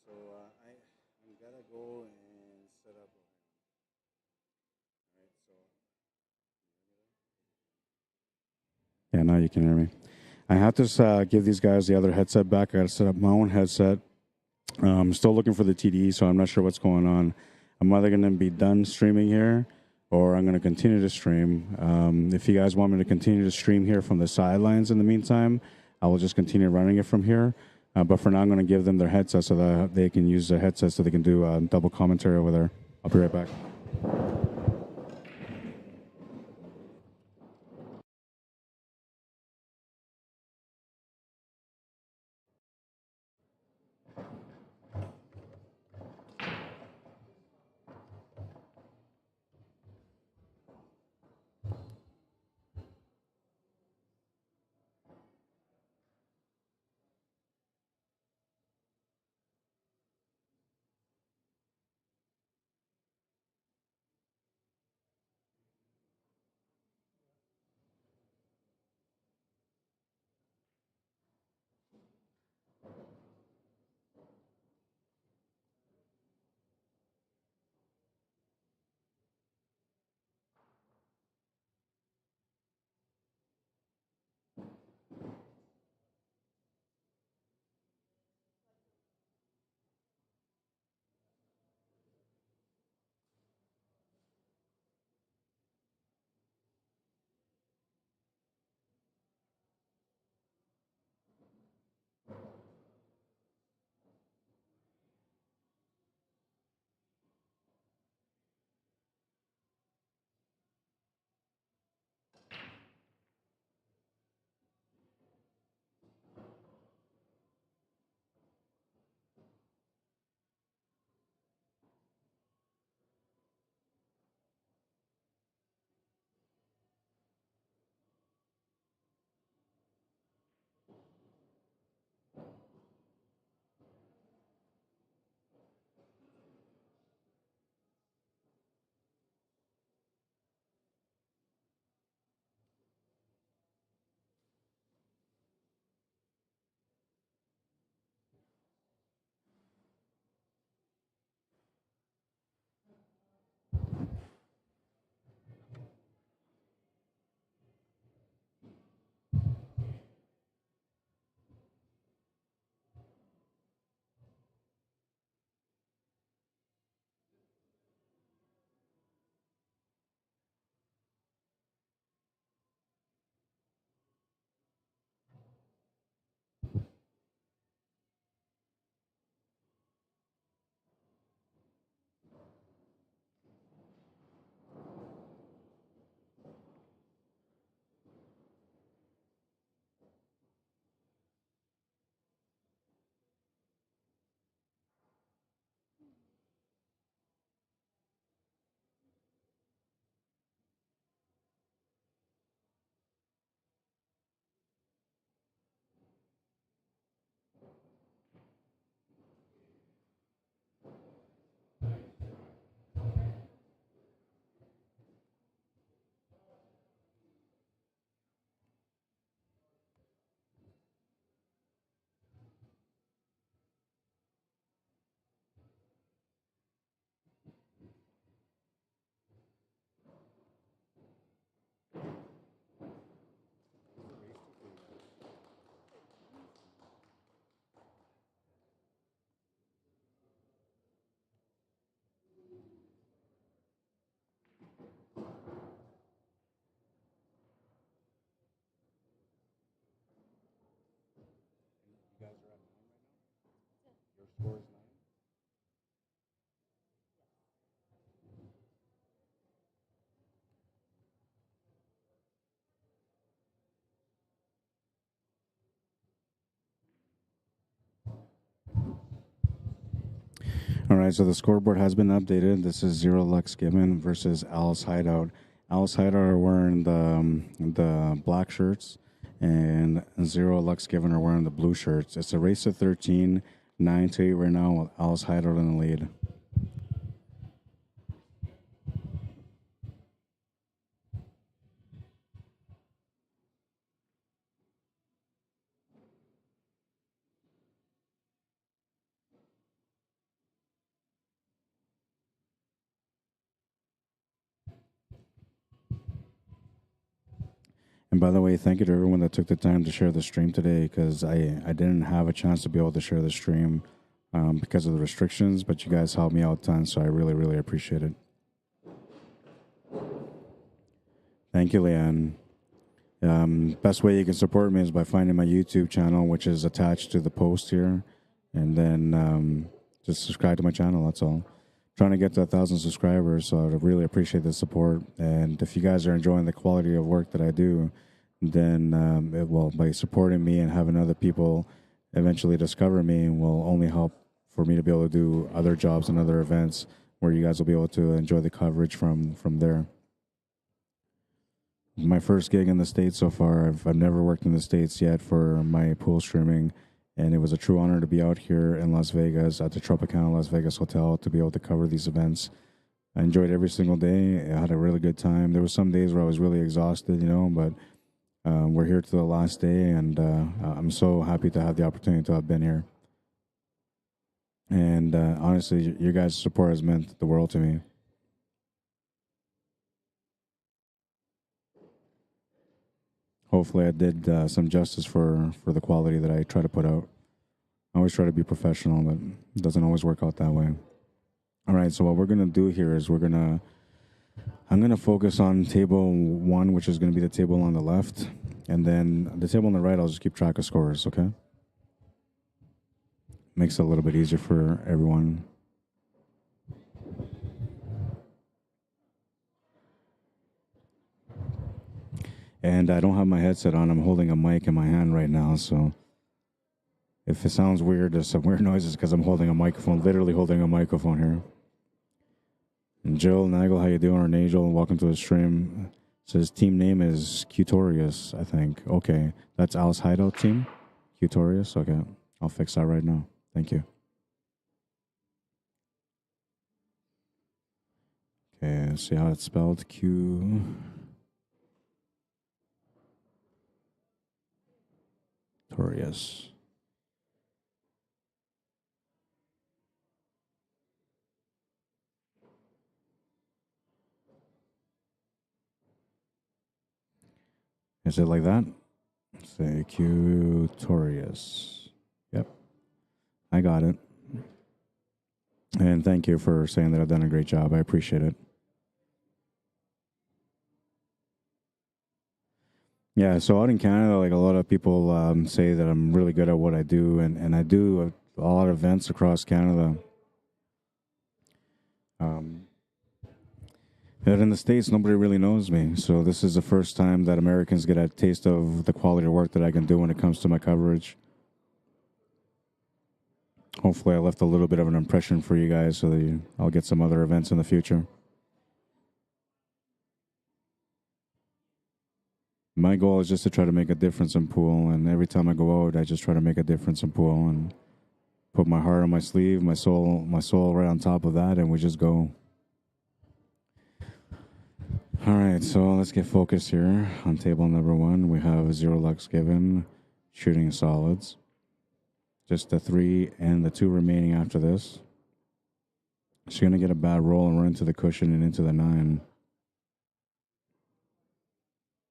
So I'm gonna go and set up. All right, so yeah, now you can hear me. I have to give these guys the other headset back. I got to set up my own headset. I'm still looking for the TDE, so I'm not sure what's going on. I'm either going to be done streaming here, or I'm going to continue to stream. If you guys want me to continue to stream here from the sidelines in the meantime, I will just continue running it from here. But for now, I'm going to give them their headsets so that they can use their headsets so they can do double commentary over there. I'll be right back. All right, so the scoreboard has been updated. This is Zero Lux Given versus Alice Hideout. Alice Hideout are wearing the black shirts, and Zero Lux Given are wearing the blue shirts. It's a race to 13, 9-8 right now with Alice Hideout in the lead. And by the way, thank you to everyone that took the time to share the stream today, because I didn't have a chance to be able to share the stream because of the restrictions, but you guys helped me out a ton, so I really, really appreciate it. Thank you, Leanne. Best way you can support me is by finding my YouTube channel, which is attached to the post here, and then just subscribe to my channel. That's all. Trying to get to 1,000 subscribers, so I really appreciate the support. And if you guys are enjoying the quality of work that I do, then by supporting me and having other people eventually discover me will only help for me to be able to do other jobs and other events where you guys will be able to enjoy the coverage from there. My first gig in the States so far. I've never worked in the States yet for my pool streaming, and it was a true honor to be out here in Las Vegas at the Tropicana Las Vegas Hotel to be able to cover these events. I enjoyed every single day. I had a really good time. There were some days where I was really exhausted, but we're here to the last day, and I'm so happy to have the opportunity to have been here. And honestly, your guys' support has meant the world to me. Hopefully I did some justice for the quality that I try to put out. I always try to be professional, but it doesn't always work out that way. All right, so what we're going to do here is I'm going to focus on table 1, which is going to be the table on the left. And then the table on the right, I'll just keep track of scores, okay? Makes it a little bit easier for everyone. And I don't have my headset on. I'm holding a mic in my hand right now, so if it sounds weird, there's some weird noises because I'm holding a microphone, literally holding a microphone here. And Jill Nagel, how you doing? Or Nagel, welcome to the stream. Says team name is Cutorious, I think. Okay, that's Alice Hideout team? Cutorious? Okay, I'll fix that right now. Thank you. Okay, see how it's spelled? Cutorious. Is it like that? Say Cutorious. Yep. I got it. And thank you for saying that I've done a great job. I appreciate it. Yeah, so out in Canada, like a lot of people say that I'm really good at what I do, and I do a lot of events across Canada. But in the States, nobody really knows me, so this is the first time that Americans get a taste of the quality of work that I can do when it comes to my coverage. Hopefully I left a little bit of an impression for you guys so that I'll get some other events in the future. My goal is just to try to make a difference in pool, and every time I go out, I just try to make a difference in pool and put my heart on my sleeve, my soul right on top of that, and we just go. All right, so let's get focused here. On table number 1, we have 0 lucks given, shooting solids. Just the 3 and the 2 remaining after this. She's going to get a bad roll and run into the cushion and into the 9.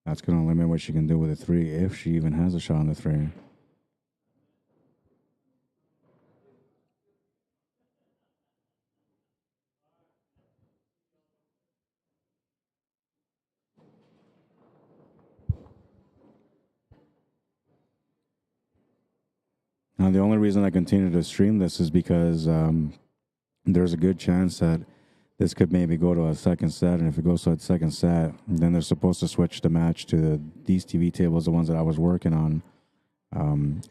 That's going to limit what she can do with a 3, if she even has a shot on the 3. Now, the only reason I continue to stream this is because there's a good chance that this could maybe go to a second set, and if it goes to a second set, then they're supposed to switch the match to these TV tables, the ones that I was working on.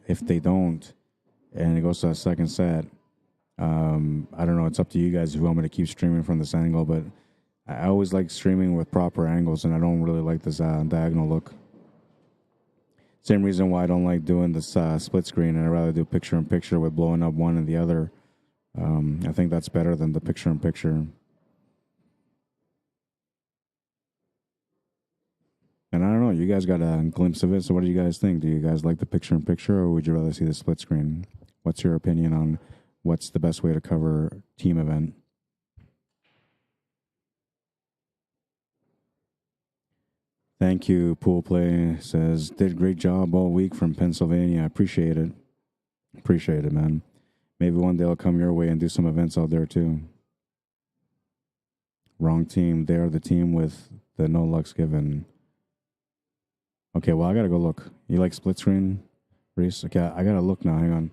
If they don't, and it goes to a second set, I don't know, it's up to you guys if you want me to keep streaming from this angle, but I always like streaming with proper angles, and I don't really like this diagonal look. Same reason why I don't like doing this split screen, and I'd rather do picture-in-picture with blowing up one and the other. I think that's better than the picture-in-picture. And I don't know, you guys got a glimpse of it, so what do you guys think? Do you guys like the picture-in-picture, or would you rather see the split screen? What's your opinion on what's the best way to cover team event? Thank you, Pool Play. Says, did great job all week from Pennsylvania. I appreciate it. Appreciate it, man. Maybe one day I'll come your way and do some events out there too. Wrong team. They are the team with the no lucks given. Okay, well, I gotta go look. You like split screen, Reese? Okay, I gotta look now. Hang on.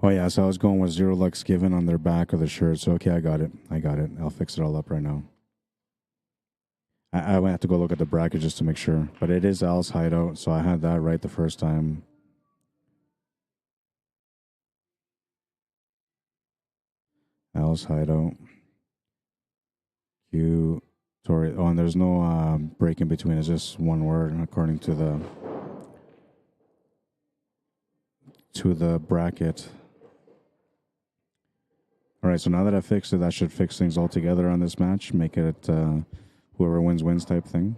Oh, yeah, so I was going with 0 lucks given on their back of the shirt. So, okay, I got it. I'll fix it all up right now. I went have to go look at the bracket just to make sure. But it is Al's Hideout, so I had that right the first time. Al's Hideout. Q, Tori. Oh, and there's no break in between. It's just one word according to the bracket. All right, so now that I fixed it, that should fix things all together on this match. Make it whoever wins type thing.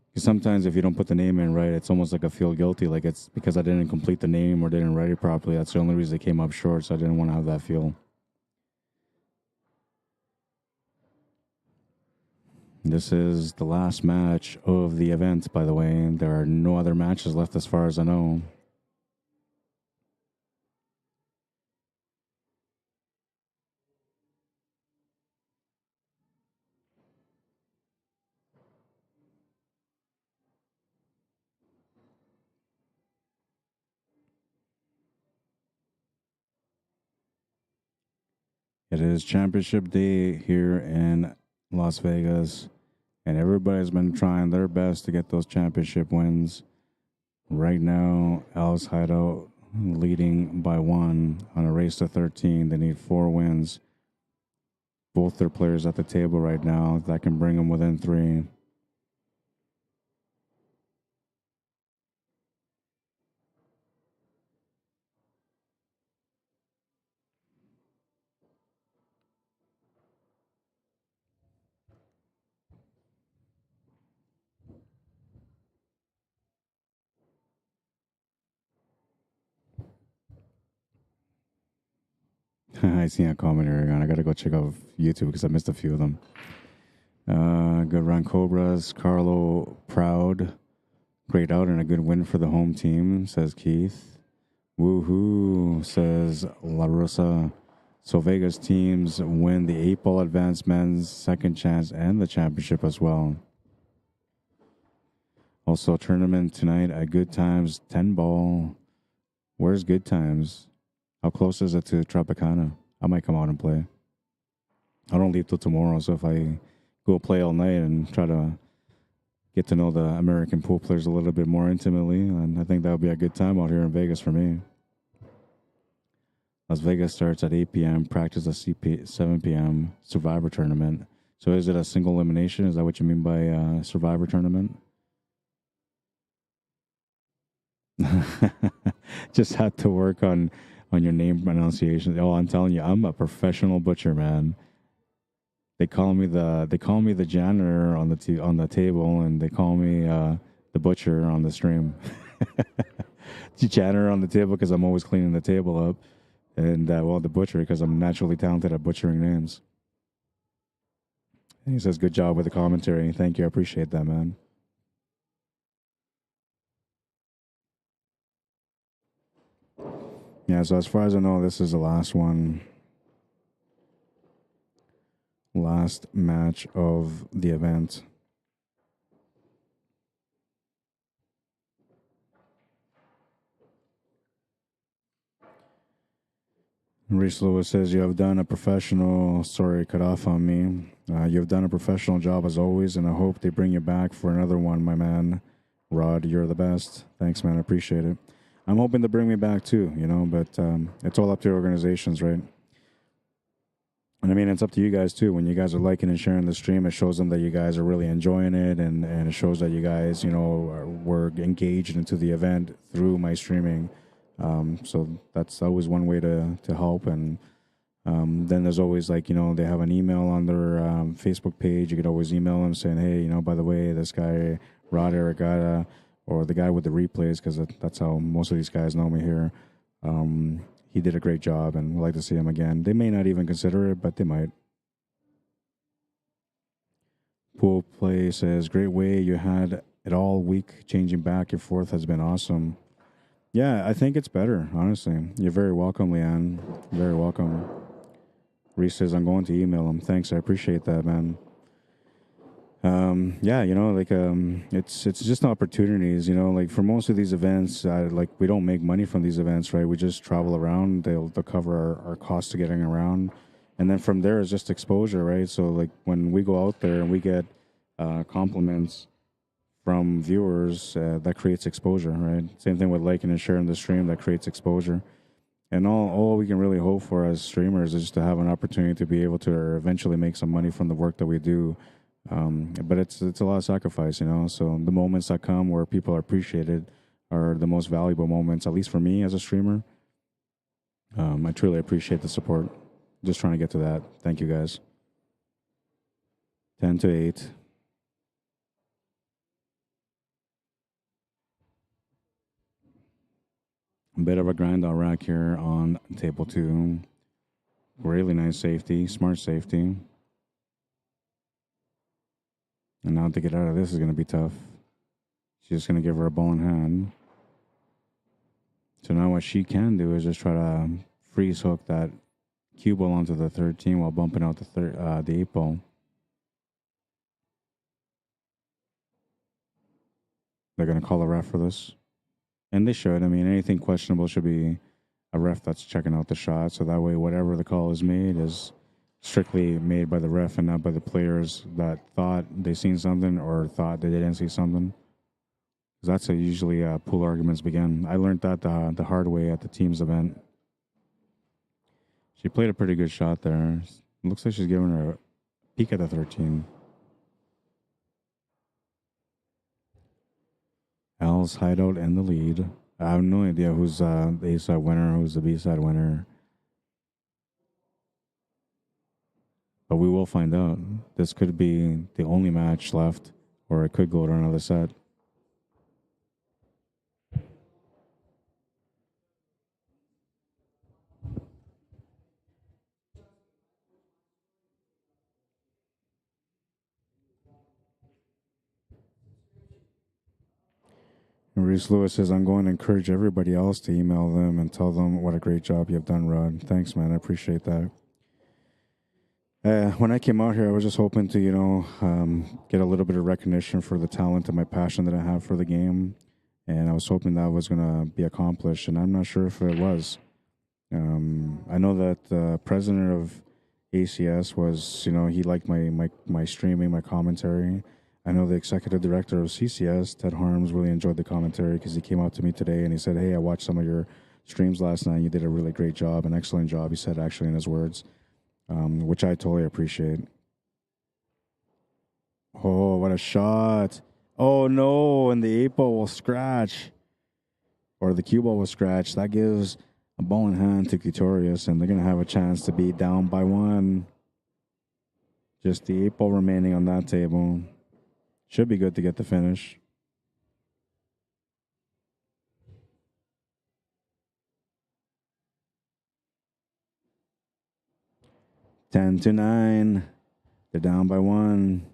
Because sometimes if you don't put the name in right, it's almost like I feel guilty. Like it's because I didn't complete the name or didn't write it properly. That's the only reason it came up short, so I didn't want to have that feel. This is the last match of the event, by the way. There are no other matches left as far as I know. It is championship day here in Las Vegas, and everybody's been trying their best to get those championship wins. Right now, Al's Hideout leading by 1 on a race to 13. They need 4 wins. Both their players at the table right now. That can bring them within 3. I see a comment here. I got to go check out YouTube because I missed a few of them. Good run, Cobras. Carlo Proud. Great out and a good win for the home team, says Keith. Woohoo, says La Rosa. So Vegas teams win the 8-ball advanced men's second chance and the championship as well. Also, tournament tonight at Good Times, 10-ball. Where's Good Times? How close is it to Tropicana? I might come out and play. I don't leave till tomorrow, so if I go play all night and try to get to know the American pool players a little bit more intimately, and I think that would be a good time out here in Vegas for me. Las Vegas starts at 8 p.m., practice at 7 p.m., Survivor Tournament. So is it a single elimination? Is that what you mean by Survivor Tournament? Just had to work on your name pronunciation. Oh, I'm telling you, I'm a professional butcher, man. They call me the janitor on the table, and they call me the butcher on the stream. The janitor on the table because I'm always cleaning the table up, and the butcher because I'm naturally talented at butchering names. And he says, "Good job with the commentary. Thank you. I appreciate that, man." Yeah, so as far as I know, this is the last one. Last match of the event. Reese Lewis says, you have done a professional, sorry, cut off on me. You have done a professional job as always, and I hope they bring you back for another one, my man. Rod, you're the best. Thanks, man. I appreciate it. I'm hoping to bring me back too, but it's all up to organizations, right? And I mean, it's up to you guys too. When you guys are liking and sharing the stream, it shows them that you guys are really enjoying it, and it shows that you guys, were engaged into the event through my streaming. So that's always one way to help. And then there's always they have an email on their Facebook page. You could always email them saying, hey, by the way, this guy, Rod Arriagada, or the guy with the replays, because that's how most of these guys know me here. He did a great job, and we'd like to see him again. They may not even consider it, but they might. Pool Play says, great way you had it all week. Changing back and forth has been awesome. Yeah, I think it's better, honestly. You're very welcome, Leanne. Very welcome. Reese says, I'm going to email him. Thanks, I appreciate that, man. Yeah, it's just opportunities, for most of these events, we don't make money from these events, right? We just travel around. They'll cover our costs to getting around. And then from there is just exposure, right? So when we go out there and we get compliments from viewers, that creates exposure, right? Same thing with liking and sharing the stream, that creates exposure. And all we can really hope for as streamers is just to have an opportunity to be able to eventually make some money from the work that we do. But it's a lot of sacrifice, So the moments that come where people are appreciated are the most valuable moments, at least for me as a streamer. I truly appreciate the support. Just trying to get to that. Thank you, guys. 10 to 8. A bit of a grind out rack here on table 2. Really nice safety, smart safety. And now to get out of this is going to be tough. She's just going to give her a ball in hand. So now what she can do is just try to freeze hook that cue ball onto the 13 while bumping out the 8 ball. They're going to call a ref for this. And they should. I mean, anything questionable should be a ref that's checking out the shot. So that way, whatever the call is made is strictly made by the ref and not by the players that thought they seen something or thought they didn't see something. Because that's how usually pool arguments begin. I learned that the hard way at the team's event. She played a pretty good shot there. It looks like she's giving her a peek at the 13. Al's hideout in the lead. I have no idea who's the A-side winner, who's the B-side winner. But we will find out. This could be the only match left, or it could go to another set. And Reese Lewis says, I'm going to encourage everybody else to email them and tell them what a great job you've done, Rod. Thanks, man. I appreciate that. When I came out here, I was just hoping to, get a little bit of recognition for the talent and my passion that I have for the game. And I was hoping that was going to be accomplished, and I'm not sure if it was. I know that the president of ACS was, he liked my streaming, my commentary. I know the executive director of CCS, Ted Harms, really enjoyed the commentary because he came out to me today and he said, hey, I watched some of your streams last night. You did a really great job, an excellent job, he said actually in his words, which I totally appreciate. Oh, what a shot. Oh, no, and the 8 ball will scratch. Or the cue ball will scratch. That gives a ball in hand to Kutorius, and they're going to have a chance to be down by 1. Just the 8 ball remaining on that table. Should be good to get the finish. Ten to 9. They're down by 1.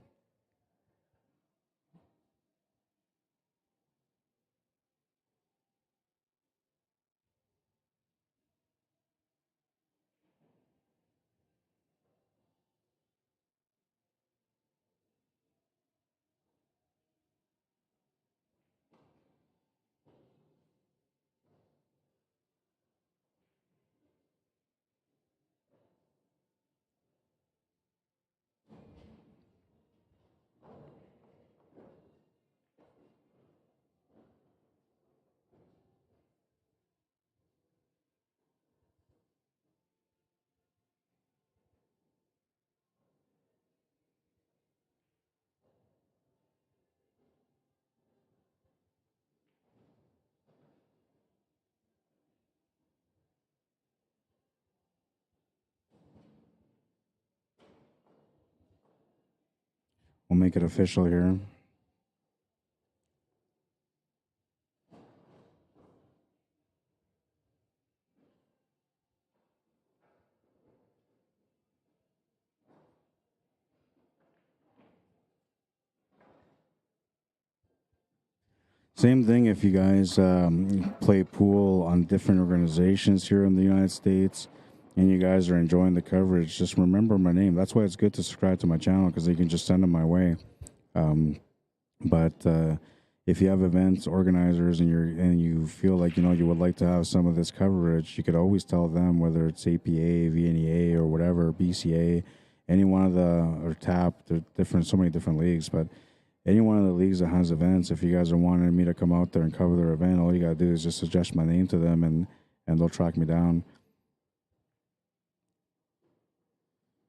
We'll make it official here. Same thing if you guys play pool on different organizations here in the United States and you guys are enjoying the coverage, just remember my name. That's why it's good to subscribe to my channel, because you can just send them my way. But if you have events organizers and you feel like you would like to have some of this coverage, you could always tell them, whether it's APA, VNEA, or whatever, BCA, any one of the, or TAP. There's so many different leagues, but any one of the leagues that has events, if you guys are wanting me to come out there and cover their event, all you got to do is just suggest my name to them, and they'll track me down.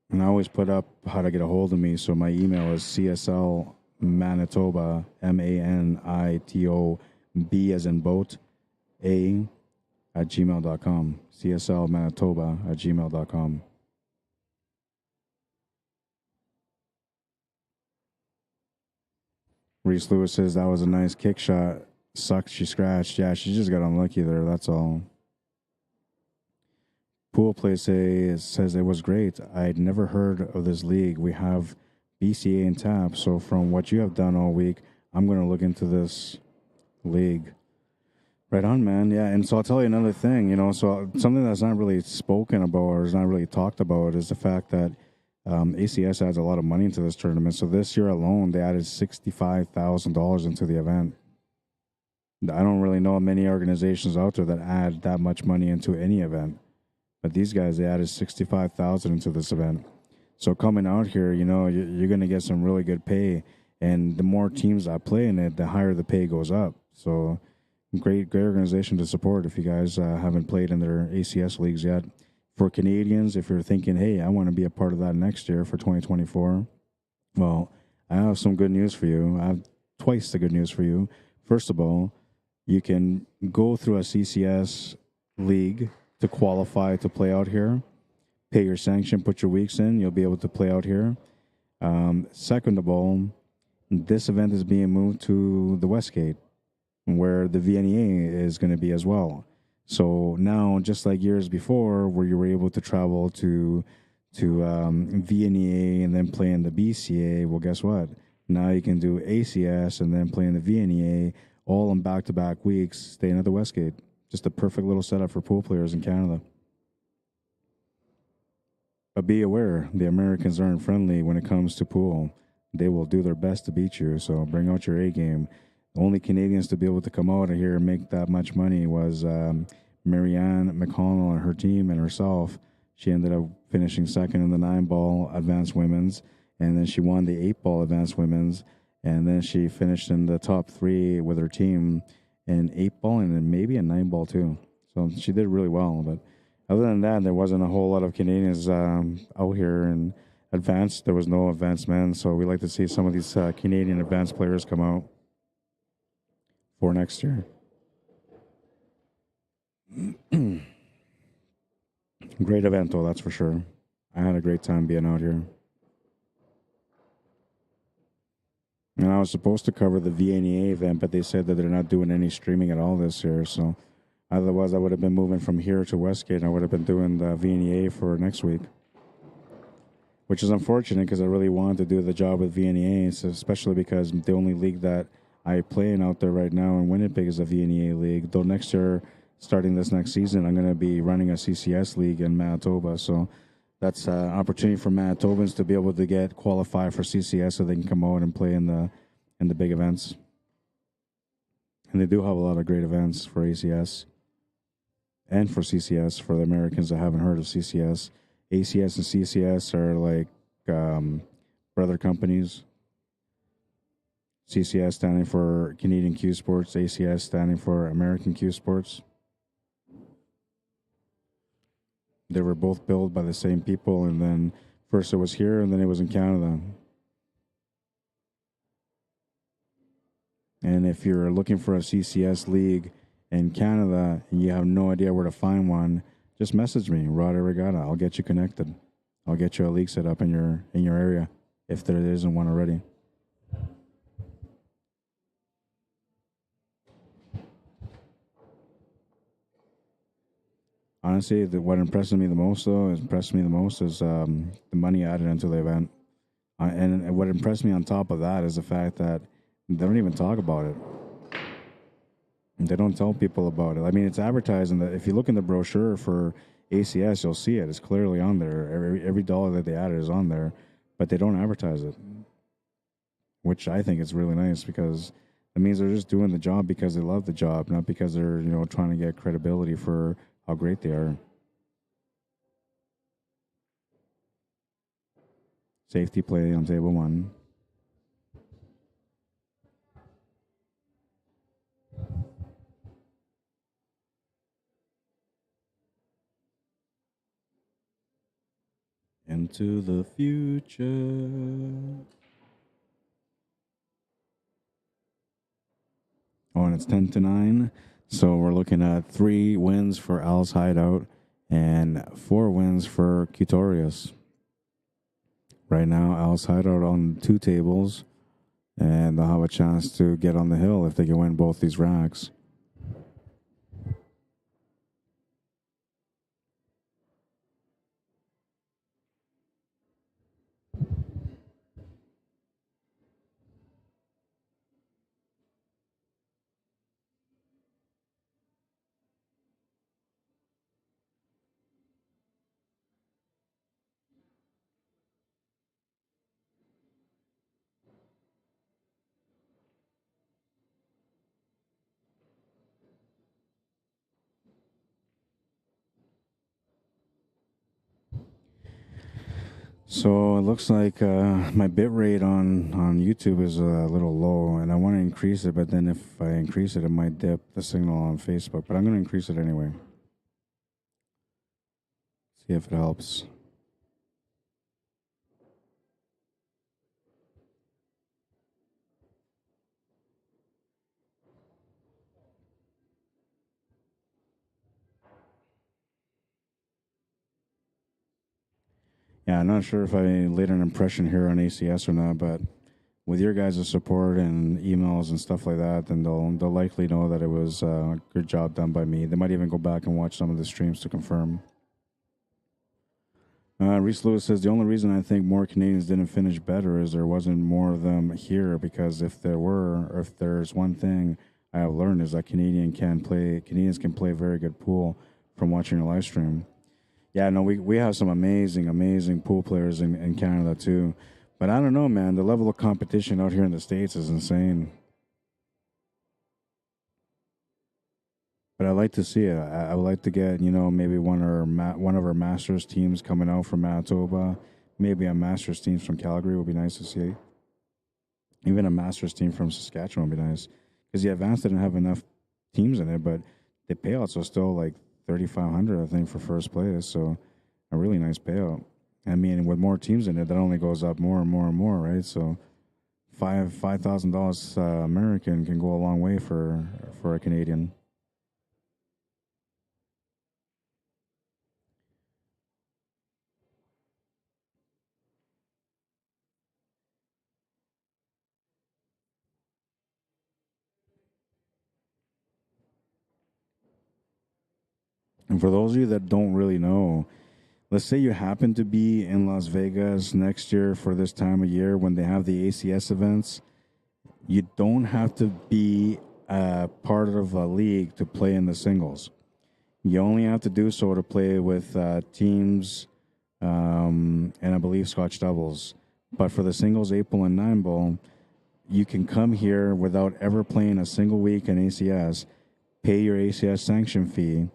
And I always put up how to get a hold of me. So my email is CSL Manitoba, MANITOB as in boat, @gmail.com. CSL Manitoba @gmail.com. Reese Lewis says that was a nice kick shot. Sucks she scratched. Yeah, she just got unlucky there. That's all. Pool Play says it was great. I'd never heard of this league. We have BCA and TAP. So from what you have done all week, I'm going to look into this league. Right on, man. Yeah, and so I'll tell you another thing. So something that's not really spoken about or is not really talked about is the fact that ACS adds a lot of money into this tournament. So this year alone, they added $65,000 into the event. I don't really know many organizations out there that add that much money into any event. But these guys, they added $65,000 into this event. So coming out here, you're going to get some really good pay. And the more teams that play in it, the higher the pay goes up. So great organization to support if you guys haven't played in their ACS leagues yet. For Canadians, if you're thinking, hey, I want to be a part of that next year for 2024, well, I have some good news for you. I have twice the good news for you. First of all, you can go through a CCS league to qualify to play out here. Pay your sanction, put your weeks in, you'll be able to play out here. Second of all, this event is being moved to the Westgate, where the VNEA is going to be as well. So now, just like years before, where you were able to travel to VNEA and then play in the BCA, well, guess what? Now you can do ACS and then play in the VNEA, all in back-to-back weeks, staying at the Westgate. Just a perfect little setup for pool players in Canada. But be aware, the Americans aren't friendly when it comes to pool. They will do their best to beat you, so bring out your A game. The only Canadians to be able to come out of here and make that much money was Marianne McConnell and her team and herself. She ended up finishing second in the 9-ball advanced women's, and then she won the 8-ball advanced women's, and then she finished in the top 3 with her team in 8-ball and then maybe a 9-ball too. So she did really well. But other than that, there wasn't a whole lot of Canadians out here in advanced. There was no advanced men, so we like to see some of these Canadian advanced players come out for next year. Great event, though, that's for sure. I had a great time being out here. And I was supposed to cover the VNEA event, but they said that they're not doing any streaming at all this year. So otherwise, I would have been moving from here to Westgate, and I would have been doing the VNEA for next week, which is unfortunate because I really wanted to do the job with VNEA, so especially because the only league that I play in out there right now in Winnipeg is the VNEA league. Though next year, starting this next season, I'm going to be running a CCS league in Manitoba. So that's an opportunity for Manitobans to be able to get qualified for CCS so they can come out and play in the big events. And they do have a lot of great events for ACS and for CCS for the Americans that haven't heard of CCS. ACS and CCS are like brother companies. CCS standing for Canadian Cuesports, ACS standing for American Cuesports. They were both built by the same people, and then first it was here, and then it was in Canada. And if you're looking for a CCS league in Canada and you have no idea where to find one, just message me, Rod Arriagada. I'll get you connected. I'll get you a league set up in your area if there isn't one already. Honestly, what impresses me the most, though, is the money added into the event. And what impressed me on top of that is the fact that they don't even talk about it. They don't tell people about it. I mean, it's advertised in the. If you look in the brochure for ACS, you'll see it. It's clearly on there. Every dollar that they added is on there, but they don't advertise it, which I think is really nice because it means they're just doing the job because they love the job, not because they're trying to get credibility for how great they are. Safety play on table one. Into the future. Oh, and it's 10-9. So we're looking at 3 wins for Al's Hideout and 4 wins for Cutorius. Right now, Al's Hideout on 2 tables, and they'll have a chance to get on the hill if they can win both these racks. So it looks like my bit rate on YouTube is a little low, and I want to increase it, but then if I increase it, it might dip the signal on Facebook. But I'm going to increase it anyway. See if it helps. Yeah, I'm not sure if I laid an impression here on ACS or not, but with your guys' support and emails and stuff like that, then they'll likely know that it was a good job done by me. They might even go back and watch some of the streams to confirm. Reese Lewis says the only reason I think more Canadians didn't finish better is there wasn't more of them here. Because if there were, or if there's one thing I have learned is that Canadians can play very good pool from watching a live stream. Yeah, no, we have some amazing pool players in Canada too. But I don't know, man. The level of competition out here in the States is insane. But I like to see it. I would like to get, maybe one of our Masters teams coming out from Manitoba. Maybe a Masters team from Calgary would be nice to see. Even a Masters team from Saskatchewan would be nice. Because the Advance didn't have enough teams in it, but the payouts are still like 3,500, I think, for first place. So a really nice payout. I mean, with more teams in it, that only goes up more and more and more, right? So $5,000 American can go a long way for a Canadian. And for those of you that don't really know, let's say you happen to be in Las Vegas next year for this time of year when they have the ACS events. You don't have to be part of a league to play in the singles. You only have to do so to play with teams and I believe Scotch doubles. But for the singles 8 ball and 9 ball, you can come here without ever playing a single week in ACS, pay your ACS sanction fee,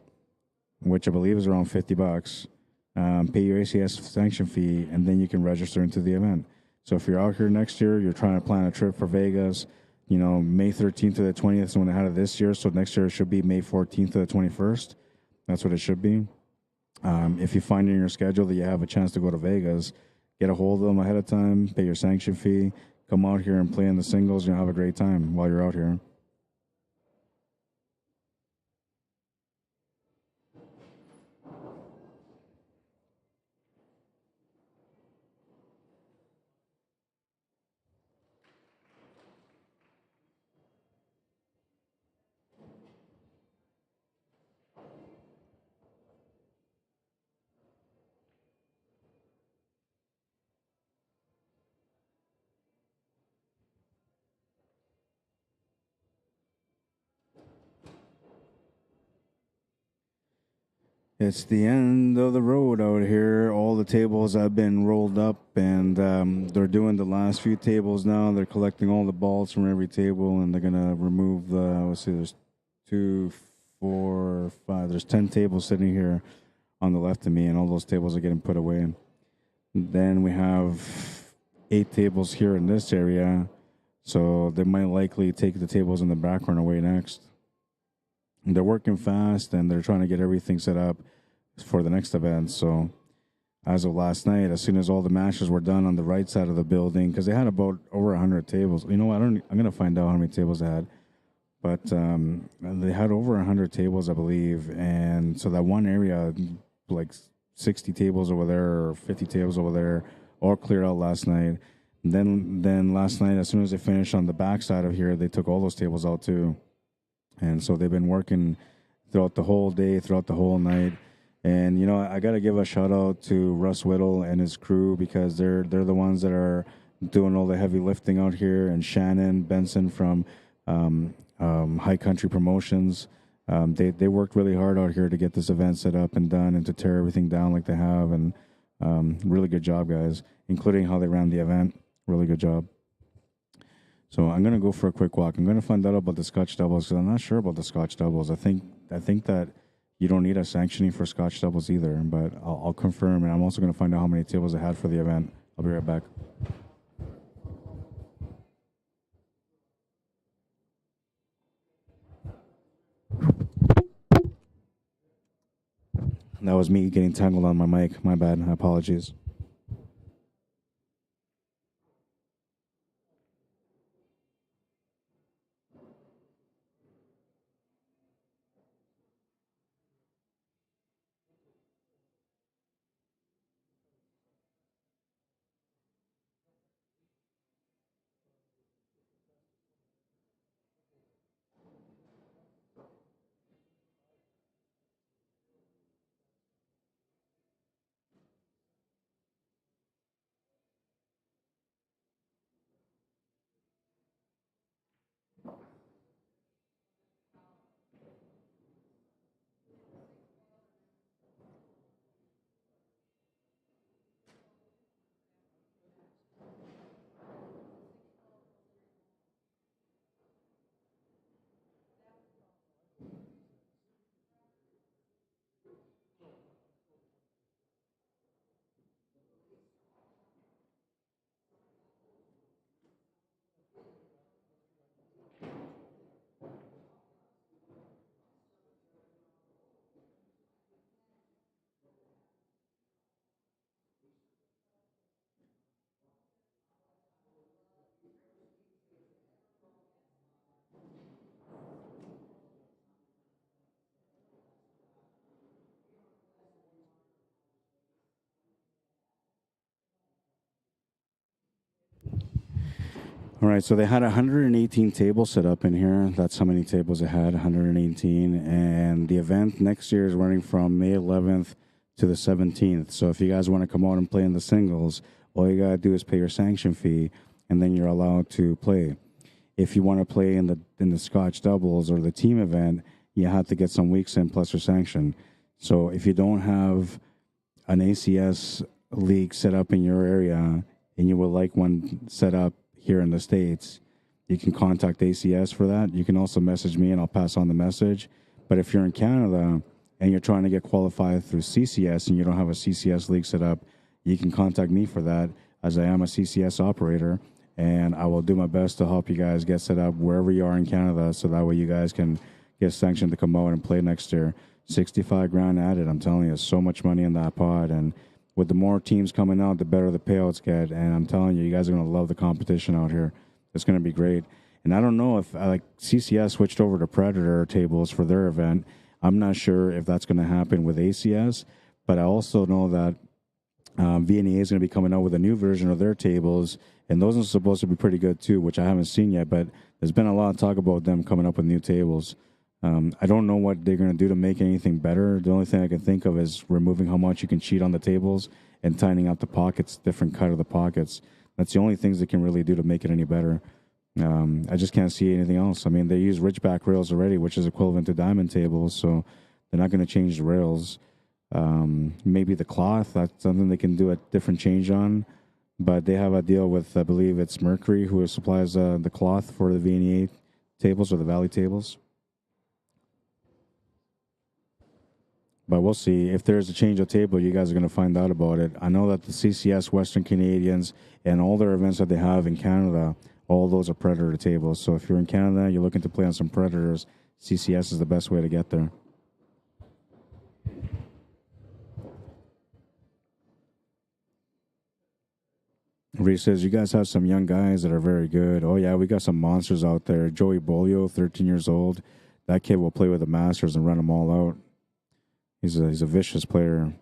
which I believe is around $50. Pay your ACS sanction fee, and then you can register into the event. So if you're out here next year, you're trying to plan a trip for Vegas, May 13th to the 20th is when they had it this year. So next year it should be May 14th to the 21st. That's what it should be. If you find in your schedule that you have a chance to go to Vegas, get a hold of them ahead of time, pay your sanction fee, come out here and play in the singles, and you'll have a great time while you're out here. It's the end of the road out here. All the tables have been rolled up, and they're doing the last few tables now. They're collecting all the balls from every table, and they're gonna remove the. Let's see, there's 2, 4, 5. There's 10 tables sitting here on the left of me, and all those tables are getting put away. Then we have 8 tables here in this area, so they might likely take the tables in the background away next. And they're working fast, and they're trying to get everything set up for the next event. So as of last night, as soon as all the matches were done on the right side of the building, because they had about over 100 tables. You know what? I'm going to find out how many tables they had. But they had over 100 tables, I believe. And so that one area, like 60 tables over there or 50 tables over there, all cleared out last night. And then last night, as soon as they finished on the back side of here, they took all those tables out too. And so they've been working throughout the whole day, throughout the whole night. And, you know, I got to give a shout out to Russ Whittle and his crew, because they're the ones that are doing all the heavy lifting out here. And Shannon Benson from High Country Promotions. They worked really hard out here to get this event set up and done, and to tear everything down like they have. And really good job, guys, including how they ran the event. Really good job. So I'm going to go for a quick walk. I'm going to find out about the Scotch doubles, because I'm not sure about the Scotch doubles. I think that you don't need a sanctioning for Scotch doubles either, but I'll confirm. And I'm also going to find out how many tables I had for the event. I'll be right back. That was me getting tangled on my mic. My bad. Apologies. All right, so they had 118 tables set up in here. That's how many tables they had, 118. And the event next year is running from May 11th to the 17th. So if you guys want to come out and play in the singles, all you got to do is pay your sanction fee, and then you're allowed to play. If you want to play in the Scotch doubles or the team event, you have to get some weeks in plus your sanction. So if you don't have an ACS league set up in your area and you would like one set up here in the States, you can contact ACS for that. You can also message me and I'll pass on the message. But if you're in Canada and you're trying to get qualified through CCS and you don't have a CCS league set up, you can contact me for that, as I am a CCS operator, and I will do my best to help you guys get set up wherever you are in Canada, so that way you guys can get sanctioned to come out and play next year. 65 grand added, I'm telling you, so much money in that pot. And with the more teams coming out, the better the payouts get. And I'm telling you, you guys are going to love the competition out here. It's going to be great. And I don't know if CCS switched over to Predator tables for their event. I'm not sure if that's going to happen with ACS, but I also know that VNA is going to be coming out with a new version of their tables, and those are supposed to be pretty good too, which I haven't seen yet, but there's been a lot of talk about them coming up with new tables. I don't know what they're going to do to make anything better. The only thing I can think of is removing how much you can cheat on the tables and tightening out the pockets, different cut of the pockets. That's the only things they can really do to make it any better. I just can't see anything else. I mean, they use Ridgeback rails already, which is equivalent to diamond tables, so they're not going to change the rails. Maybe the cloth, that's something they can do a different change on. But they have a deal with, I believe it's Mercury, who supplies the cloth for the VNA tables or the Valley tables. But we'll see. If there's a change of table, you guys are going to find out about it. I know that the CCS Western Canadians and all their events that they have in Canada, all those are Predator tables. So if you're in Canada, you're looking to play on some Predators, CCS is the best way to get there. Reese says, you guys have some young guys that are very good. Oh, yeah, we got some monsters out there. Joey Bolio, 13 years old. That kid will play with the Masters and run them all out. He's a vicious player.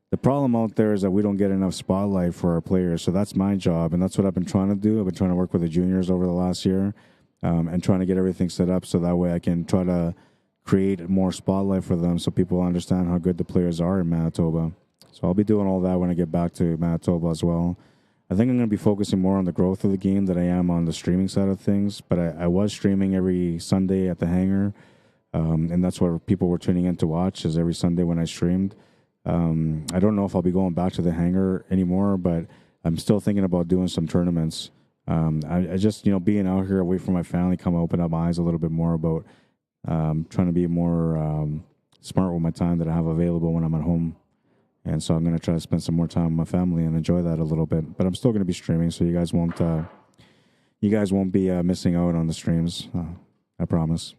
The problem out there is that we don't get enough spotlight for our players, so that's my job, and that's what I've been trying to do. I've been trying to work with the juniors over the last year and trying to get everything set up so that way I can try to create more spotlight for them so people understand how good the players are in Manitoba. So I'll be doing all that when I get back to Manitoba as well. I think I'm going to be focusing more on the growth of the game than I am on the streaming side of things, but I was streaming every Sunday at the hangar. And that's what people were tuning in to watch, is every Sunday when I streamed. I don't know if I'll be going back to the hangar anymore, but I'm still thinking about doing some tournaments. I just, being out here away from my family, kind of open up my eyes a little bit more about trying to be more smart with my time that I have available when I'm at home. And so I'm going to try to spend some more time with my family and enjoy that a little bit. But I'm still going to be streaming, so you guys won't be missing out on the streams. I promise.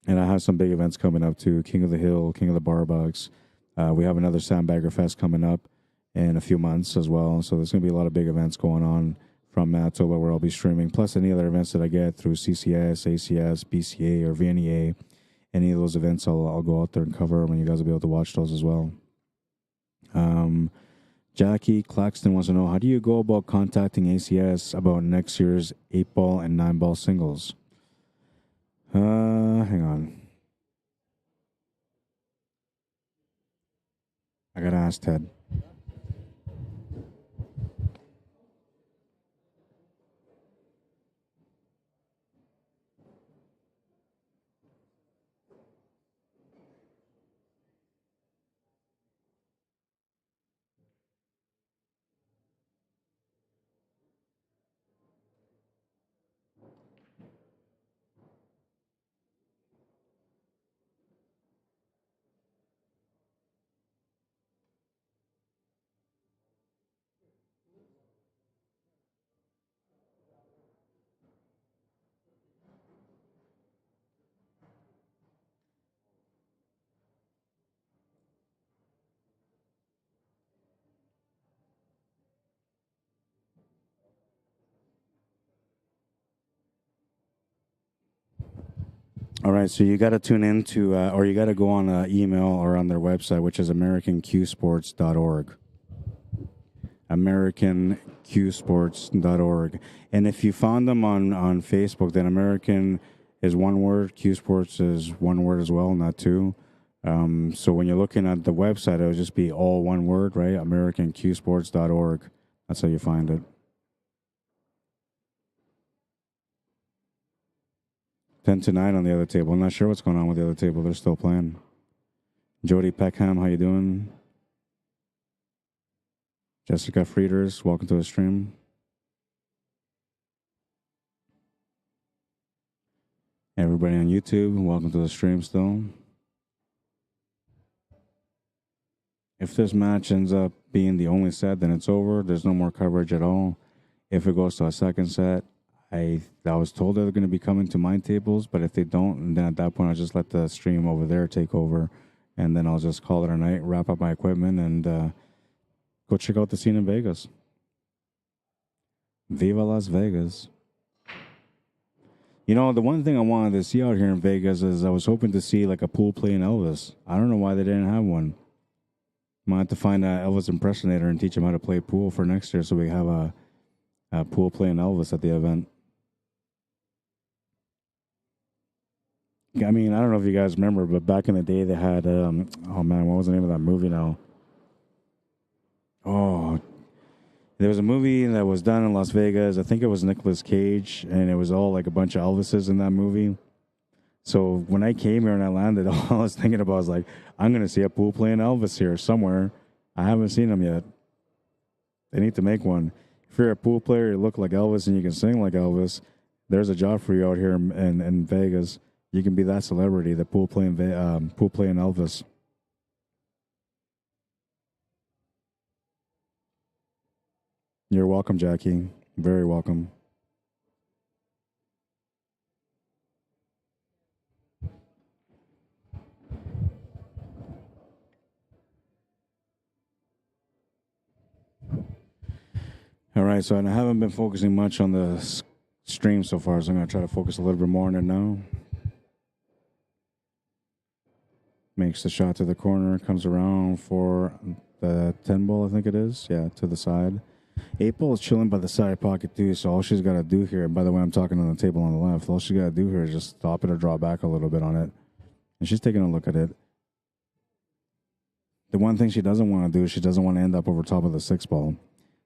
And I have some big events coming up too. King of the Hill, King of the Barbucks. We have another Sandbagger Fest coming up in a few months as well. So there's going to be a lot of big events going on from Manitoba where I'll be streaming, plus any other events that I get through CCS, ACS, BCA, or VNEA. Any of those events, I'll go out there and cover them, and you guys will be able to watch those as well. Jackie Claxton wants to know, how do you go about contacting ACS about next year's 8-ball and 9-ball singles? Hang on. I gotta ask Ted. All right, so you got to tune in to, or you got to go on email or on their website, which is AmericanCuesports.org. AmericanCuesports.org. And if you found them on Facebook, then American is one word, Cuesports is one word as well, not two. So when you're looking at the website, it'll just be all one word, right? AmericanCuesports.org. That's how you find it. 10-9 on the other table. I'm not sure what's going on with the other table. They're still playing. Jody Peckham, how you doing? Jessica Frieders, welcome to the stream. Everybody on YouTube, welcome to the stream still. If this match ends up being the only set, then it's over. There's no more coverage at all. If it goes to a second set, I was told they're going to be coming to my tables, but if they don't, then at that point I'll just let the stream over there take over, and then I'll just call it a night, wrap up my equipment, and go check out the scene in Vegas. Viva Las Vegas. The one thing I wanted to see out here in Vegas is I was hoping to see like a pool playing Elvis. I don't know why they didn't have one. Might have to find an Elvis impersonator and teach him how to play pool for next year so we have a pool playing Elvis at the event. I mean, I don't know if you guys remember, but back in the day they had, oh man, what was the name of that movie now? Oh, there was a movie that was done in Las Vegas. I think it was Nicolas Cage, and it was all like a bunch of Elvises in that movie. So when I came here and I landed, all I was thinking about was like, I'm going to see a pool playing Elvis here somewhere. I haven't seen him yet. They need to make one. If you're a pool player, you look like Elvis and you can sing like Elvis, there's a job for you out here in Vegas. You can be that celebrity, the pool playing Elvis. You're welcome, Jackie. Very welcome. All right, so I haven't been focusing much on the stream so far, so I'm going to try to focus a little bit more on it now. Makes the shot to the corner, comes around for the 10 ball, I think it is. Yeah, to the side. 8 ball is chilling by the side pocket, too, so all she's got to do here, by the way, I'm talking on the table on the left, all she's got to do here is just stop it or draw back a little bit on it. And she's taking a look at it. The one thing she doesn't want to do is she doesn't want to end up over top of the 6 ball.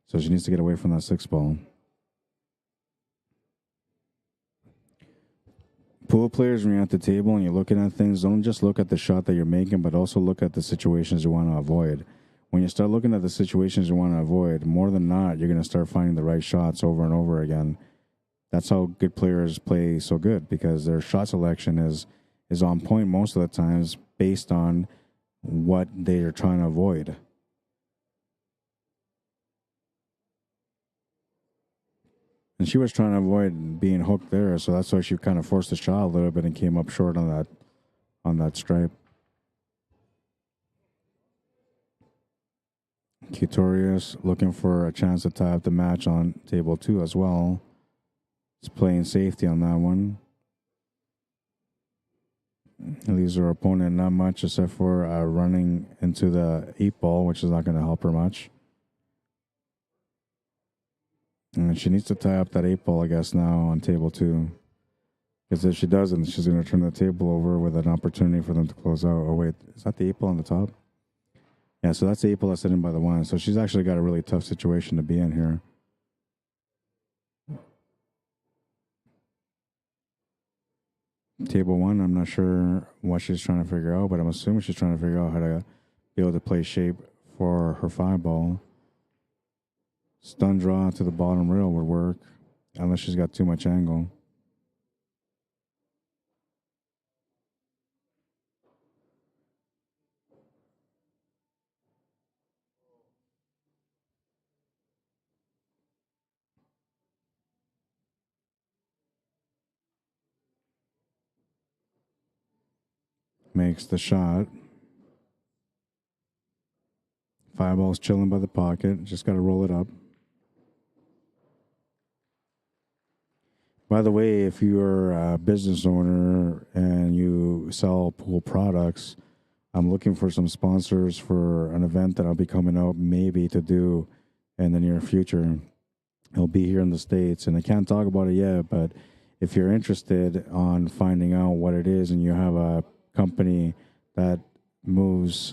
So she needs to get away from that 6 ball. Pool players, when you're at the table and you're looking at things, don't just look at the shot that you're making, but also look at the situations you want to avoid. When you start looking at the situations you want to avoid, more than not, you're going to start finding the right shots over and over again. That's how good players play so good, because their shot selection is on point most of the times based on what they are trying to avoid. And she was trying to avoid being hooked there, so that's why she kind of forced the shot a little bit and came up short on that stripe. Cutorius looking for a chance to tie up the match on table 2 as well. He's playing safety on that one. He leaves her opponent not much except for running into the 8 ball, which is not going to help her much. And she needs to tie up that 8 ball, I guess, now on table 2. Because if she doesn't, she's going to turn the table over with an opportunity for them to close out. Oh, wait, is that the 8 ball on the top? Yeah, so that's the 8 ball that's sitting by the 1. So she's actually got a really tough situation to be in here. Table 1, I'm not sure what she's trying to figure out, but I'm assuming she's trying to figure out how to be able to play shape for her 5 ball. Stun draw to the bottom rail would work, unless she's got too much angle. Makes the shot. 5 ball's chilling by the pocket. Just got to roll it up. By the way, if you're a business owner and you sell pool products, I'm looking for some sponsors for an event that I'll be coming out maybe to do in the near future. It'll be here in the States, and I can't talk about it yet, but if you're interested on finding out what it is and you have a company that moves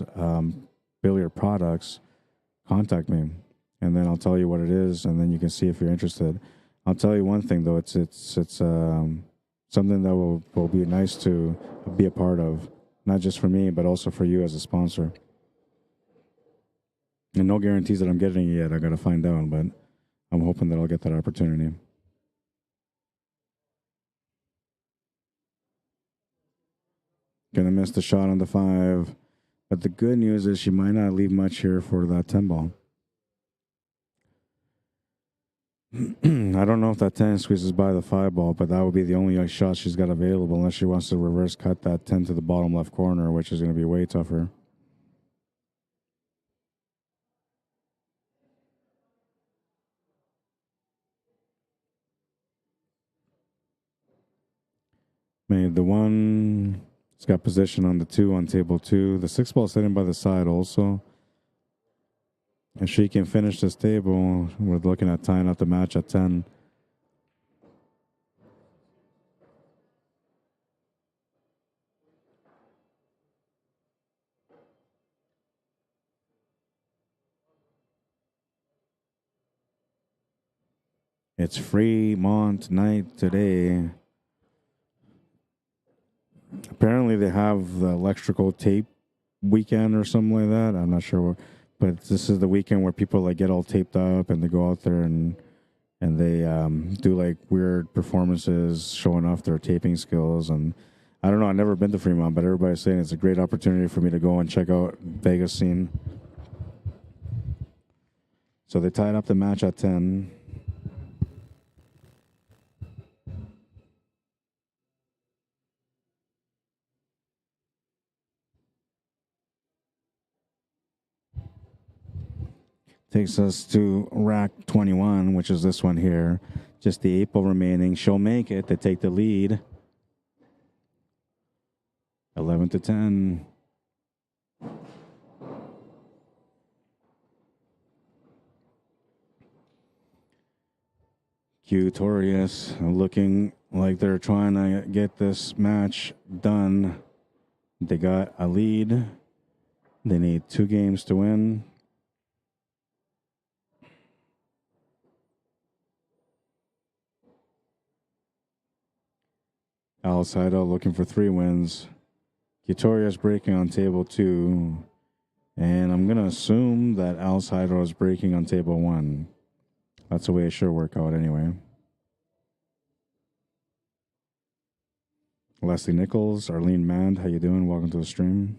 billiard products, contact me, and then I'll tell you what it is, and then you can see if you're interested. I'll tell you one thing, though. It's something that will be nice to be a part of, not just for me, but also for you as a sponsor. And no guarantees that I'm getting it yet. I got to find out, but I'm hoping that I'll get that opportunity. Gonna miss the shot on the 5. But the good news is she might not leave much here for that 10 ball. I don't know if that 10 squeezes by the 5 ball, but that would be the only shot she's got available unless she wants to reverse cut that 10 to the bottom left corner, which is going to be way tougher. Made the 1. It's got position on the 2 on table 2. The 6 ball sitting by the side also. If she can finish this table, we're looking at tying up the match at 10. It's Fremont night today. Apparently, they have the electrical tape weekend or something like that. I'm not sure, but this is the weekend where people like get all taped up and they go out there and they do like weird performances, showing off their taping skills. And I don't know, I've never been to Fremont, but everybody's saying it's a great opportunity for me to go and check out Vegas scene. So they tied up the match at 10. Takes us to rack 21, which is this one here. Just the 8 ball remaining. She'll make it. They take the lead. 11-10. Cuesports looking like they're trying to get this match done. They got a lead. They need 2 games to win. Alcido looking for 3 wins. Cuesports breaking on table 2. And I'm going to assume that Alcido is breaking on table 1. That's the way it should work out anyway. Leslie Nichols, Arlene Mand, how you doing? Welcome to the stream.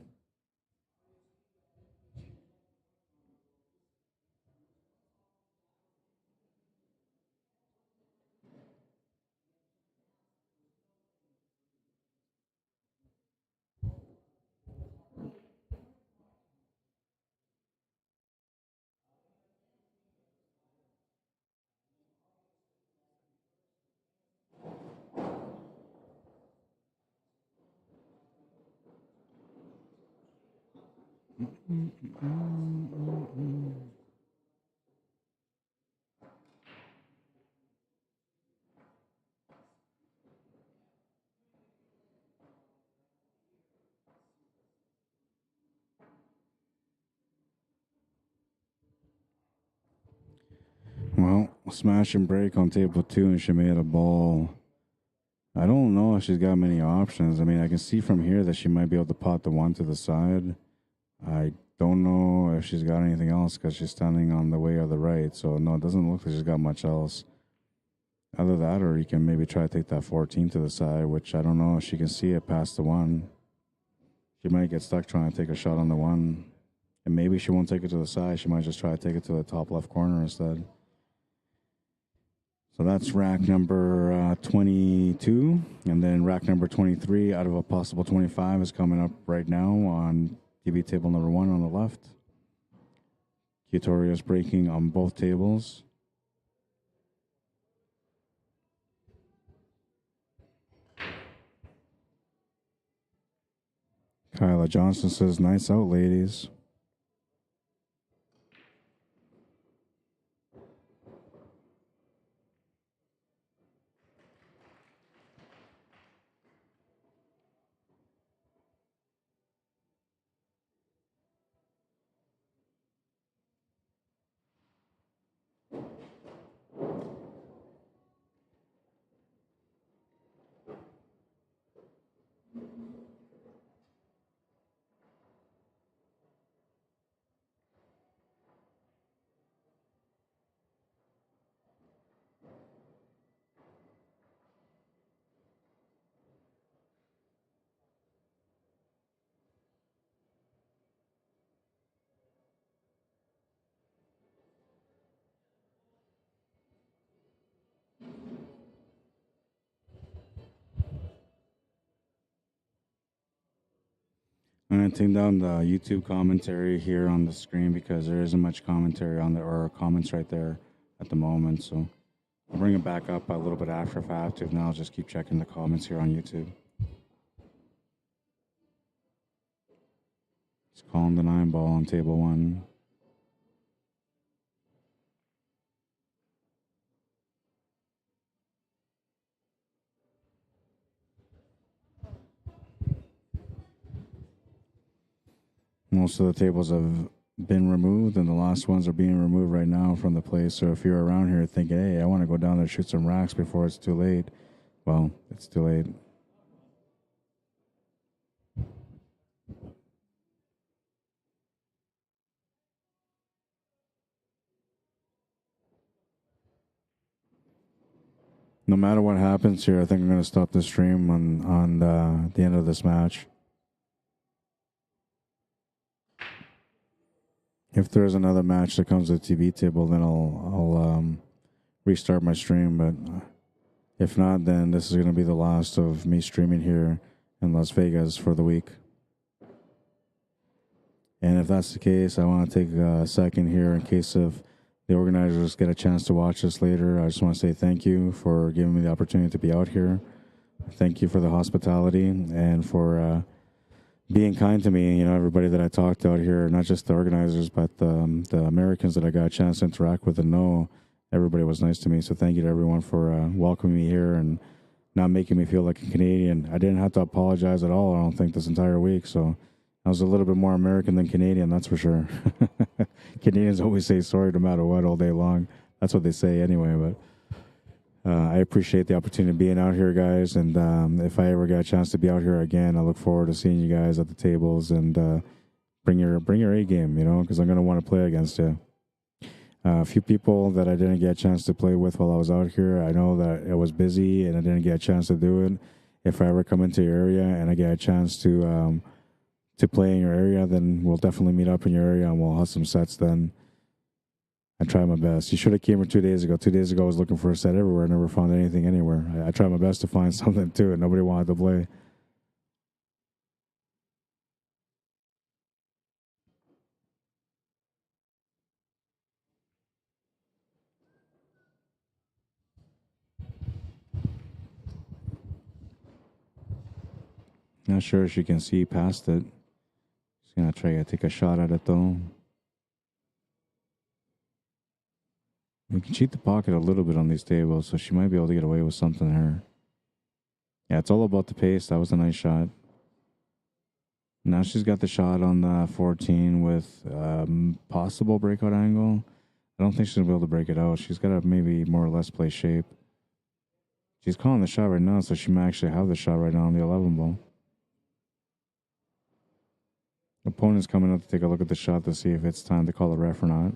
Well, smash and break on table 2, and she made a ball. I don't know if she's got many options. I mean, I can see from here that she might be able to pot the 1 to the side. I don't know if she's got anything else because she's standing on the way or the right. So, no, it doesn't look like she's got much else. Either that or you can maybe try to take that 14 to the side, which I don't know if she can see it past the 1. She might get stuck trying to take a shot on the 1. And maybe she won't take it to the side. She might just try to take it to the top left corner instead. So that's rack number 22. And then rack number 23 out of a possible 25 is coming up right now on TV table number 1 on the left. Cuesports breaking on both tables. Kyla Johnson says, nice out, ladies. I'm going to take down the YouTube commentary here on the screen because there isn't much commentary on there or comments right there at the moment. So I'll bring it back up a little bit after if I have to. If not, I'll just keep checking the comments here on YouTube. It's calling the 9 ball on table 1. Most of the tables have been removed, and the last ones are being removed right now from the place. So if you're around here thinking, hey, I want to go down there and shoot some racks before it's too late, well, it's too late. No matter what happens here, I think I'm going to stop the stream on the end of this match. If there's another match that comes to the TV table, then I'll restart my stream. But if not, then this is going to be the last of me streaming here in Las Vegas for the week. And if that's the case, I want to take a second here in case of the organizers get a chance to watch this later. I just want to say thank you for giving me the opportunity to be out here. Thank you for the hospitality and for being kind to me. You know, everybody that I talked to out here, not just the organizers, but the Americans that I got a chance to interact with and know. Everybody was nice to me. So thank you to everyone for welcoming me here and not making me feel like a Canadian. I didn't have to apologize at all, I don't think, this entire week. So I was a little bit more American than Canadian, that's for sure. Canadians always say sorry no matter what all day long. That's what they say anyway. But I appreciate the opportunity of being out here, guys. And if I ever get a chance to be out here again, I look forward to seeing you guys at the tables and bring your A game, you know, because I'm going to want to play against you. A few people that I didn't get a chance to play with while I was out here, I know that it was busy and I didn't get a chance to do it. If I ever come into your area and I get a chance to play in your area, then we'll definitely meet up in your area and we'll have some sets then. I tried my best. You should have came here 2 days ago. 2 days ago, I was looking for a set everywhere. I never found anything anywhere. I tried my best to find something too, and nobody wanted to play. Not sure if you can see past it. Just gonna try to take a shot at it though. We can cheat the pocket a little bit on these tables, so she might be able to get away with something there. Yeah, it's all about the pace. That was a nice shot. Now she's got the shot on the 14 with possible breakout angle. I don't think she's going to be able to break it out. She's got to maybe more or less play shape. She's calling the shot right now, so she might actually have the shot right now on the 11 ball. Opponent's coming up to take a look at the shot to see if it's time to call a ref or not.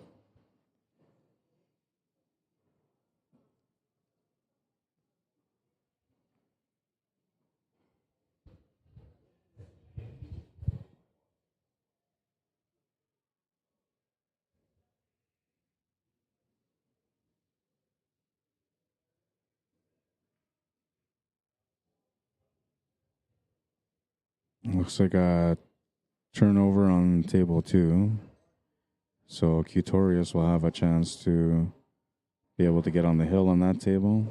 Looks like a turnover on table 2. So Cutorius will have a chance to be able to get on the hill on that table.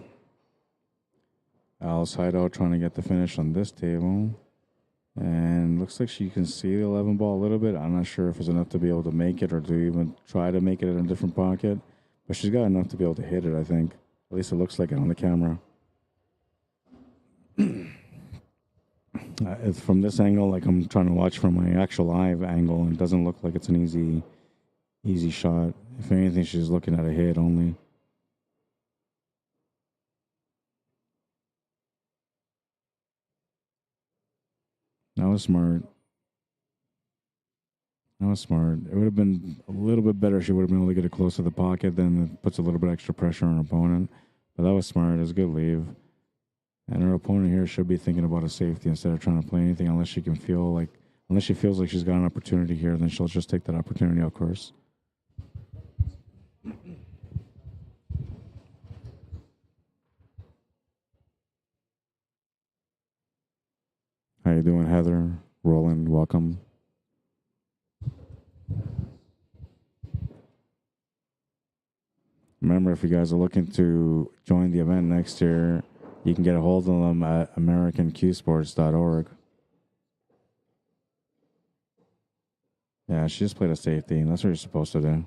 Al's hideout trying to get the finish on this table. And looks like she can see the 11 ball a little bit. I'm not sure if it's enough to be able to make it or to even try to make it in a different pocket. But she's got enough to be able to hit it, I think. At least it looks like it on the camera. It's from this angle, like I'm trying to watch from my actual live angle, and it doesn't look like it's an easy shot. If anything, she's looking at a hit only. That was smart. That was smart. It would have been a little bit better if she would have been able to get it close to the pocket. Then it puts a little bit extra pressure on her opponent. But that was smart. It was a good leave. And her opponent here should be thinking about a safety instead of trying to play anything unless she feels like she's got an opportunity here, then she'll just take that opportunity, of course. How you doing, Heather? Roland, welcome. Remember, if you guys are looking to join the event next year, you can get a hold of them at AmericanCuesports.org. Yeah, she just played a safety, and that's what you're supposed to do.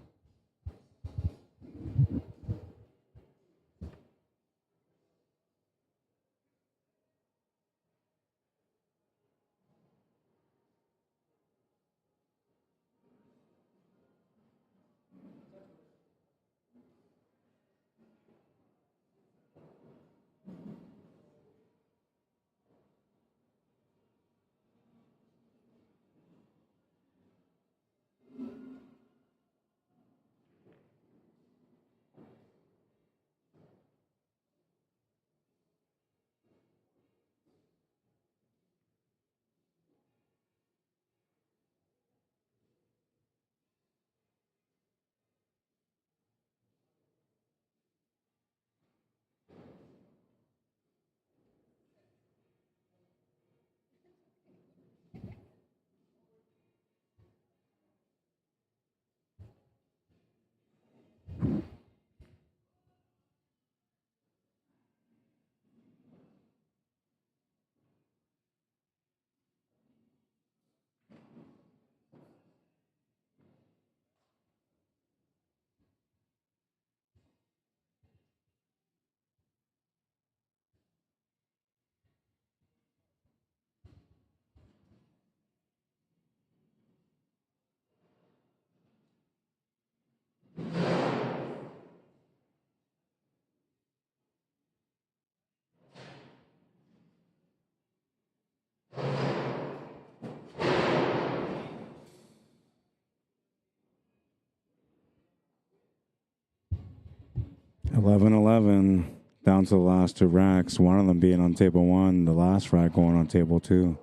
11-11, down to the last two racks. One of them being on table one, the last rack going on table two.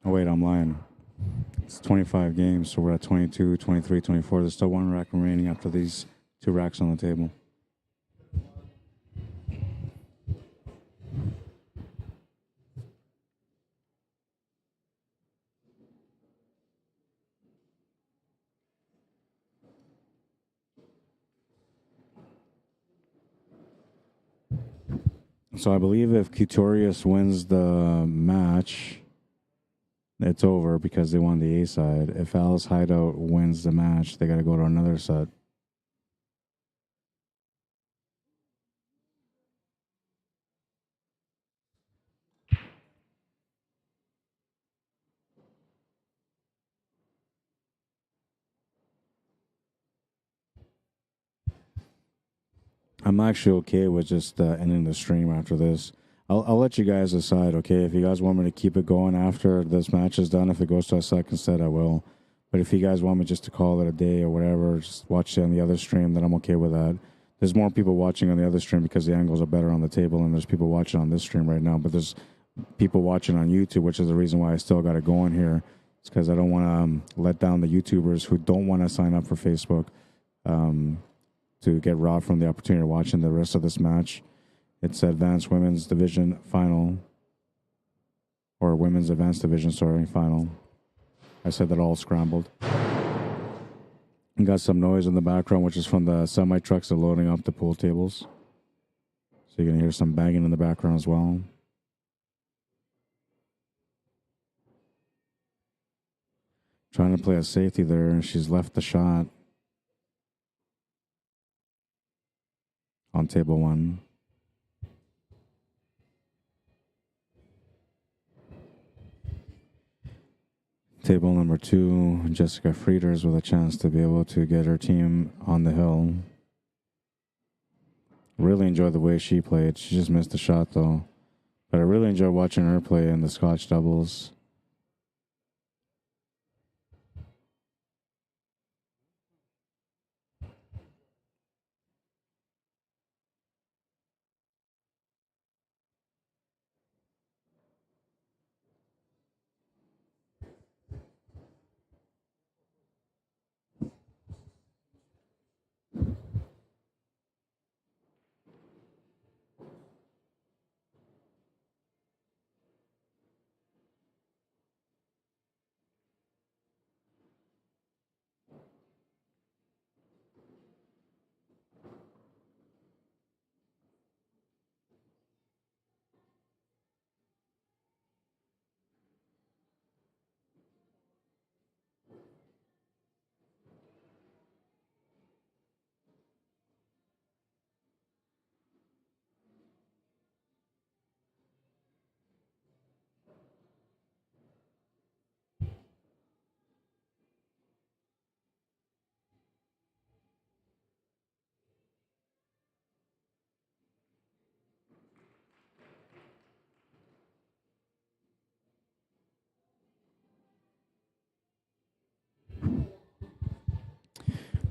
Oh, wait, I'm lying. It's 25 games, so we're at 22, 23, 24. There's still one rack remaining after these two racks on the table. So I believe if Couturius wins the match, it's over because they won the A side. If Alice Hideout wins the match, they got to go to another set. I'm actually okay with just ending the stream after this. I'll let you guys decide, okay? If you guys want me to keep it going after this match is done, if it goes to a second set, I will. But if you guys want me just to call it a day or whatever, just watch it on the other stream, then I'm okay with that. There's more people watching on the other stream because the angles are better on the table, and there's people watching on this stream right now. But there's people watching on YouTube, which is the reason why I still got it going here. It's because I don't want to let down the YouTubers who don't want to sign up for Facebook to get robbed from the opportunity of watching the rest of this match. It's Advanced Women's Division Final. Or Women's Advanced Division, sorry, Final. I said that all scrambled. And got some noise in the background, which is from the semi-trucks that are loading up the pool tables. So you're going to hear some banging in the background as well. Trying to play a safety there, and she's left the shot on table one. Table number two, Jessica Frieders with a chance to be able to get her team on the hill. Really enjoyed the way she played. She just missed the shot though. But I really enjoyed watching her play in the Scotch doubles.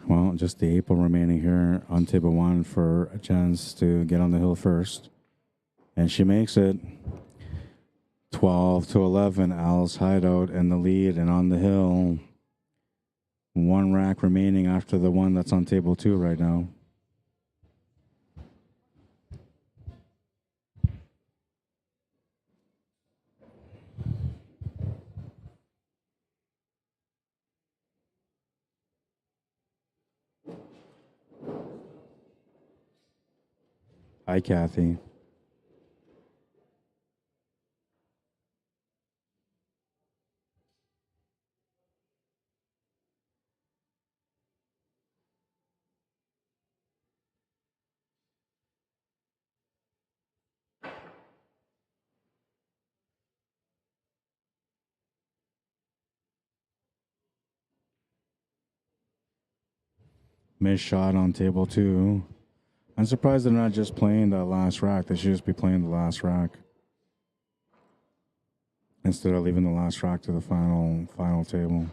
Well, just the April remaining here on table one for a chance to get on the hill first. And she makes it 12-11. Alice Hideout in the lead and on the hill. One rack remaining after the one that's on table two right now. Hi, Kathy. Missed shot on table two. I'm surprised they're not just playing the last rack. They should just be playing the last rack instead of leaving the last rack to the final table.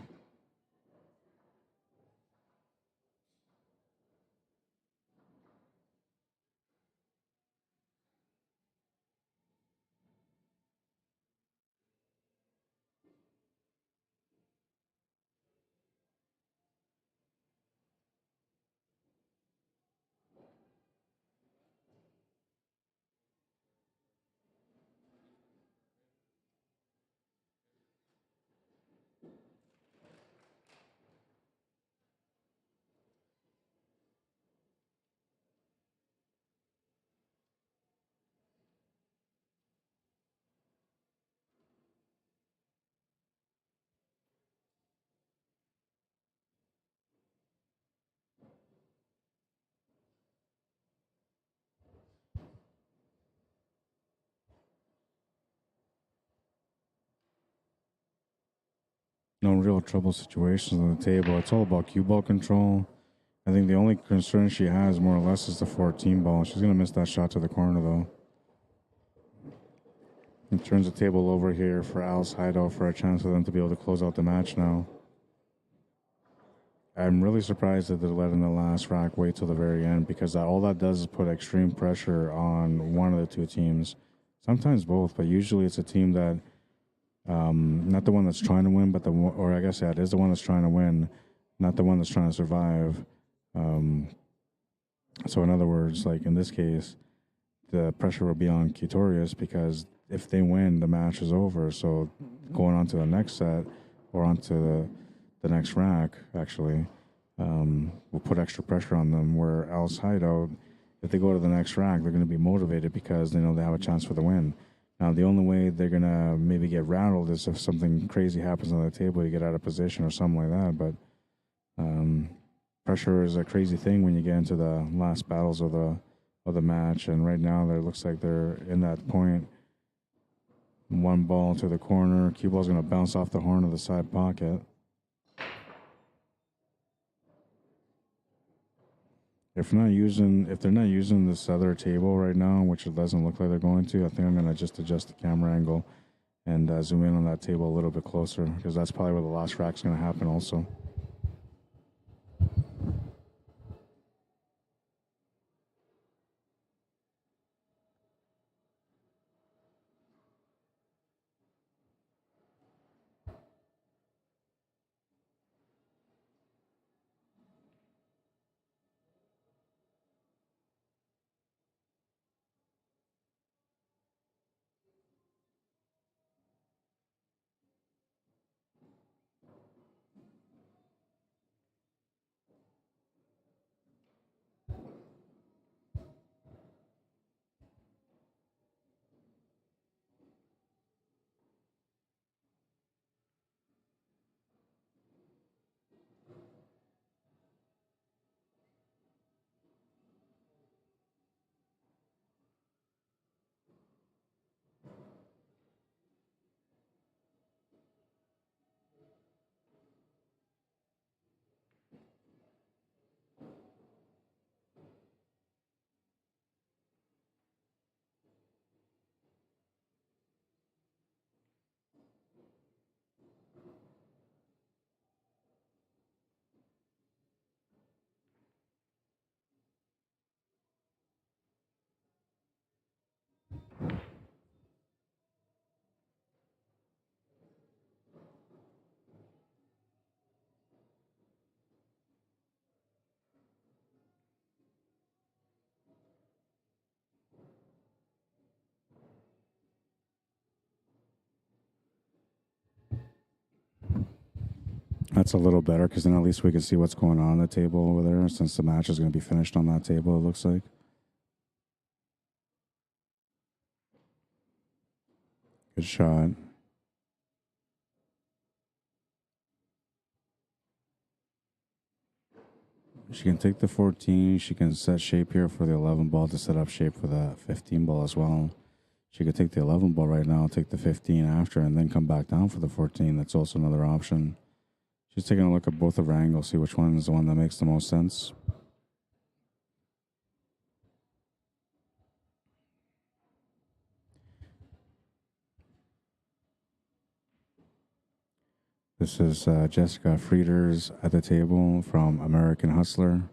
no real trouble situations on the table. It's all about cue ball control. I think the only concern she has, more or less, is the 14 ball. She's going to miss that shot to the corner, though. It turns the table over here for Al's hideout for a chance for them to be able to close out the match now. I'm really surprised that they're letting the last rack wait till the very end, because all that does is put extreme pressure on one of the two teams. Sometimes both, but usually it's a team that, not the one that's trying to win, but or I guess, yeah, it is the one that's trying to win, not the one that's trying to survive. So in other words, like in this case, the pressure will be on Kitorius, because if they win, the match is over. So going on to the next set or on to the next rack, actually, will put extra pressure on them. Where Al's hideout, if they go to the next rack, they're going to be motivated because they know they have a chance for the win. Now, the only way they're going to maybe get rattled is if something crazy happens on the table, you get out of position or something like that. But pressure is a crazy thing when you get into the last battles of the match. And right now, it looks like they're in that point. One ball to the corner. Cue ball's going to bounce off the horn of the side pocket. If they're not using this other table right now, which it doesn't look like they're going to, I think I'm going to just adjust the camera angle and zoom in on that table a little bit closer, because that's probably where the last rack's going to happen also. That's a little better, because then at least we can see what's going on the table over there, since the match is going to be finished on that table, it looks like. Good shot. She can take the 14. She can set shape here for the 11 ball to set up shape for the 15 ball as well. She could take the 11 ball right now, take the 15 after, and then come back down for the 14. That's also another option. She's taking a look at both of her angles, see which one is the one that makes the most sense. This is Jessica Frieders at the table from American Hustler.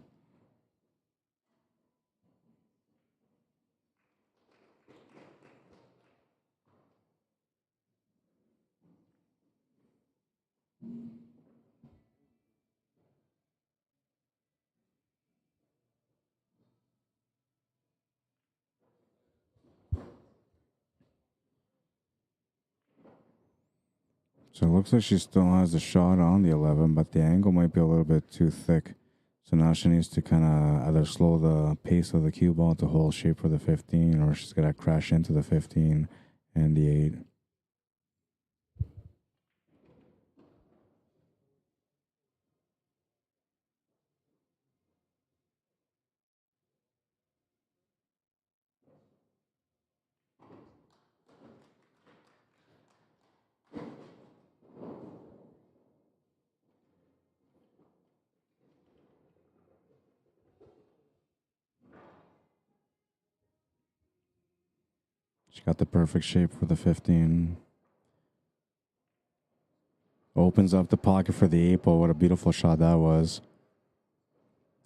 So it looks like she still has the shot on the 11, but the angle might be a little bit too thick. So now she needs to kind of either slow the pace of the cue ball to hold shape for the 15, or she's going to crash into the 15 and the 8. She got the perfect shape for the 15. Opens up the pocket for the 8-ball. What a beautiful shot that was.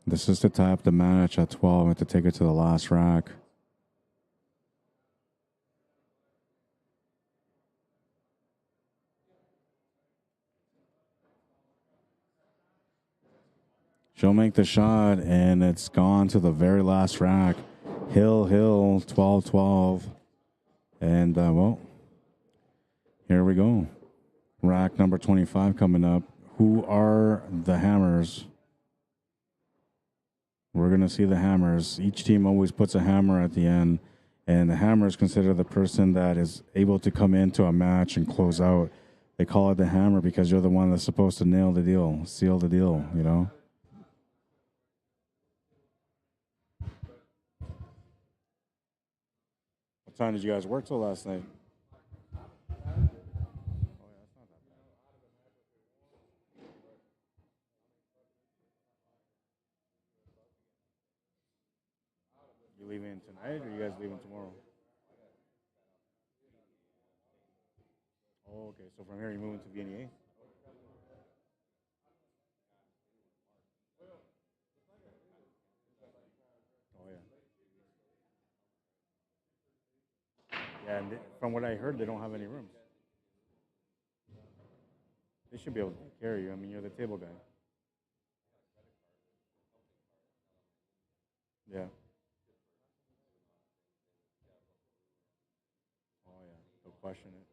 This is to tie up the match at 12 and to take it to the last rack. She'll make the shot, and it's gone to the very last rack. Hill, 12-12. And, well, here we go. Rack number 25 coming up. Who are the Hammers? We're going to see the Hammers. Each team always puts a hammer at the end, and the Hammers consider the person that is able to come into a match and close out. They call it the hammer because you're the one that's supposed to nail the deal, seal the deal, you know? What time did you guys work till last night? You leaving tonight, or you guys leaving tomorrow? Oh, okay. So from here, you're moving to VNA? Oh, yeah. Yeah, and from what I heard, they don't have any rooms. They should be able to take care of you. I mean, you're the table guy. Yeah. Oh, yeah. They'll question it.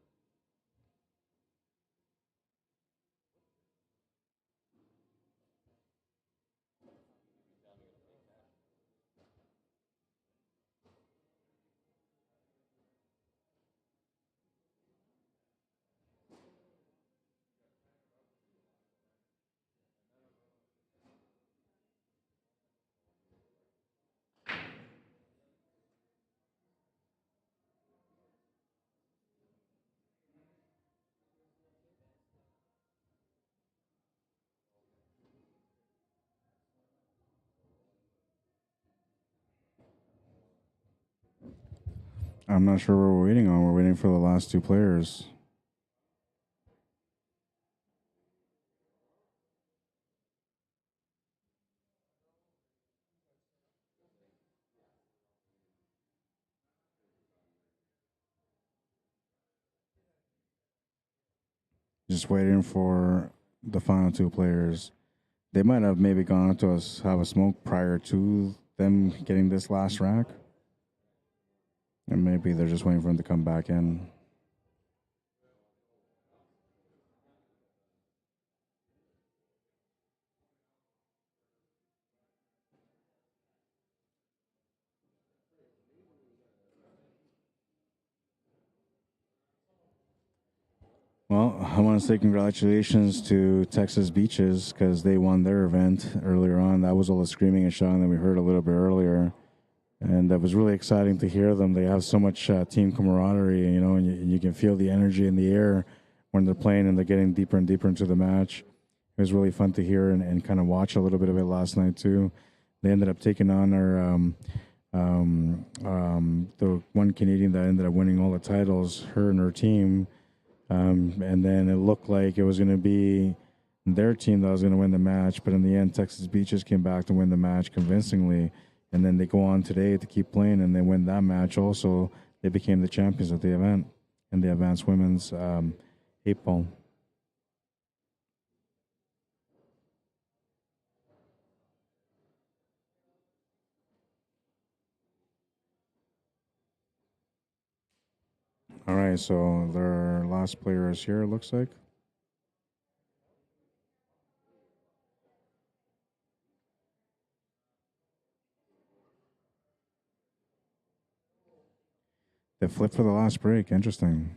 I'm not sure what we're waiting on. We're waiting for the last two players. Just waiting for the final two players. They might have maybe gone to us have a smoke prior to them getting this last rack. And maybe they're just waiting for him to come back in. Well, I want to say congratulations to Texas Beaches because they won their event earlier on. That was all the screaming and shouting that we heard a little bit earlier. And that was really exciting to hear them. They have so much team camaraderie, you know, and you can feel the energy in the air when they're playing and they're getting deeper and deeper into the match. It was really fun to hear and kind of watch a little bit of it last night, too. They ended up taking on the one Canadian that ended up winning all the titles, her and her team. And then it looked like it was going to be their team that was going to win the match. But in the end, Texas Beaches came back to win the match convincingly. And then they go on today to keep playing, and they win that match also. They became the champions at the event in the advanced women's 8-ball. All right, so their last player is here, it looks like. They flipped for the last break. Interesting.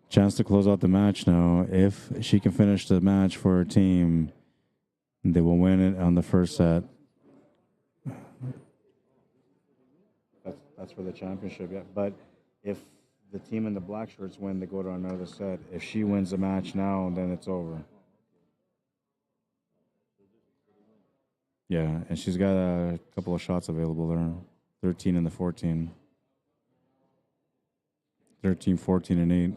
Chance to close out the match now. If she can finish the match for her team, they will win it on the first set. That's for the championship, yeah. But if the team in the black shirts win, they go to another set. If she wins the match now, then it's over. Yeah, and she's got a couple of shots available there. 13 and the 14. 13, 14, and 8.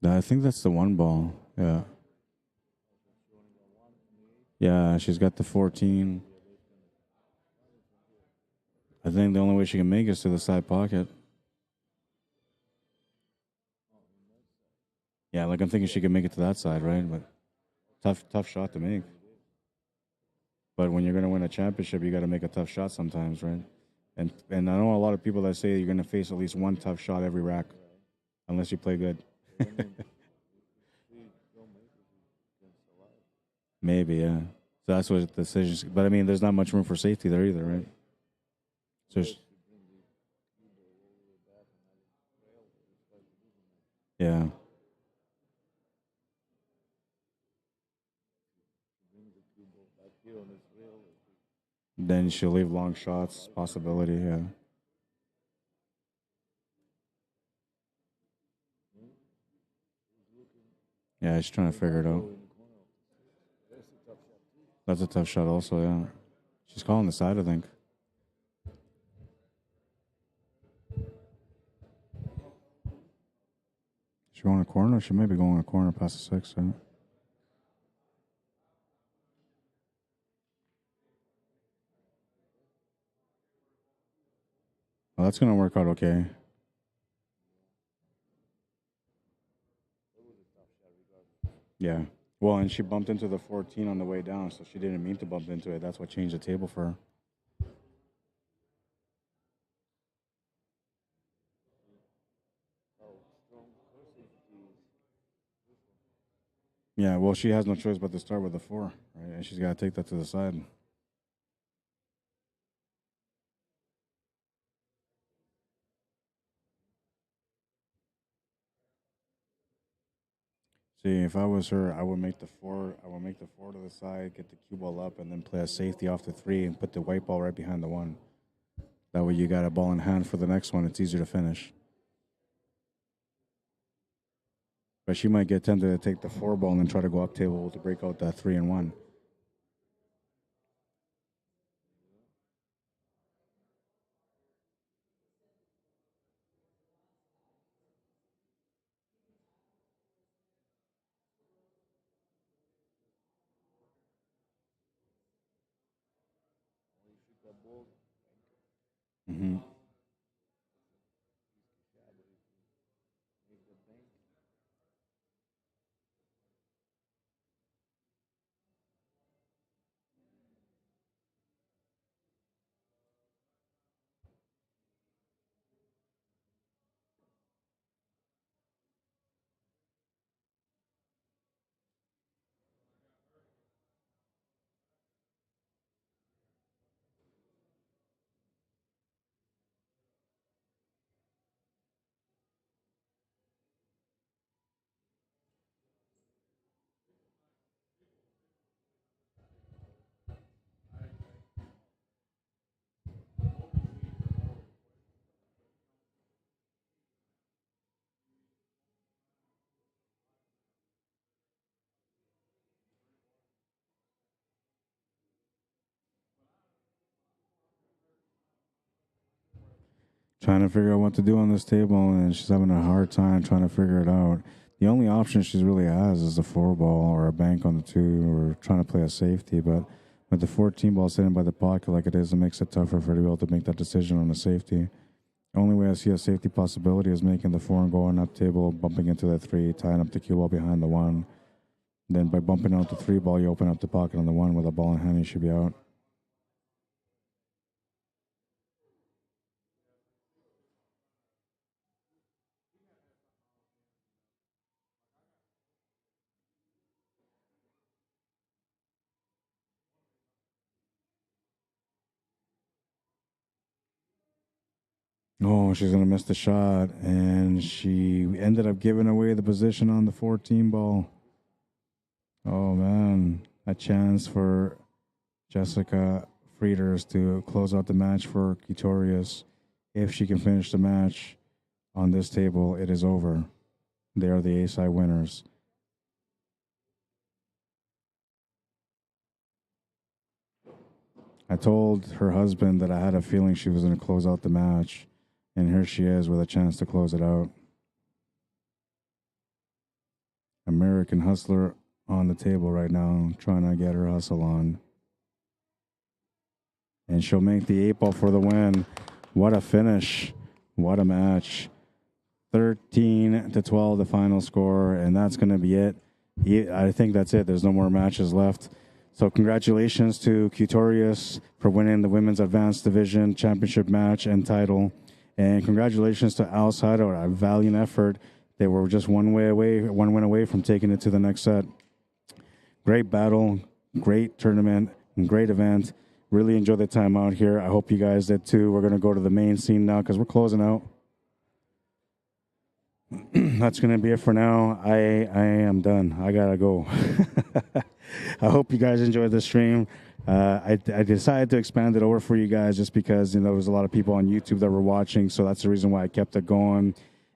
I think that's the one ball. Yeah. Yeah, she's got the 14. I think the only way she can make is to the side pocket. Yeah, like I'm thinking she can make it to that side, right? But tough shot to make. But when you're going to win a championship, you got to make a tough shot sometimes, right? And I know a lot of people that say you're going to face at least one tough shot every rack, unless you play good. Maybe, yeah. So that's what the decisions. But I mean, there's not much room for safety there either, right? So, yeah. Then she'll leave long shots, possibility, yeah. Yeah, she's trying to figure it out. That's a tough shot also, yeah. She's calling the side, I think. She going a corner? She may be going a corner past the 6, right? Well, that's going to work out okay. Yeah. Well, and she bumped into the 14 on the way down, so she didn't mean to bump into it. That's what changed the table for her. Yeah, well, she has no choice but to start with the 4, right? And she's got to take that to the side. See, if I was her, I would make the 4. I would make the 4 to the side, get the cue ball up, and then play a safety off the 3 and put the white ball right behind the 1. That way, you got a ball in hand for the next one. It's easier to finish. But she might get tempted to take the 4 ball and then try to go up table to break out that 3 and 1. Mm-hmm. Trying to figure out what to do on this table, and she's having a hard time trying to figure it out. The only option she really has is a 4 ball or a bank on the 2 or trying to play a safety. But with the 14 ball sitting by the pocket like it is, it makes it tougher for her to be able to make that decision on the safety. Only way I see a safety possibility is making the 4 and going up table, bumping into the 3, tying up the cue ball behind the 1. Then by bumping out the 3 ball, you open up the pocket on the 1 with a ball in hand, you should be out. Oh, she's going to miss the shot, and she ended up giving away the position on the 14 ball. Oh, man. A chance for Jessica Frieders to close out the match for Cuesports. If she can finish the match on this table, it is over. They are the A-side winners. I told her husband that I had a feeling she was going to close out the match, and here she is with a chance to close it out. American Hustler on the table right now, trying to get her hustle on. And she'll make the 8 ball for the win. What a finish. What a match. 13-12, the final score, and that's going to be it. I think that's it. There's no more matches left. So congratulations to Cuesports for winning the Women's Advanced Division Championship match and title. And congratulations to Al Sato, a valiant effort. They were just one win away from taking it to the next set. Great battle, great tournament, and great event. Really enjoyed the time out here. I hope you guys did too. We're going to go to the main scene now because we're closing out. That's going to be it for now. I am done. I got to go. I hope you guys enjoyed the stream. I decided to expand it over for you guys just because, there was a lot of people on YouTube that were watching, so that's the reason why I kept it going.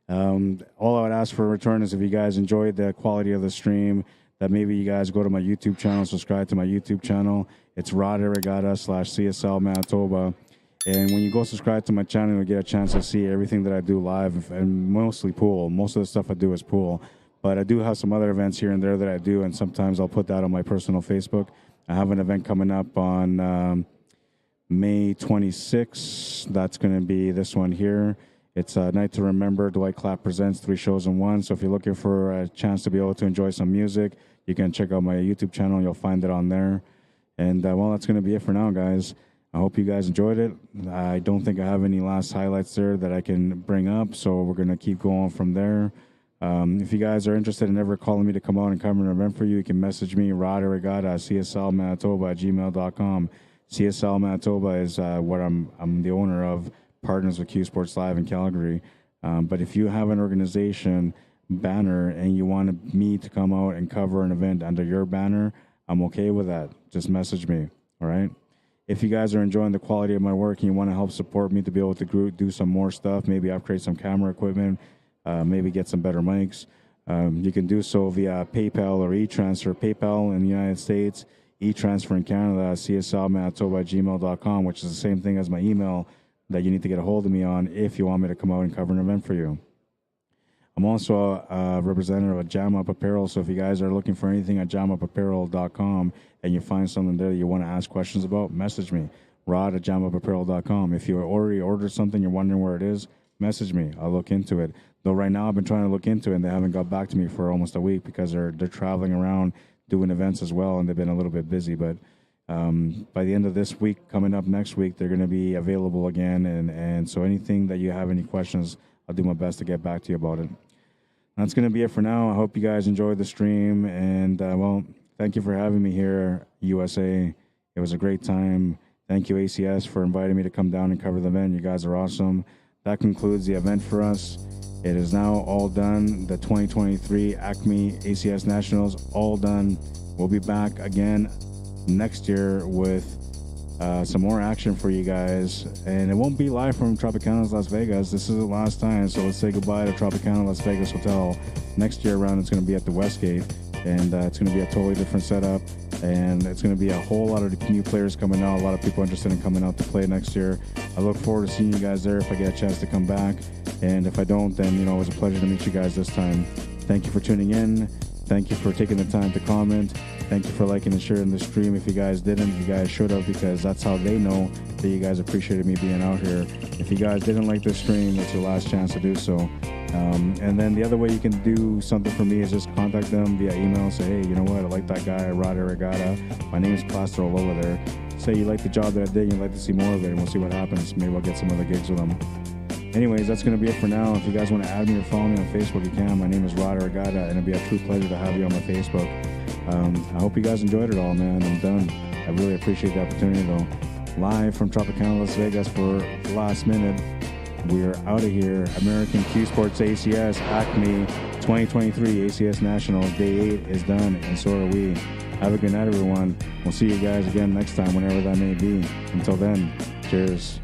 All I would ask for in return is if you guys enjoyed the quality of the stream, that maybe you guys go to my YouTube channel, subscribe to my YouTube channel. It's Rod Arriagada /CSL Manitoba. And when you go subscribe to my channel, you'll get a chance to see everything that I do live, and mostly pool. Most of the stuff I do is pool. But I do have some other events here and there that I do, and sometimes I'll put that on my personal Facebook. I have an event coming up on May 26th. That's going to be this one here. It's a night to remember. Dwight Clapp presents 3 shows in 1. So if you're looking for a chance to be able to enjoy some music, you can check out my YouTube channel. You'll find it on there. And, well, that's going to be it for now, guys. I hope you guys enjoyed it. I don't think I have any last highlights there that I can bring up, so we're going to keep going from there. If you guys are interested in ever calling me to come out and cover an event for you, you can message me, Rod Arriagada at cslmanitoba@gmail.com. CSL Manitoba is what I'm the owner of, partners with Cuesports Live in Calgary. But if you have an organization banner and you want me to come out and cover an event under your banner, I'm okay with that. Just message me, all right? If you guys are enjoying the quality of my work and you want to help support me to be able to do some more stuff, maybe upgrade some camera equipment, maybe get some better mics, you can do so via PayPal or e-transfer. PayPal in the United States, e-transfer in Canada, cslmanitoba@gmail.com, which is the same thing as my email that you need to get a hold of me on if you want me to come out and cover an event for you. I'm also a representative of Jam Up Apparel, so if you guys are looking for anything at jamupapparel.com and you find something there that you want to ask questions about, message me, rod@jamupapparel.com. If you already ordered something, you're wondering where it is, message me. I'll look into it. Though right now I've been trying to look into it, and they haven't got back to me for almost a week because they're traveling around doing events as well, and they've been a little bit busy. But by the end of this week, coming up next week, they're going to be available again. And so anything that you have any questions, I'll do my best to get back to you about it. That's going to be it for now. I hope you guys enjoyed the stream. And, well, thank you for having me here, USA. It was a great time. Thank you, ACS, for inviting me to come down and cover the event. You guys are awesome. That concludes the event for us. It is now all done. The 2023 Acme ACS Nationals, all done. We'll be back again next year with some more action for you guys. And it won't be live from Tropicana's Las Vegas. This is the last time, so let's say goodbye to Tropicana Las Vegas Hotel. Next year around, it's going to be at the Westgate, and it's going to be a totally different setup. And it's going to be a whole lot of new players coming out, a lot of people interested in coming out to play next year. I look forward to seeing you guys there if I get a chance to come back. And if I don't, then, it was a pleasure to meet you guys this time. Thank you for tuning in. Thank you for taking the time to comment. Thank you for liking and sharing the stream. If you guys didn't, you guys should have, because that's how they know that you guys appreciated me being out here. If you guys didn't like the stream, it's your last chance to do so. And then the other way you can do something for me is just contact them via email. Say, hey, you know what? I like that guy, Rod Arriagada. My name is plastered all over there. Say you like the job that I did and you'd like to see more of it, and we'll see what happens. Maybe I'll get some other gigs with them. Anyways, that's going to be it for now. If you guys want to add me or follow me on Facebook, you can. My name is Rod Arriagada, and it'll be a true pleasure to have you on my Facebook. I hope you guys enjoyed it all, man. I'm done. I really appreciate the opportunity, though. Live from Tropicana, Las Vegas for the last minute. We're out of here. American Cuesports ACS Acme 2023 ACS Nationals Day 8 is done, and so are we. Have a good night, everyone. We'll see you guys again next time, whenever that may be. Until then, cheers.